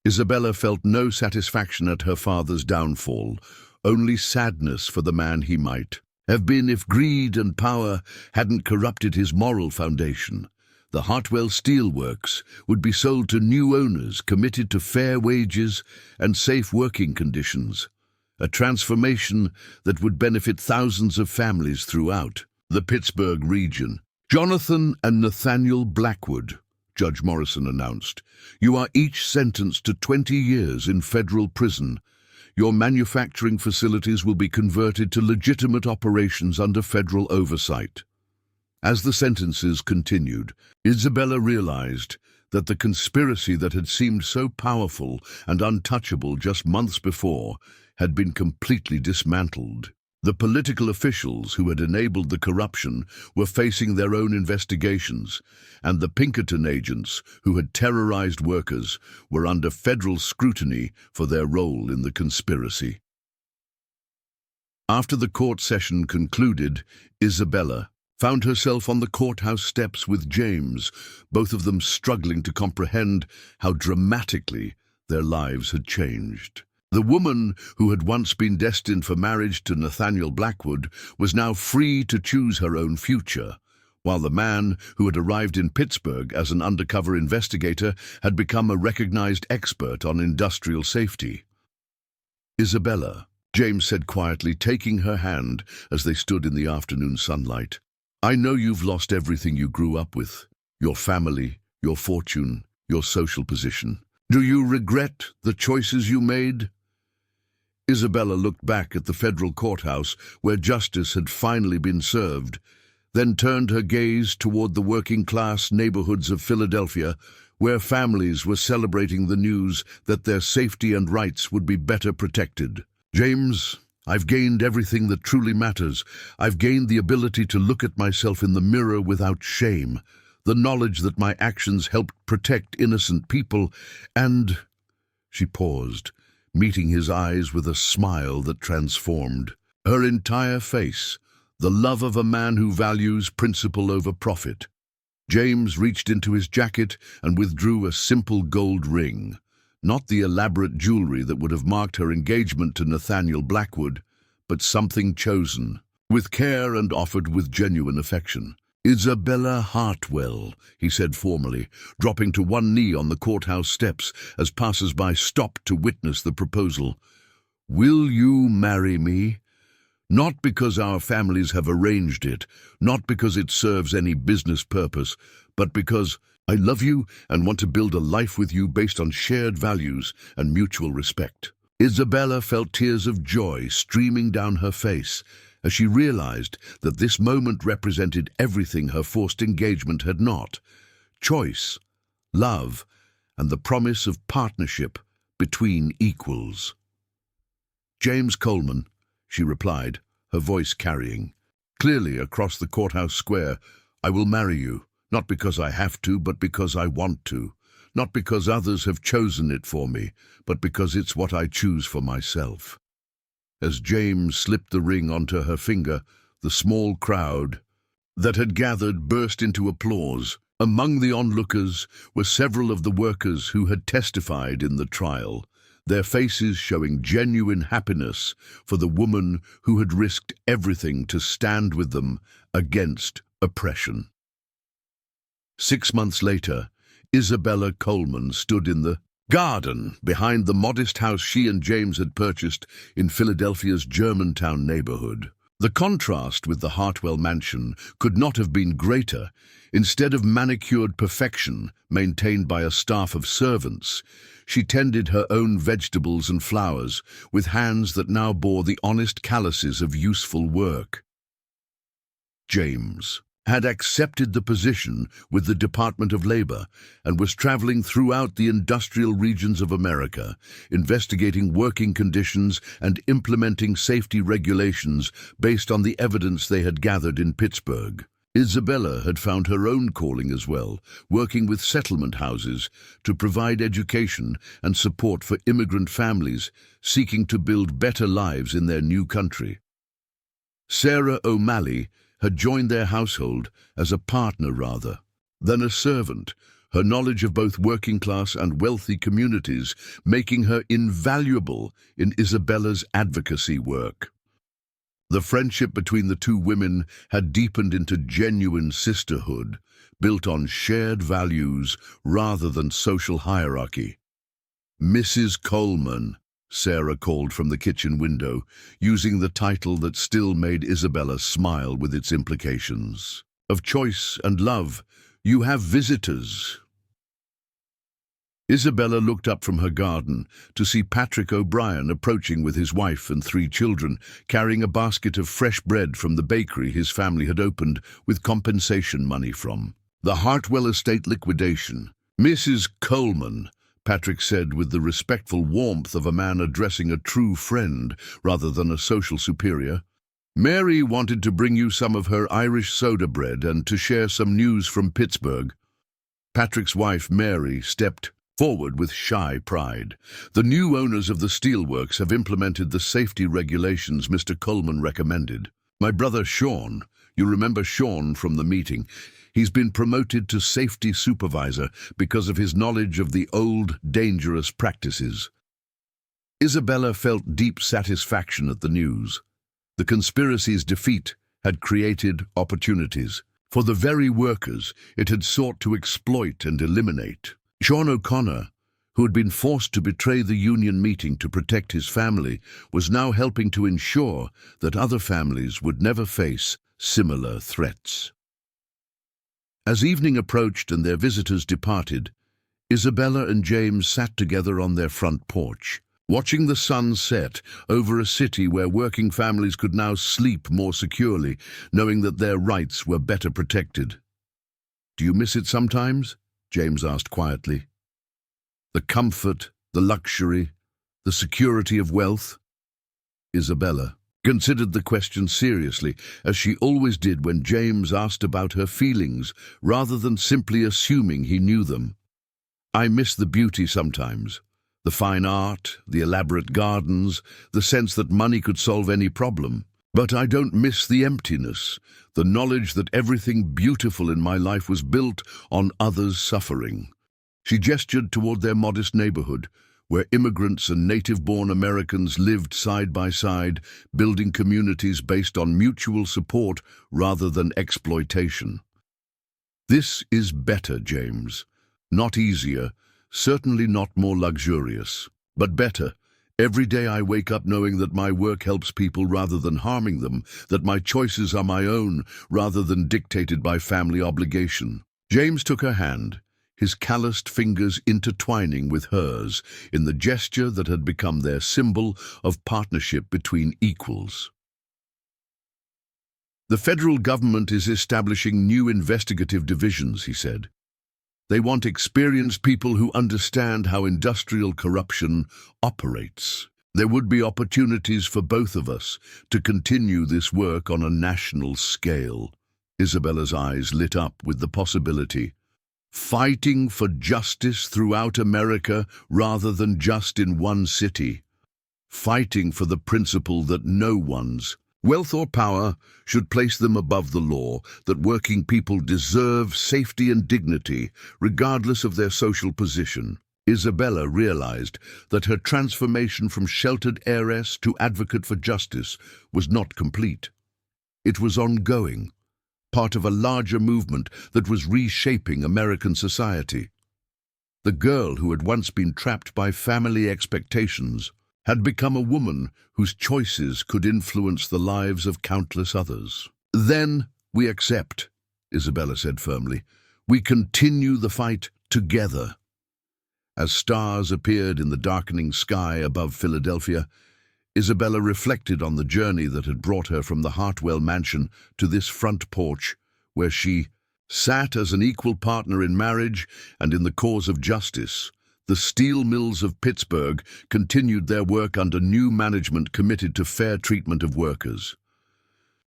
Isabella felt no satisfaction at her father's downfall, only sadness for the man he might have been if greed and power hadn't corrupted his moral foundation. The Hartwell Steel Works would be sold to new owners committed to fair wages and safe working conditions, a transformation that would benefit thousands of families throughout the Pittsburgh region. "Jonathan and Nathaniel Blackwood," Judge Morrison announced, "you are each sentenced to 20 years in federal prison. Your manufacturing facilities will be converted to legitimate operations under federal oversight." As the sentences continued, Isabella realized that the conspiracy that had seemed so powerful and untouchable just months before had been completely dismantled. The political officials who had enabled the corruption were facing their own investigations, and the Pinkerton agents who had terrorized workers were under federal scrutiny for their role in the conspiracy. After the court session concluded, Isabella found herself on the courthouse steps with James, both of them struggling to comprehend how dramatically their lives had changed. The woman who had once been destined for marriage to Nathaniel Blackwood was now free to choose her own future, while the man who had arrived in Pittsburgh as an undercover investigator had become a recognized expert on industrial safety. "Isabella," James said quietly, taking her hand as they stood in the afternoon sunlight, "I know you've lost everything you grew up with, your family, your fortune, your social position. Do you regret the choices you made?" Isabella looked back at the federal courthouse where justice had finally been served, then turned her gaze toward the working-class neighborhoods of Philadelphia, where families were celebrating the news that their safety and rights would be better protected. "James, I've gained everything that truly matters. I've gained the ability to look at myself in the mirror without shame, the knowledge that my actions helped protect innocent people, and—" She paused, meeting his eyes with a smile that transformed her entire face, the love of a man who values principle over profit. James reached into his jacket and withdrew a simple gold ring, not the elaborate jewelry that would have marked her engagement to Nathaniel Blackwood, but something chosen, with care and offered with genuine affection. "Isabella Hartwell," he said formally, dropping to one knee on the courthouse steps as passers-by stopped to witness the proposal. "Will you marry me? Not because our families have arranged it, not because it serves any business purpose, but because I love you and want to build a life with you based on shared values and mutual respect." Isabella felt tears of joy streaming down her face as she realized that this moment represented everything her forced engagement had not: choice, love, and the promise of partnership between equals. "James Coleman," she replied, her voice carrying, clearly across the courthouse square, "I will marry you, not because I have to, but because I want to. Not because others have chosen it for me, but because it's what I choose for myself." As James slipped the ring onto her finger, the small crowd that had gathered burst into applause. Among the onlookers were several of the workers who had testified in the trial, their faces showing genuine happiness for the woman who had risked everything to stand with them against oppression. 6 months later, Isabella Coleman stood in the garden behind the modest house she and James had purchased in Philadelphia's Germantown neighborhood. The contrast with the Hartwell mansion could not have been greater. Instead of manicured perfection maintained by a staff of servants, she tended her own vegetables and flowers with hands that now bore the honest calluses of useful work. James had accepted the position with the Department of Labor and was traveling throughout the industrial regions of America, investigating working conditions and implementing safety regulations based on the evidence they had gathered in Pittsburgh. Isabella had found her own calling as well, working with settlement houses to provide education and support for immigrant families seeking to build better lives in their new country. Sarah O'Malley had joined their household as a partner rather than a servant, her knowledge of both working-class and wealthy communities making her invaluable in Isabella's advocacy work. The friendship between the two women had deepened into genuine sisterhood, built on shared values rather than social hierarchy. "Mrs. Coleman," Sarah called from the kitchen window, using the title that still made Isabella smile with its implications. "Of choice and love, you have visitors." Isabella looked up from her garden to see Patrick O'Brien approaching with his wife and 3 children, carrying a basket of fresh bread from the bakery his family had opened with compensation money from the Hartwell estate liquidation. "Mrs. Coleman," Patrick said with the respectful warmth of a man addressing a true friend rather than a social superior. Mary wanted to bring you some of her Irish soda bread and to share some news from Pittsburgh. Patrick's wife, Mary, stepped forward with shy pride. The new owners of the steelworks have implemented the safety regulations Mr. Coleman recommended. My brother Sean, you remember Sean from the meeting, he's been promoted to safety supervisor because of his knowledge of the old, dangerous practices. Isabella felt deep satisfaction at the news. The conspiracy's defeat had created opportunities for the very workers it had sought to exploit and eliminate. Sean O'Connor, who had been forced to betray the union meeting to protect his family, was now helping to ensure that other families would never face similar threats. As evening approached and their visitors departed, Isabella and James sat together on their front porch, watching the sun set over a city where working families could now sleep more securely, knowing that their rights were better protected. "Do you miss it sometimes?" James asked quietly. "The comfort, the luxury, the security of wealth?" Isabella considered the question seriously, as she always did when James asked about her feelings, rather than simply assuming he knew them. "I miss the beauty sometimes. The fine art, the elaborate gardens, the sense that money could solve any problem. But I don't miss the emptiness, the knowledge that everything beautiful in my life was built on others' suffering." She gestured toward their modest neighborhood, where immigrants and native-born Americans lived side by side, building communities based on mutual support rather than exploitation. "This is better, James. Not easier, certainly not more luxurious, but better. Every day I wake up knowing that my work helps people rather than harming them, that my choices are my own rather than dictated by family obligation." James took her hand, his calloused fingers intertwining with hers in the gesture that had become their symbol of partnership between equals. "The federal government is establishing new investigative divisions," he said. "They want experienced people who understand how industrial corruption operates. There would be opportunities for both of us to continue this work on a national scale." Isabella's eyes lit up with the possibility. Fighting for justice throughout America rather than just in one city. Fighting for the principle that no one's wealth or power should place them above the law, that working people deserve safety and dignity, regardless of their social position. Isabella realized that her transformation from sheltered heiress to advocate for justice was not complete. It was ongoing, part of a larger movement that was reshaping American society. The girl who had once been trapped by family expectations had become a woman whose choices could influence the lives of countless others. "Then we accept," Isabella said firmly. "We continue the fight together." As stars appeared in the darkening sky above Philadelphia, Isabella reflected on the journey that had brought her from the Hartwell mansion to this front porch, where she sat as an equal partner in marriage and in the cause of justice. The steel mills of Pittsburgh continued their work under new management committed to fair treatment of workers.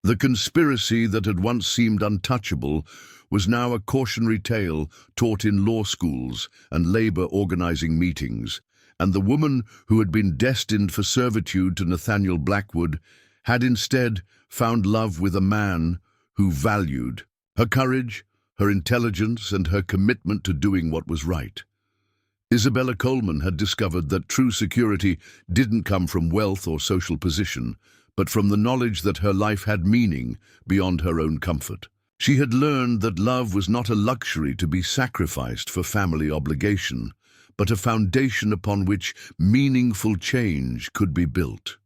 The conspiracy that had once seemed untouchable was now a cautionary tale taught in law schools and labor organizing meetings, and the woman who had been destined for servitude to Nathaniel Blackwood had instead found love with a man who valued her courage, her intelligence, and her commitment to doing what was right. Isabella Coleman had discovered that true security didn't come from wealth or social position, but from the knowledge that her life had meaning beyond her own comfort. She had learned that love was not a luxury to be sacrificed for family obligation, but a foundation upon which meaningful change could be built.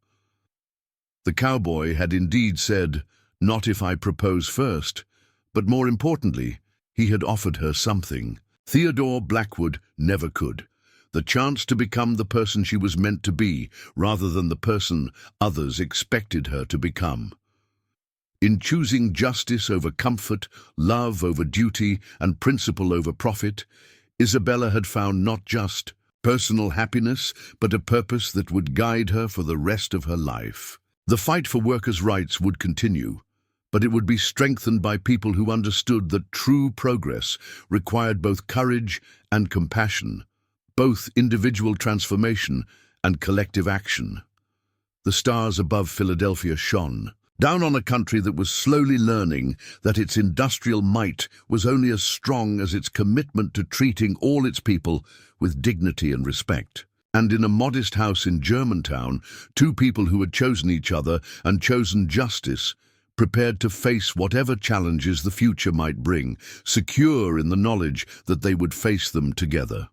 The cowboy had indeed said, "Not if I propose first," but more importantly, he had offered her something Theodore Blackwood never could: the chance to become the person she was meant to be, rather than the person others expected her to become. In choosing justice over comfort, love over duty, and principle over profit, Isabella had found not just personal happiness, but a purpose that would guide her for the rest of her life. The fight for workers' rights would continue, but it would be strengthened by people who understood that true progress required both courage and compassion, both individual transformation and collective action. The stars above Philadelphia shone, down on a country that was slowly learning that its industrial might was only as strong as its commitment to treating all its people with dignity and respect. And in a modest house in Germantown, two people who had chosen each other and chosen justice, prepared to face whatever challenges the future might bring, secure in the knowledge that they would face them together.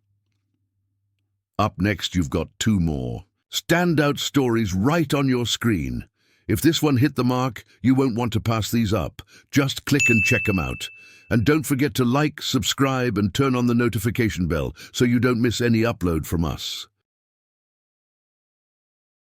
Up next, you've got two more standout stories right on your screen. If this one hit the mark, you won't want to pass these up. Just click and check them out. And don't forget to like, subscribe, and turn on the notification bell so you don't miss any upload from us.